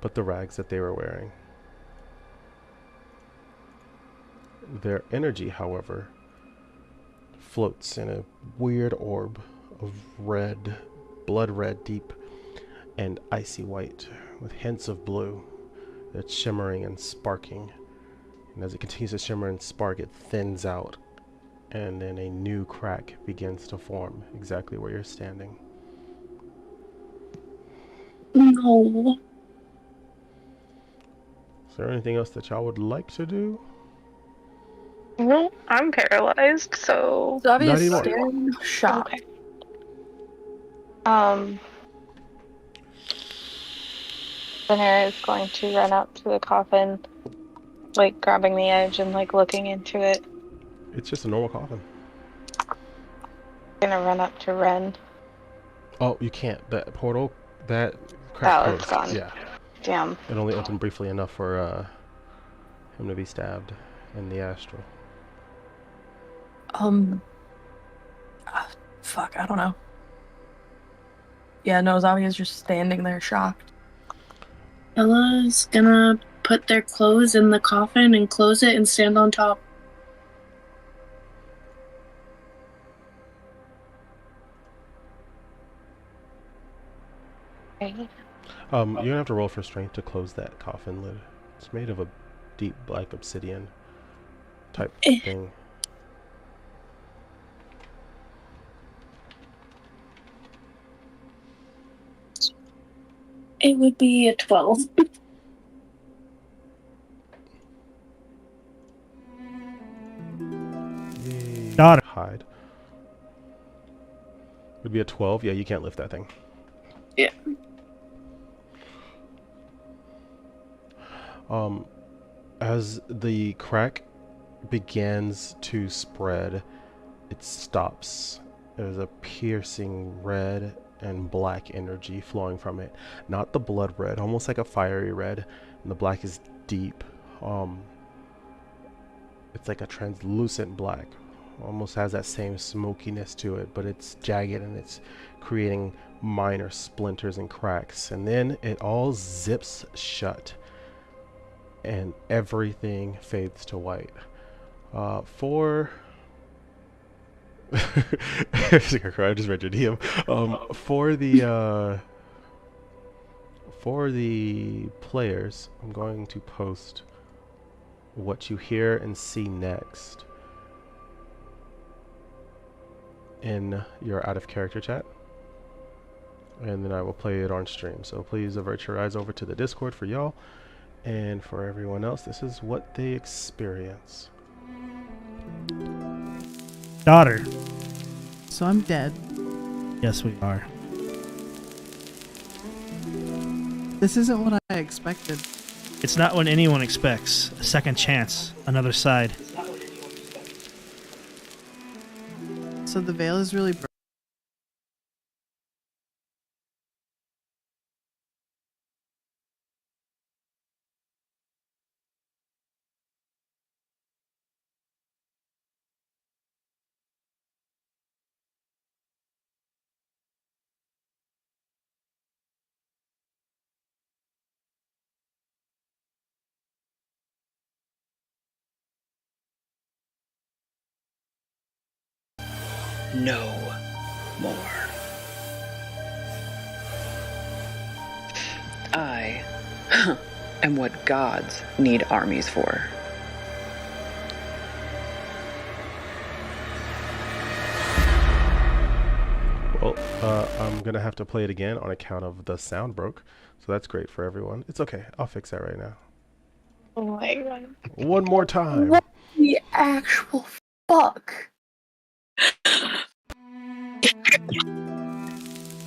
but the rags that they were wearing. Their energy, however, floats in a weird orb of red, blood red, deep, and icy white, with hints of blue. It's shimmering and sparking. And as it continues to shimmer and spark, it thins out, and then a new crack begins to form exactly where you're standing. No. Is there anything else that y'all would like to do? No, I'm paralyzed, so. Zavi Not is anymore. staring shocked. Okay. Venera is going to run up to the coffin, like grabbing the edge and like looking into it. It's just a normal coffin. Gonna run up to Ren. Oh, you can't. That portal, that crack Oh, it's closed. gone. Yeah. Damn. It only opened briefly enough for him to be stabbed in the astral. Fuck, I don't know. Yeah, no, Zavi is just standing there shocked. Ella's gonna put their clothes in the coffin and close it and stand on top. Okay. You're gonna have to roll for strength to close that coffin lid. It's made of a deep black obsidian type thing. It would be a 12. Got it. Hide. Would be a 12. Yeah, you can't lift that thing. Yeah. As the crack begins to spread, it stops. There's a piercing red and black energy flowing from it. Not the blood red, almost like a fiery red, and the black is deep. It's like a translucent black. Almost has that same smokiness to it, but it's jagged and it's creating minor splinters and cracks. And then it all zips shut, and everything fades to white. For I just read your DM. For the players, I'm going to post what you hear and see next in your out of character chat, and then I will play it on stream. So please avert your eyes over to the Discord for y'all, and for everyone else, this is what they experience. Daughter. So I'm dead. Yes, we are. This isn't what I expected. It's not what anyone expects. A second chance. Another side. So the veil is really No more. I am what gods need armies for. Well, I'm gonna have to play it again on account of the sound broke, so that's great for everyone. It's okay, I'll fix that right now. Oh my god. One more time. What the actual fuck?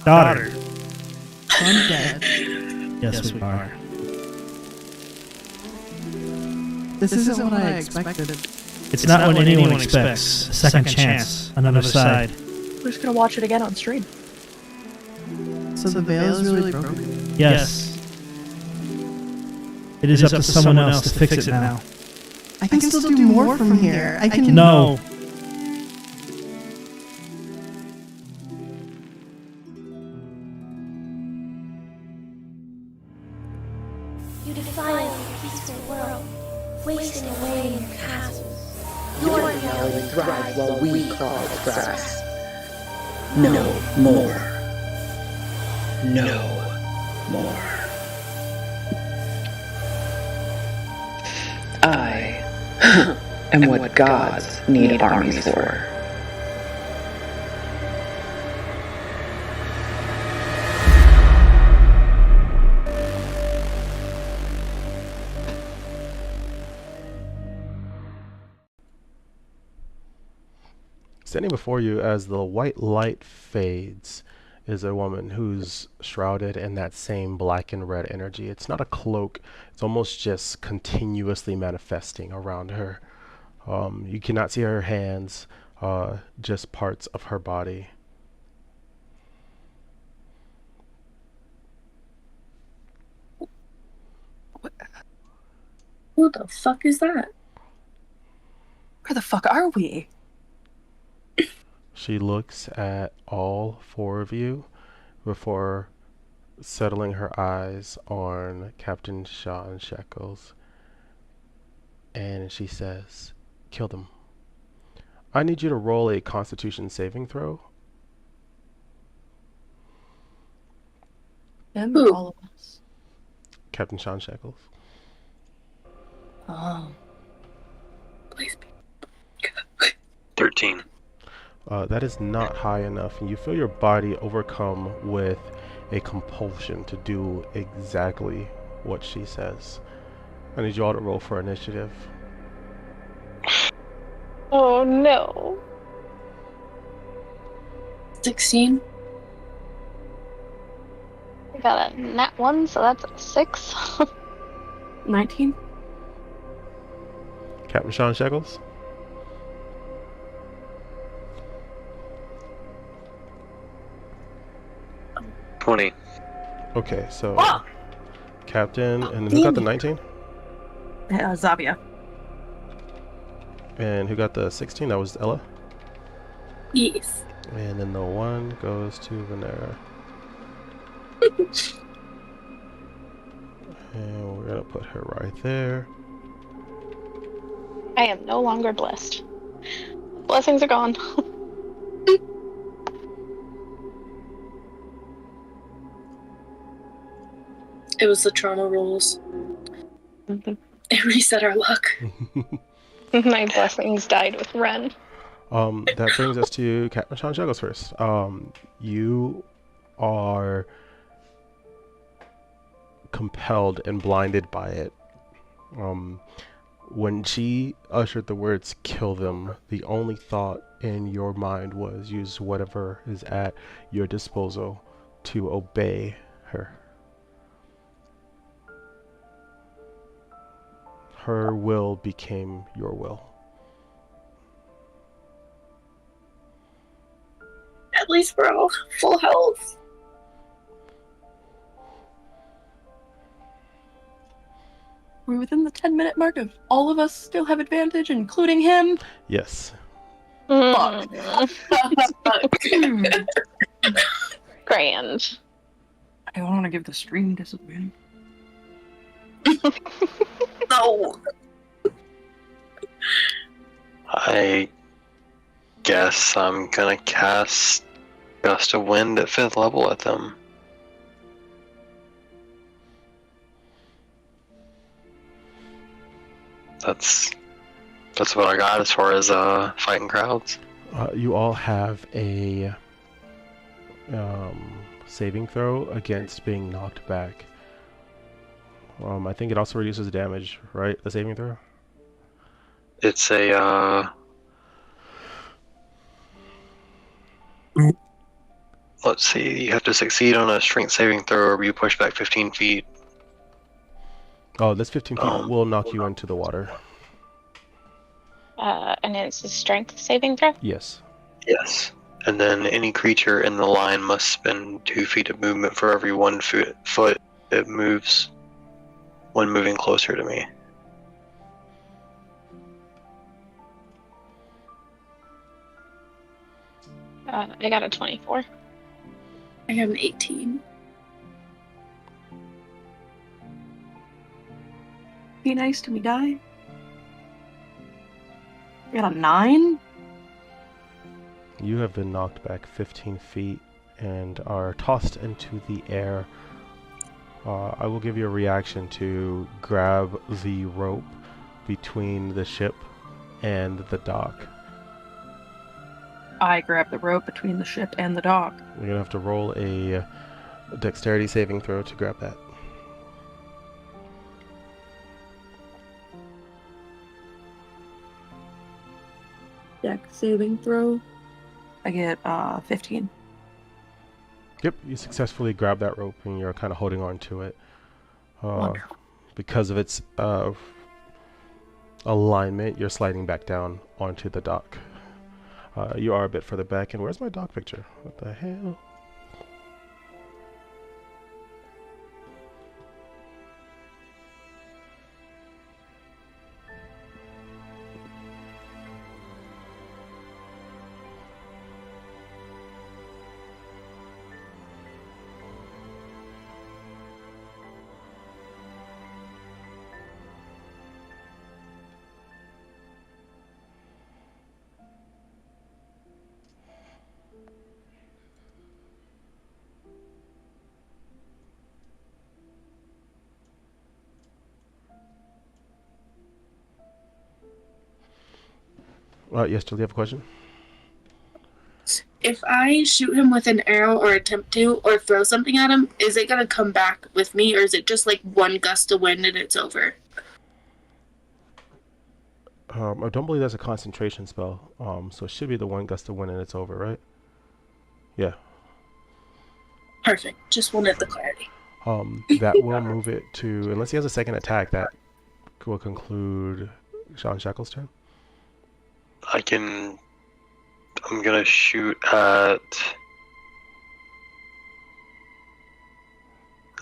Daughter. I'm dead. Yes, we are. This isn't what I expected. It's not what anyone expects. A second chance. Another side. We're just gonna watch it again on stream. So the veil is really broken. Yes. It is up to someone else to fix it now. I can still do more from here. I can. No. You defile your peaceful world, wasting away in your castles. Your reality thrives while we claw its grass. No more. No more. I am what gods need armies for. Standing before you as the white light fades is a woman who's shrouded in that same black and red energy. It's not a cloak. It's almost just continuously manifesting around her. You cannot see her hands, just parts of her body. Who the fuck is that? Where the fuck are we? She looks at all four of you before settling her eyes on Captain Sean Shekels. And she says, "Kill them. I need you to roll a Constitution saving throw." Them or all of us? Captain Sean Shekels. Oh. Please be. 13. That is not high enough, and you feel your body overcome with a compulsion to do exactly what she says. I need you all to roll for initiative. Oh no. 16. I got a nat 1, so that's a 6. 19. Captain Sean Shekels. 20. Okay, so Ah! Captain, and who got the 19? Zavia. And who got the 16? That was Ella. Yes. And then the 1 goes to Venera. And we're gonna put her right there. I am no longer blessed. Blessings are gone. It was the trauma rolls. It reset our luck. My blessings died with Ren. That brings us to Captain Sean Shackles first. You are compelled and blinded by it. When she ushered the words "kill them," the only thought in your mind was use whatever is at your disposal to obey her. Her will became your will. At least we're all full health. We're within the 10-minute mark of all of us still have advantage, including him. Yes. Fuck. Grand. I don't want to give the stream disadvantage. No. I guess I'm gonna cast Gust of Wind at 5th level at them. That's what I got as far as fighting crowds. You all have a saving throw against being knocked back. I think it also reduces damage, right? The saving throw? It's a let's see, you have to succeed on a strength saving throw or you push back 15 feet. Oh, this 15 feet will knock you into the water. And it's a strength saving throw? Yes. Yes. And then any creature in the line must spend 2 feet of movement for every 1 foot it moves when moving closer to me. I got a 24. I have an 18. Be nice to me, guy. I got a 9. You have been knocked back 15 feet and are tossed into the air. I will give you a reaction to grab the rope between the ship and the dock. I grab the rope between the ship and the dock. You're going to have to roll a dexterity saving throw to grab that. Deck saving throw. I get 15. Yep, you successfully grab that rope and you're kind of holding on to it. Because of its alignment, you're sliding back down onto the dock. You are a bit further back, and where's my dock picture? What the hell? Yes, do you have a question? If I shoot him with an arrow or attempt to, or throw something at him, is it going to come back with me, or is it just like one gust of wind and it's over? I don't believe that's a concentration spell, so it should be the one gust of wind and it's over, right? Yeah. Perfect. Just wanted the clarity. That will move it to, unless he has a second attack, that will conclude Sean Shackles' turn. I'm gonna shoot at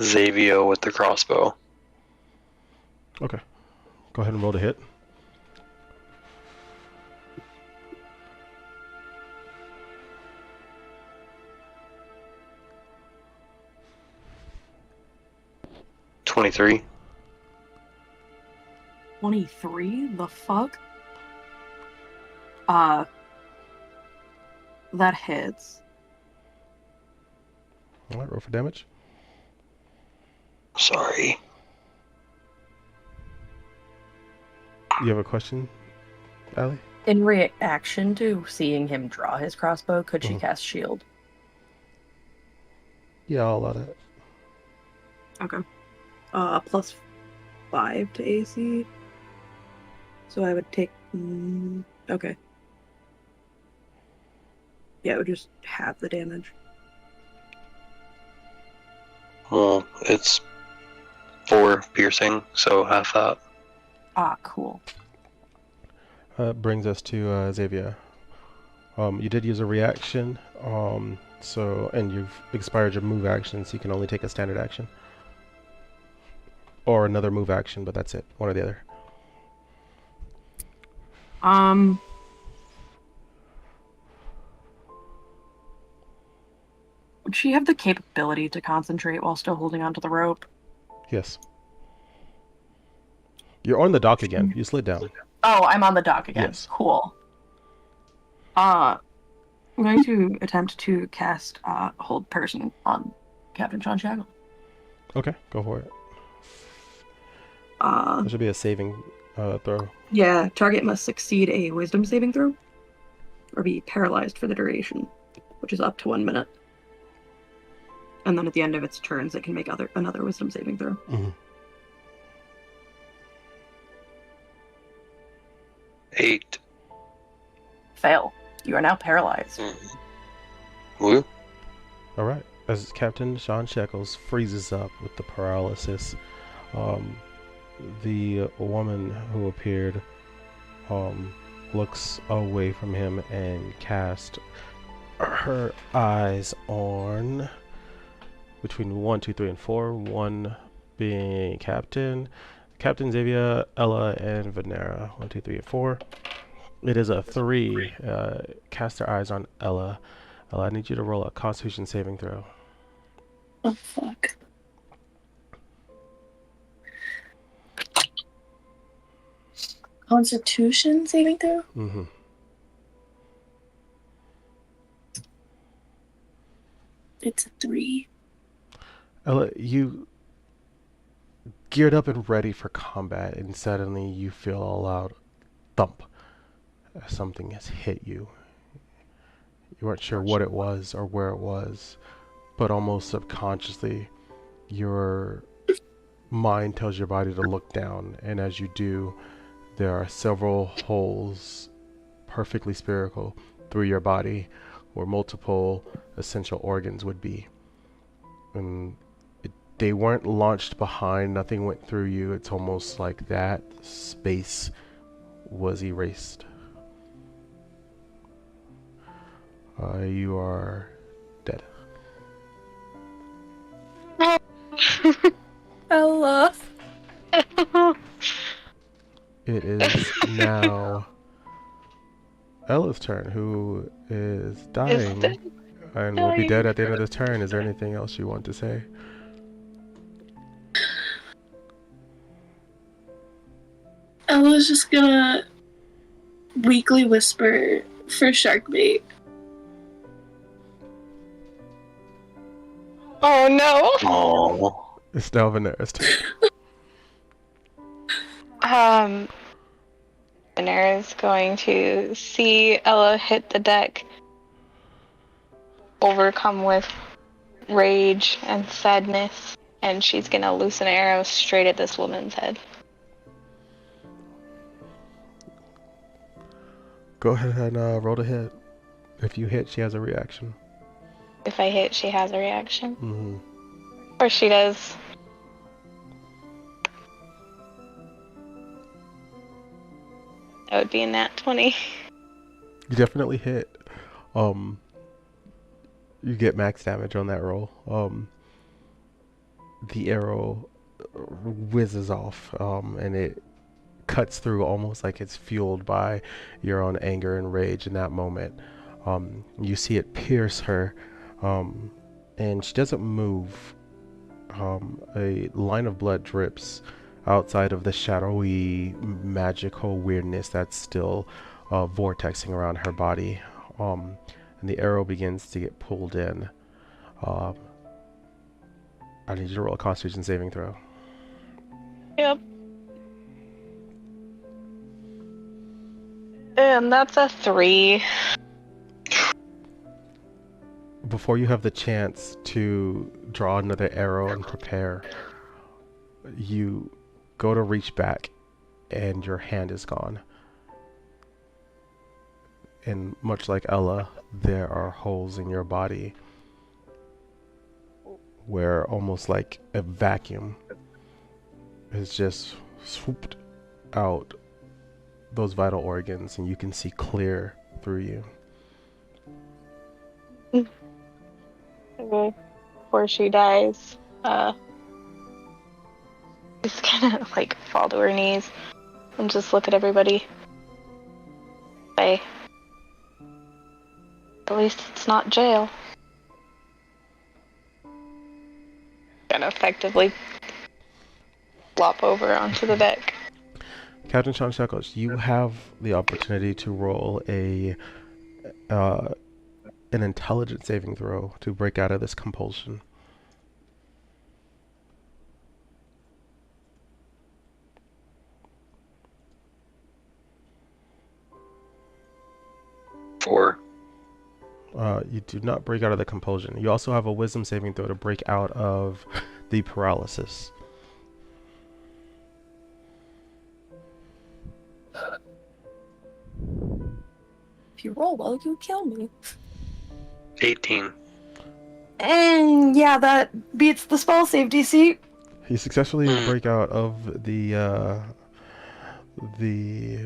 Xavier with the crossbow. Okay. Go ahead and roll to hit. $23. 23? The fuck? That hits. Alright, roll for damage. sorry. You have a question, Allie? In reaction to seeing him draw his crossbow, could she cast shield? Yeah, I'll allow that. Okay. +5 to AC. So I would take. Okay. Yeah, it would just halve the damage. Well, it's 4 piercing, so half that. Ah, cool. Brings us to Xavier. You did use a reaction, and you've expired your move action, so you can only take a standard action. Or another move action, but that's it. One or the other. Would she have the capability to concentrate while still holding onto the rope? Yes. You're on the dock again. You slid down. Oh, I'm on the dock again. Yes. Cool. I'm going to attempt to cast Hold Person on Captain Sean Shackle. Okay, go for it. That should be a saving throw. Yeah, target must succeed a Wisdom saving throw, or be paralyzed for the duration, which is up to 1 minute. And then at the end of its turns, it can make another Wisdom saving throw. Mm-hmm. 8. Fail. You are now paralyzed. Woo. All right. As Captain Sean Shekels freezes up with the paralysis, the woman who appeared looks away from him and casts her eyes on between 1, 2, 3, and 4. 1 being Captain Xavier, Ella, and Venera. 1, 2, 3, and 4. It is a 3. Cast their eyes on Ella. Ella, I need you to roll a Constitution saving throw. Oh, fuck. Constitution saving throw? Mm-hmm. It's a 3. Ella, you geared up and ready for combat, and suddenly you feel a loud thump as something has hit you. You weren't sure what it was or where it was, but almost subconsciously, your mind tells your body to look down, and as you do, there are several holes, perfectly spherical, through your body, where multiple essential organs would be. And they weren't launched behind, nothing went through you. It's almost like that space was erased. You are dead. Ella. It is now Ella's turn, who is dying and will be dead at the end of this turn. Is there anything else you want to say? Ella's just gonna weakly whisper for sharkbait. Oh no! Oh. It's now Venera's turn. Venera's going to see Ella hit the deck, overcome with rage and sadness, and she's gonna loose an arrow straight at this woman's head. Go ahead and roll to hit. If you hit, she has a reaction. If I hit, she has a reaction. Mm-hmm. Or she does. That would be a nat 20. You definitely hit. You get max damage on that roll. The arrow whizzes off, and it cuts through almost like it's fueled by your own anger and rage in that moment. You see it pierce her, and she doesn't move. A line of blood drips outside of the shadowy magical weirdness that's still vortexing around her body, and the arrow begins to get pulled in. I need you to roll a Constitution saving throw. Yep. And that's a 3. Before you have the chance to draw another arrow and prepare, you go to reach back and your hand is gone. And much like Ella, there are holes in your body where almost like a vacuum has just swooped out those vital organs and you can see clear through you. Okay. Before she dies, just kind of like fall to her knees and just look at everybody. Say, at least it's not jail. Kind of effectively flop over onto the deck. Captain Sean Shackles, you have the opportunity to roll an intelligence saving throw to break out of this compulsion. Four. You do not break out of the compulsion. You also have a wisdom saving throw to break out of the paralysis. If you roll well, you kill me. 18. And yeah, that beats the spell save DC. You successfully break out of the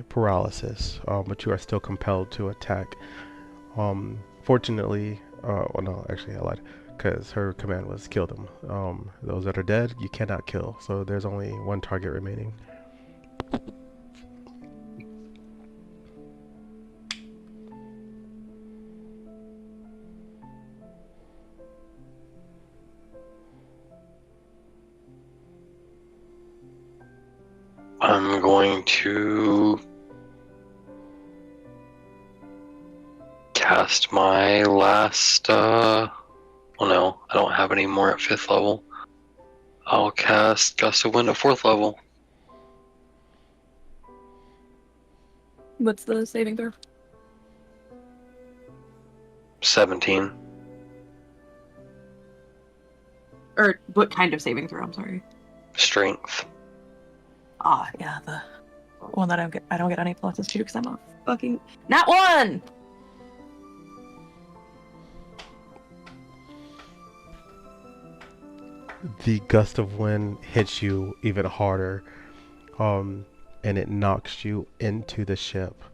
paralysis, but you are still compelled to attack. Fortunately, well, no, actually I lied, because her command was kill them. Those that are dead, you cannot kill, so there's only one target remaining. I'm going to cast my last, well no, I don't have any more at 5th level. I'll cast Gust of Wind at 4th level. What's the saving throw? 17. Or what kind of saving throw? I'm sorry. Strength. Ah, yeah, the one that I don't get any pluses to because I'm a fucking not one. The gust of wind hits you even harder, and it knocks you into the ship,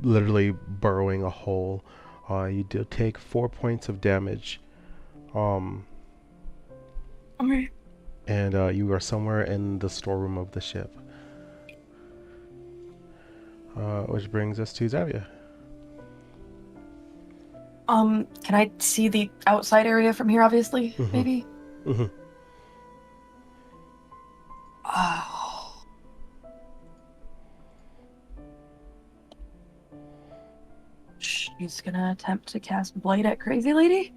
literally burrowing a hole. You do take 4 points of damage, Okay. and you are somewhere in the storeroom of the ship. Which brings us to Zavia. Can I see the outside area from here, obviously? Maybe? Mm-hmm. Oh. She's gonna attempt to cast Blight at Crazy Lady?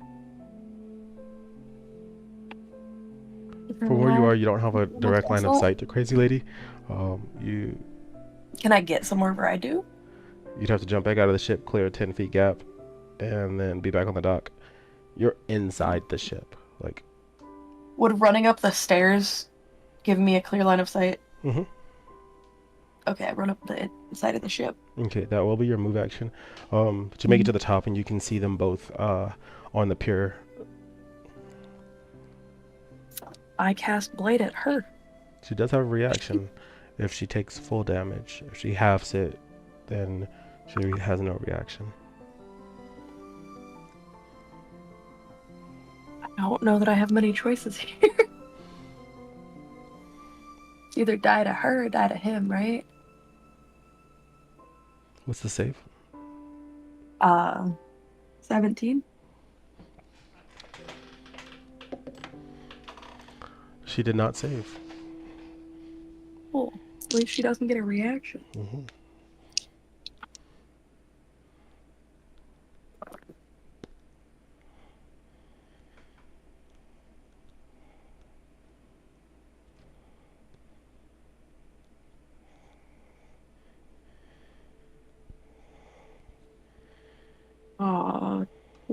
From where you are, you don't have a direct line of sight to Crazy Lady. Can I get somewhere where I do? You'd have to jump back out of the ship, clear a 10-foot gap, and then be back on the dock. You're inside the ship. Like, would running up the stairs give me a clear line of sight? Mm-hmm. Okay, I run up the inside of the ship. Okay, that will be your move action. But you make it to the top, and you can see them both on the pier. I cast Blade at her. She does have a reaction if she takes full damage. If she halves it, then she has no reaction. I don't know that I have many choices here. Either die to her or die to him, right? What's the save? 17. She did not save. Cool. At least she doesn't get a reaction. Mm-hmm.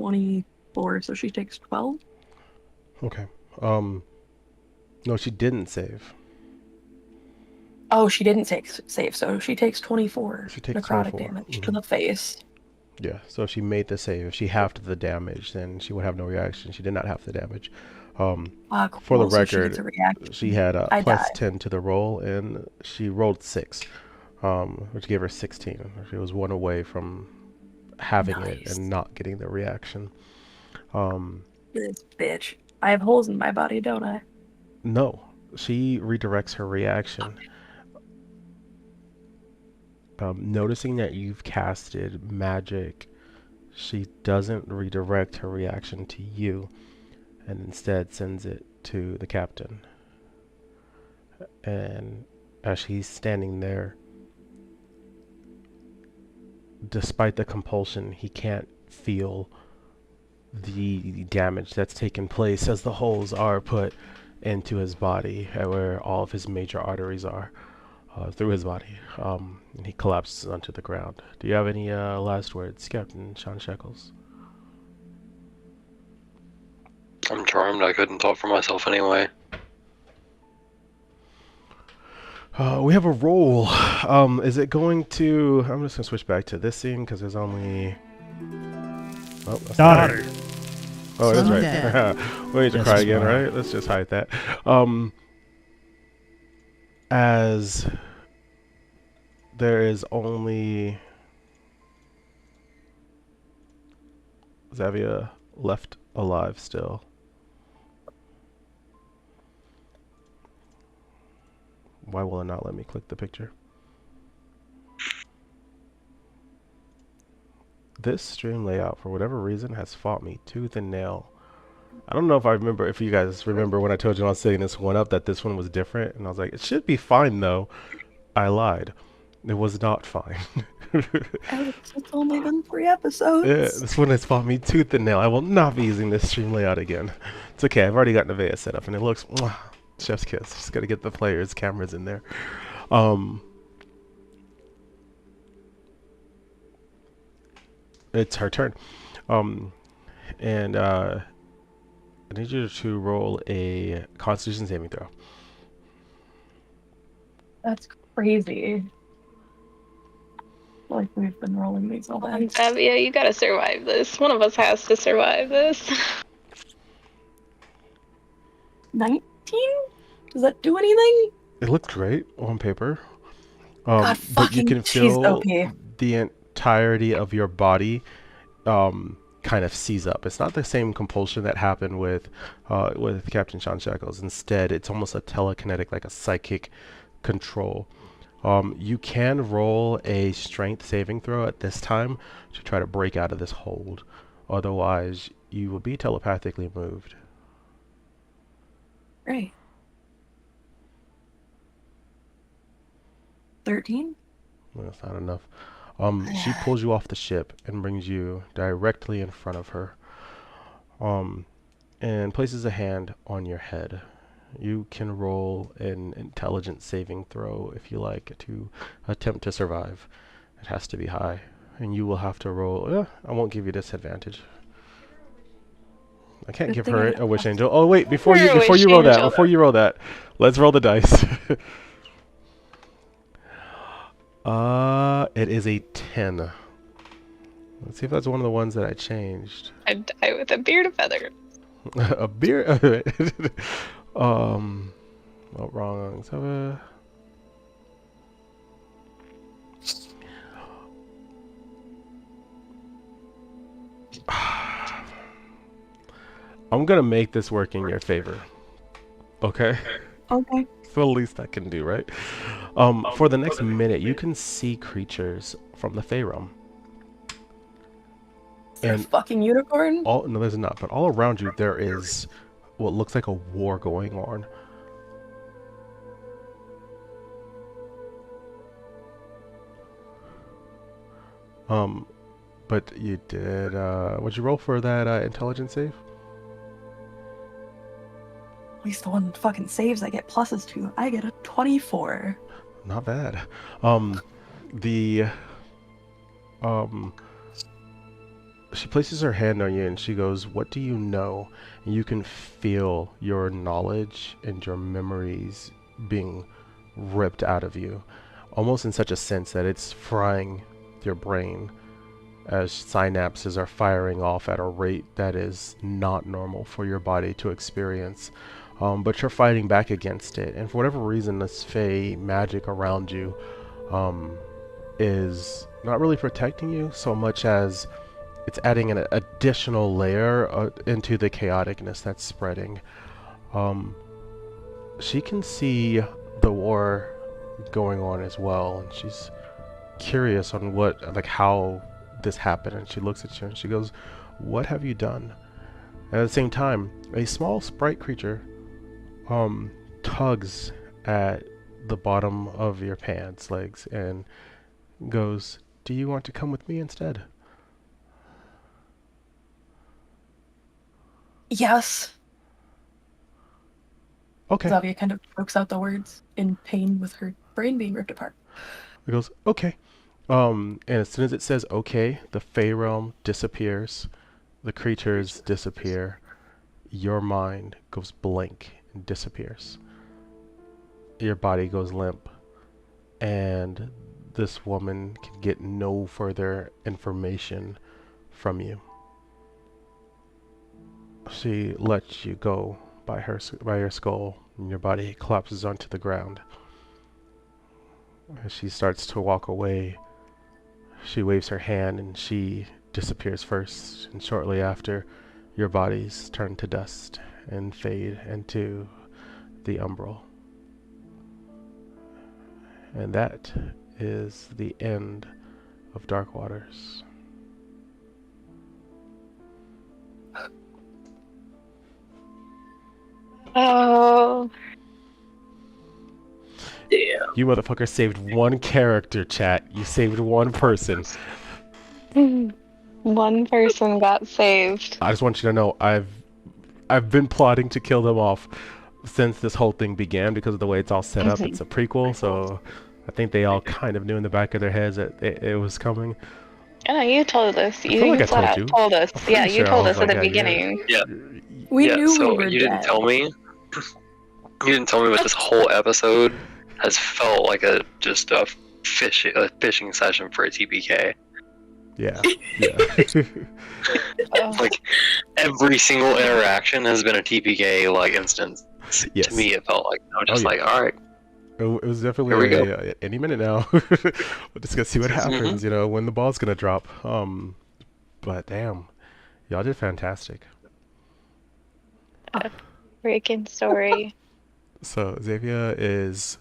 24, so she takes 12. Okay. No, she didn't save. Oh, she didn't save, so she takes 24 She takes necrotic 24. damage to the face. Yeah, so if she made the save, if she halved the damage, then she would have no reaction. She did not halve the damage. Cool. For the So she record, gets a reaction. she had a I plus died. 10 to the roll, and she rolled 6, which gave her 16. She was 1 away from having it and not getting the reaction. This bitch. I have holes in my body, don't I? No, she redirects her reaction. Noticing that you've casted magic, she doesn't redirect her reaction to you, and instead sends it to the captain. And as he's standing there, despite the compulsion, he can't feel the damage that's taken place as the holes are put into his body, where all of his major arteries are through his body, and he collapses onto the ground. Do you have any last words, Captain Sean Shekels? I'm charmed. I couldn't talk for myself anyway. We have a roll. Is it going to... I'm just going to switch back to this scene because there's only... Oh, that's Daughter. Oh, it is right. We need to cry again, right? Let's just hide that. As there is only Xavier left alive still. Why will it not let me click the picture? This stream layout, for whatever reason, has fought me tooth and nail. I don't know if you guys remember when I told you I was setting this one up that this one was different, and I was like, it should be fine though. I lied. It was not fine. Alex, it's only been 3 episodes. Yeah, this one has fought me tooth and nail. I will not be using this stream layout again. It's okay, I've already got Nevaeh set up, and it looks... chef's kiss. Just gotta get the players' cameras in there. It's her turn. And I need you to roll a Constitution saving throw. That's crazy. Like we've been rolling these all day. Yeah, you gotta survive this. One of us has to survive this. 19? Does that do anything? It looks great on paper. God, but you can feel OP. the entirety of your body kind of seize up. It's not the same compulsion that happened with Captain Sean Shekels. Instead, it's almost a telekinetic, like a psychic control. You can roll a strength saving throw at this time to try to break out of this hold. Otherwise, you will be telepathically moved. Right. 13? Well, that's not enough. She pulls you off the ship and brings you directly in front of her, and places a hand on your head. You can roll an intelligence saving throw if you like to attempt to survive. It has to be high, and you will have to roll. I won't give you disadvantage. I can't give her a wish angel. Oh wait, before you roll that, let's roll the dice. It is a 10. Let's see if that's one of the ones that I changed. I die with a beard feather. A beard? Oh, wrong. So, I'm gonna make this work in your favor. Okay? Okay. It's the least I can do, right? For the next minute, you can see creatures from the Fey realm. And fucking unicorn? No, there's not. But all around you, there is what looks like a war going on. But you did. What'd you roll for that intelligence save? At least the one fucking saves I get pluses to. I get a 24. Not bad. she places her hand on you and she goes, "What do you know?" And you can feel your knowledge and your memories being ripped out of you, almost in such a sense that it's frying your brain as synapses are firing off at a rate that is not normal for your body to experience. But you're fighting back against it, and for whatever reason, this fey magic around you is not really protecting you so much as it's adding an additional layer into the chaoticness that's spreading. She can see the war going on as well, and she's curious on how this happened. And she looks at you and she goes, "What have you done?" And at the same time, a small sprite creature tugs at the bottom of your pants legs and goes, "Do you want to come with me instead?" Yes. Okay. Zavia kind of chokes out the words in pain with her brain being ripped apart. It goes, "Okay." And as soon as it says okay, the Fey realm disappears, the creatures disappear, your mind goes blank and disappears. Your body goes limp, and this woman can get no further information from you. She lets you go by your skull, and your body collapses onto the ground. As she starts to walk away, she waves her hand and she disappears first, and shortly after, your bodies turn to dust and fade into the umbral. And that is the end of Dark Waters. Oh. Damn. You motherfucker saved one character, chat. You saved one person. One person got saved. I just want you to know I've been plotting to kill them off since this whole thing began because of the way it's all set up. It's a prequel, so I think they all kind of knew in the back of their heads that it was coming. Oh, you told us. I feel like I flat out told us. Yeah, you told us at the beginning. Yeah. We yeah, knew so we were you didn't dead. tell me. You didn't tell me, but this whole episode has felt like a fishing session for a TPK. Yeah. Yeah. Like every single interaction has been a TPK like instance. Yes. To me, it felt like I was just like, all right. It was Here we definitely any minute now. We're just gonna see what happens, when the ball's gonna drop. But damn, y'all did fantastic. Freaking story. So Xavia's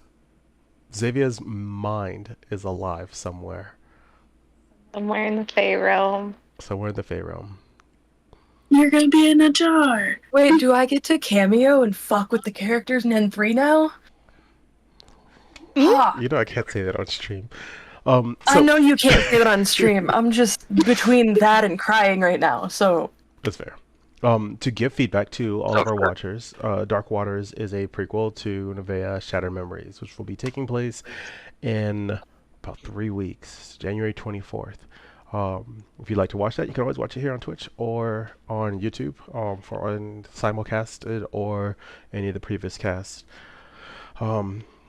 mind is alive somewhere. Somewhere in the Fey realm. Somewhere in the Fey realm. You're gonna be in a jar. Wait, do I get to cameo and fuck with the characters in N3 now? You know I can't say that on stream. I know you can't say that on stream. I'm just between that and crying right now, so... That's fair. To give feedback to all of our watchers, Dark Waters is a prequel to Nevaeh Shattered Memories, which will be taking place in about 3 weeks, January 24th. If you'd like to watch that, you can always watch it here on Twitch or on YouTube for simulcasted or any of the previous casts.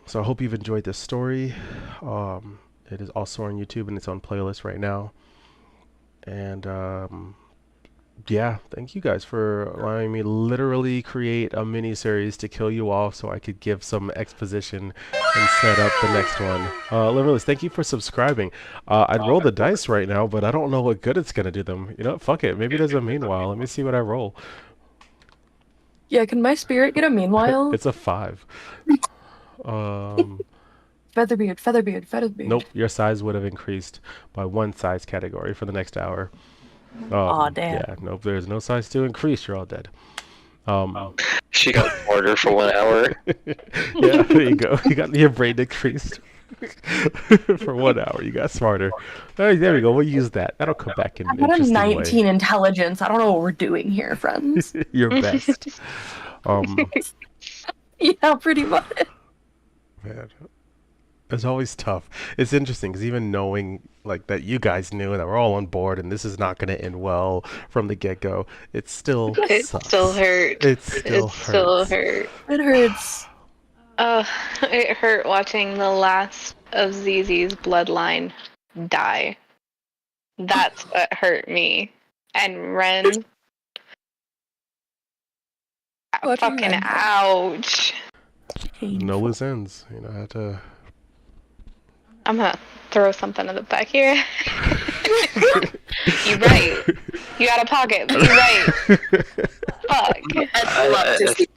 So I hope you've enjoyed this story. It is also on YouTube and it's on playlist right now. And yeah, thank you guys for allowing me literally create a mini series to kill you off so I could give some exposition and set up the next one. Literally, thank you for subscribing. I'd roll the dice right now, but I don't know what good it's gonna do them. You know, fuck it. Maybe there's a meanwhile. Let me see what I roll. Yeah, can my spirit get a meanwhile? It's a 5. Featherbeard. Nope, your size would have increased by 1 size category for the next hour. Aw, damn. Yeah, nope, there's no size to increase. You're all dead. She got smarter for 1 hour. Yeah, there you go. You got your brain decreased for 1 hour. You got smarter. There we go. We'll use that. That'll come back in I got a interesting 19 way. intelligence. I don't know what we're doing here, friends. Your best. Yeah, pretty much. Man. It's always tough. It's interesting because even knowing like that you guys knew and that we're all on board and this is not going to end well from the get-go, it still It sucks. still hurt. It still It still hurts. hurt. It hurts. It hurt watching the last of ZZ's bloodline die. That's what hurt me. And Ren. Watching Fucking Ren die. ouch. No loose ends. You know, I had to. I'm gonna throw something in the back here. You right. You got a pocket, but you right. Fuck. I'd love to see.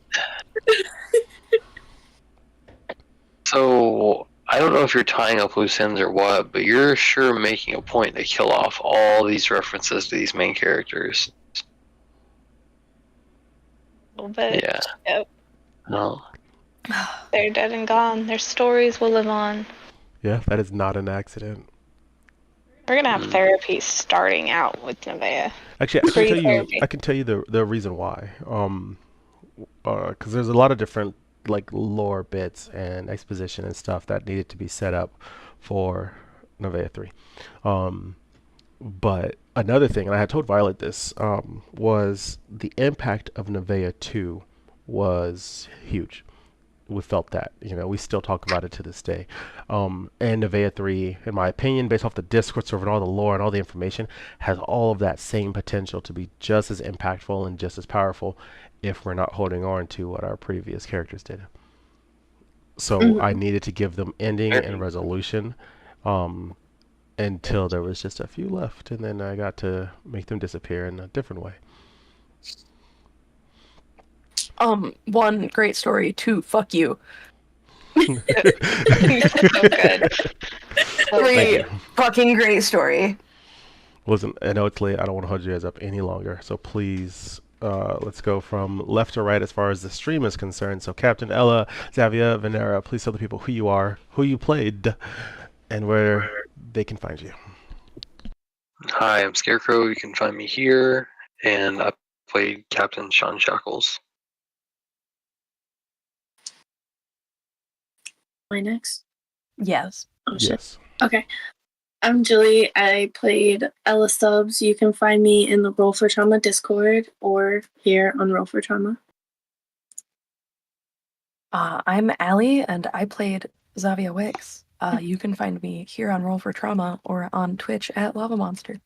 So, I don't know if you're tying up loose ends or what, but you're sure making a point to kill off all these references to these main characters. A little bit. Yeah. Yep. No. They're dead and gone. Their stories will live on. Yeah, that is not an accident. We're gonna have therapy starting out with Nevaeh. Actually, I can tell you the reason why. Because there's a lot of different like lore bits and exposition and stuff that needed to be set up for Nevaeh 3. But another thing, and I had told Violet this, was the impact of Nevaeh 2 was huge. We felt that, you know, we still talk about it to this day. And Nevaeh 3, in my opinion, based off the Discord server and all the lore and all the information, has all of that same potential to be just as impactful and just as powerful if we're not holding on to what our previous characters did. So I needed to give them ending and resolution until there was just a few left, and then I got to make them disappear in a different way. 1, great story. 2, fuck you. So good. 3, fucking great story. Listen, I know it's late. I don't want to hold you guys up any longer. So please, let's go from left to right as far as the stream is concerned. So Captain Ella, Xavier, Venera, please tell the people who you are, who you played, and where they can find you. Hi, I'm Scarecrow. You can find me here, and I played Captain Sean Shackles. My next? Yes. Oh, shit. Yes. Okay. I'm Julie. I played Ella Stubbs. You can find me in the Roll for Trauma Discord or here on Roll for Trauma. I'm Allie, and I played Xavier Wicks. You can find me here on Roll for Trauma or on Twitch at Lava Monster.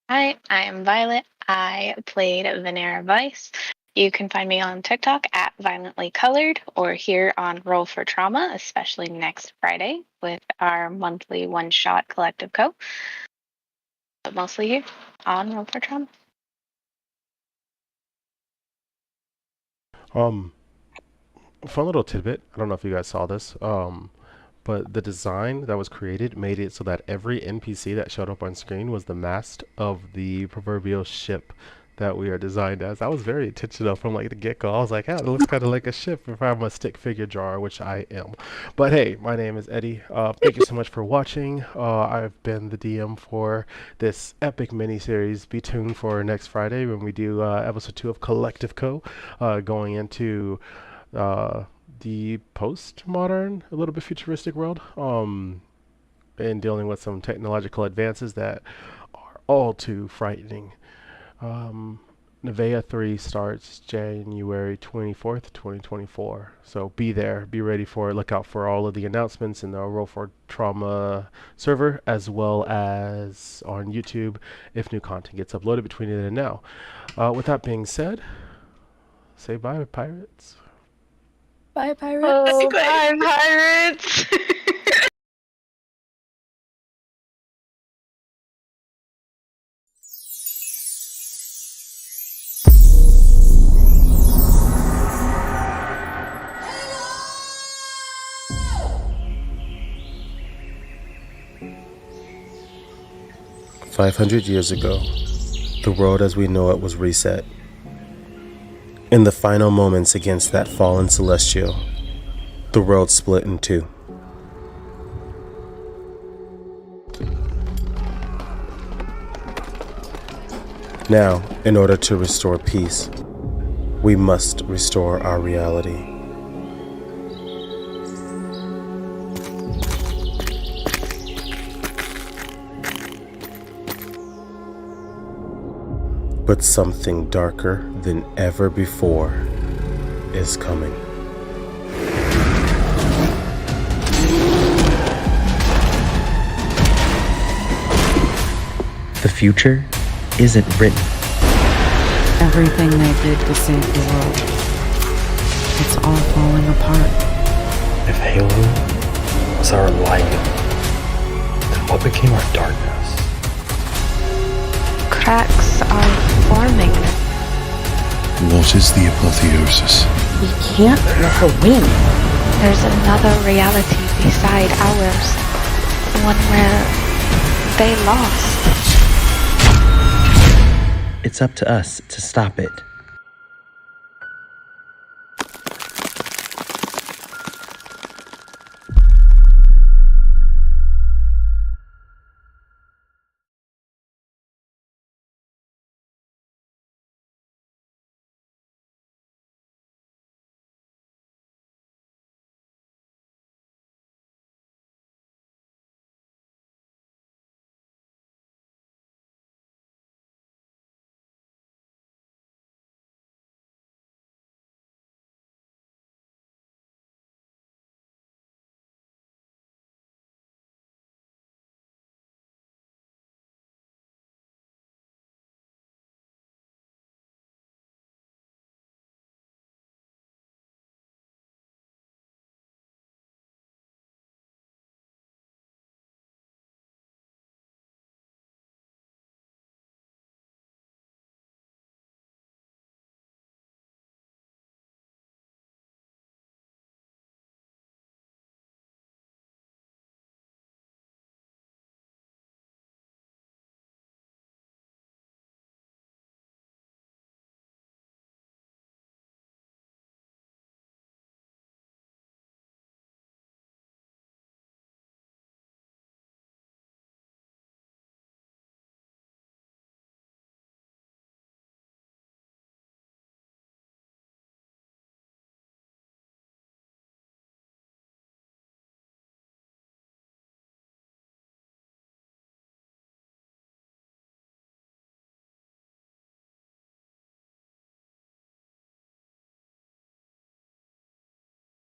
Hi, I am Violet. I played Venera Vice. You can find me on TikTok at Violently Colored or here on Roll for Trauma, especially next Friday with our monthly one-shot collective co. But mostly here on Roll for Trauma. Fun little tidbit. I don't know if you guys saw this. But the design that was created made it so that every NPC that showed up on screen was the mast of the proverbial ship that we are designed as. I was very intentional from like the get-go. I was like, it looks kind of like a ship if I'm a stick figure jar, which I am. But hey, my name is Eddie. Thank you so much for watching. I've been the DM for this epic mini-series. Be tuned for next Friday when we do episode 2 of Collective Co. Going into the post-modern, a little bit futuristic world, and dealing with some technological advances that are all too frightening. Nevaeh 3 starts January 24th, 2024. So be there, be ready for it. Look out for all of the announcements in the Roll for Trauma server, as well as on YouTube if new content gets uploaded between then and now. With that being said, say bye, pirates. Bye, pirates. Oh, bye, pirates. 500 years ago, the world as we know it was reset. In the final moments against that fallen celestial, the world split in two. Now, in order to restore peace, we must restore our reality. But something darker than ever before is coming. The future isn't written. Everything they did to save the world, it's all falling apart. If Halo was our light, then what became our darkness? Cracks are forming. What is the apotheosis? We can't let her win. There's another reality beside ours. One where they lost. It's up to us to stop it.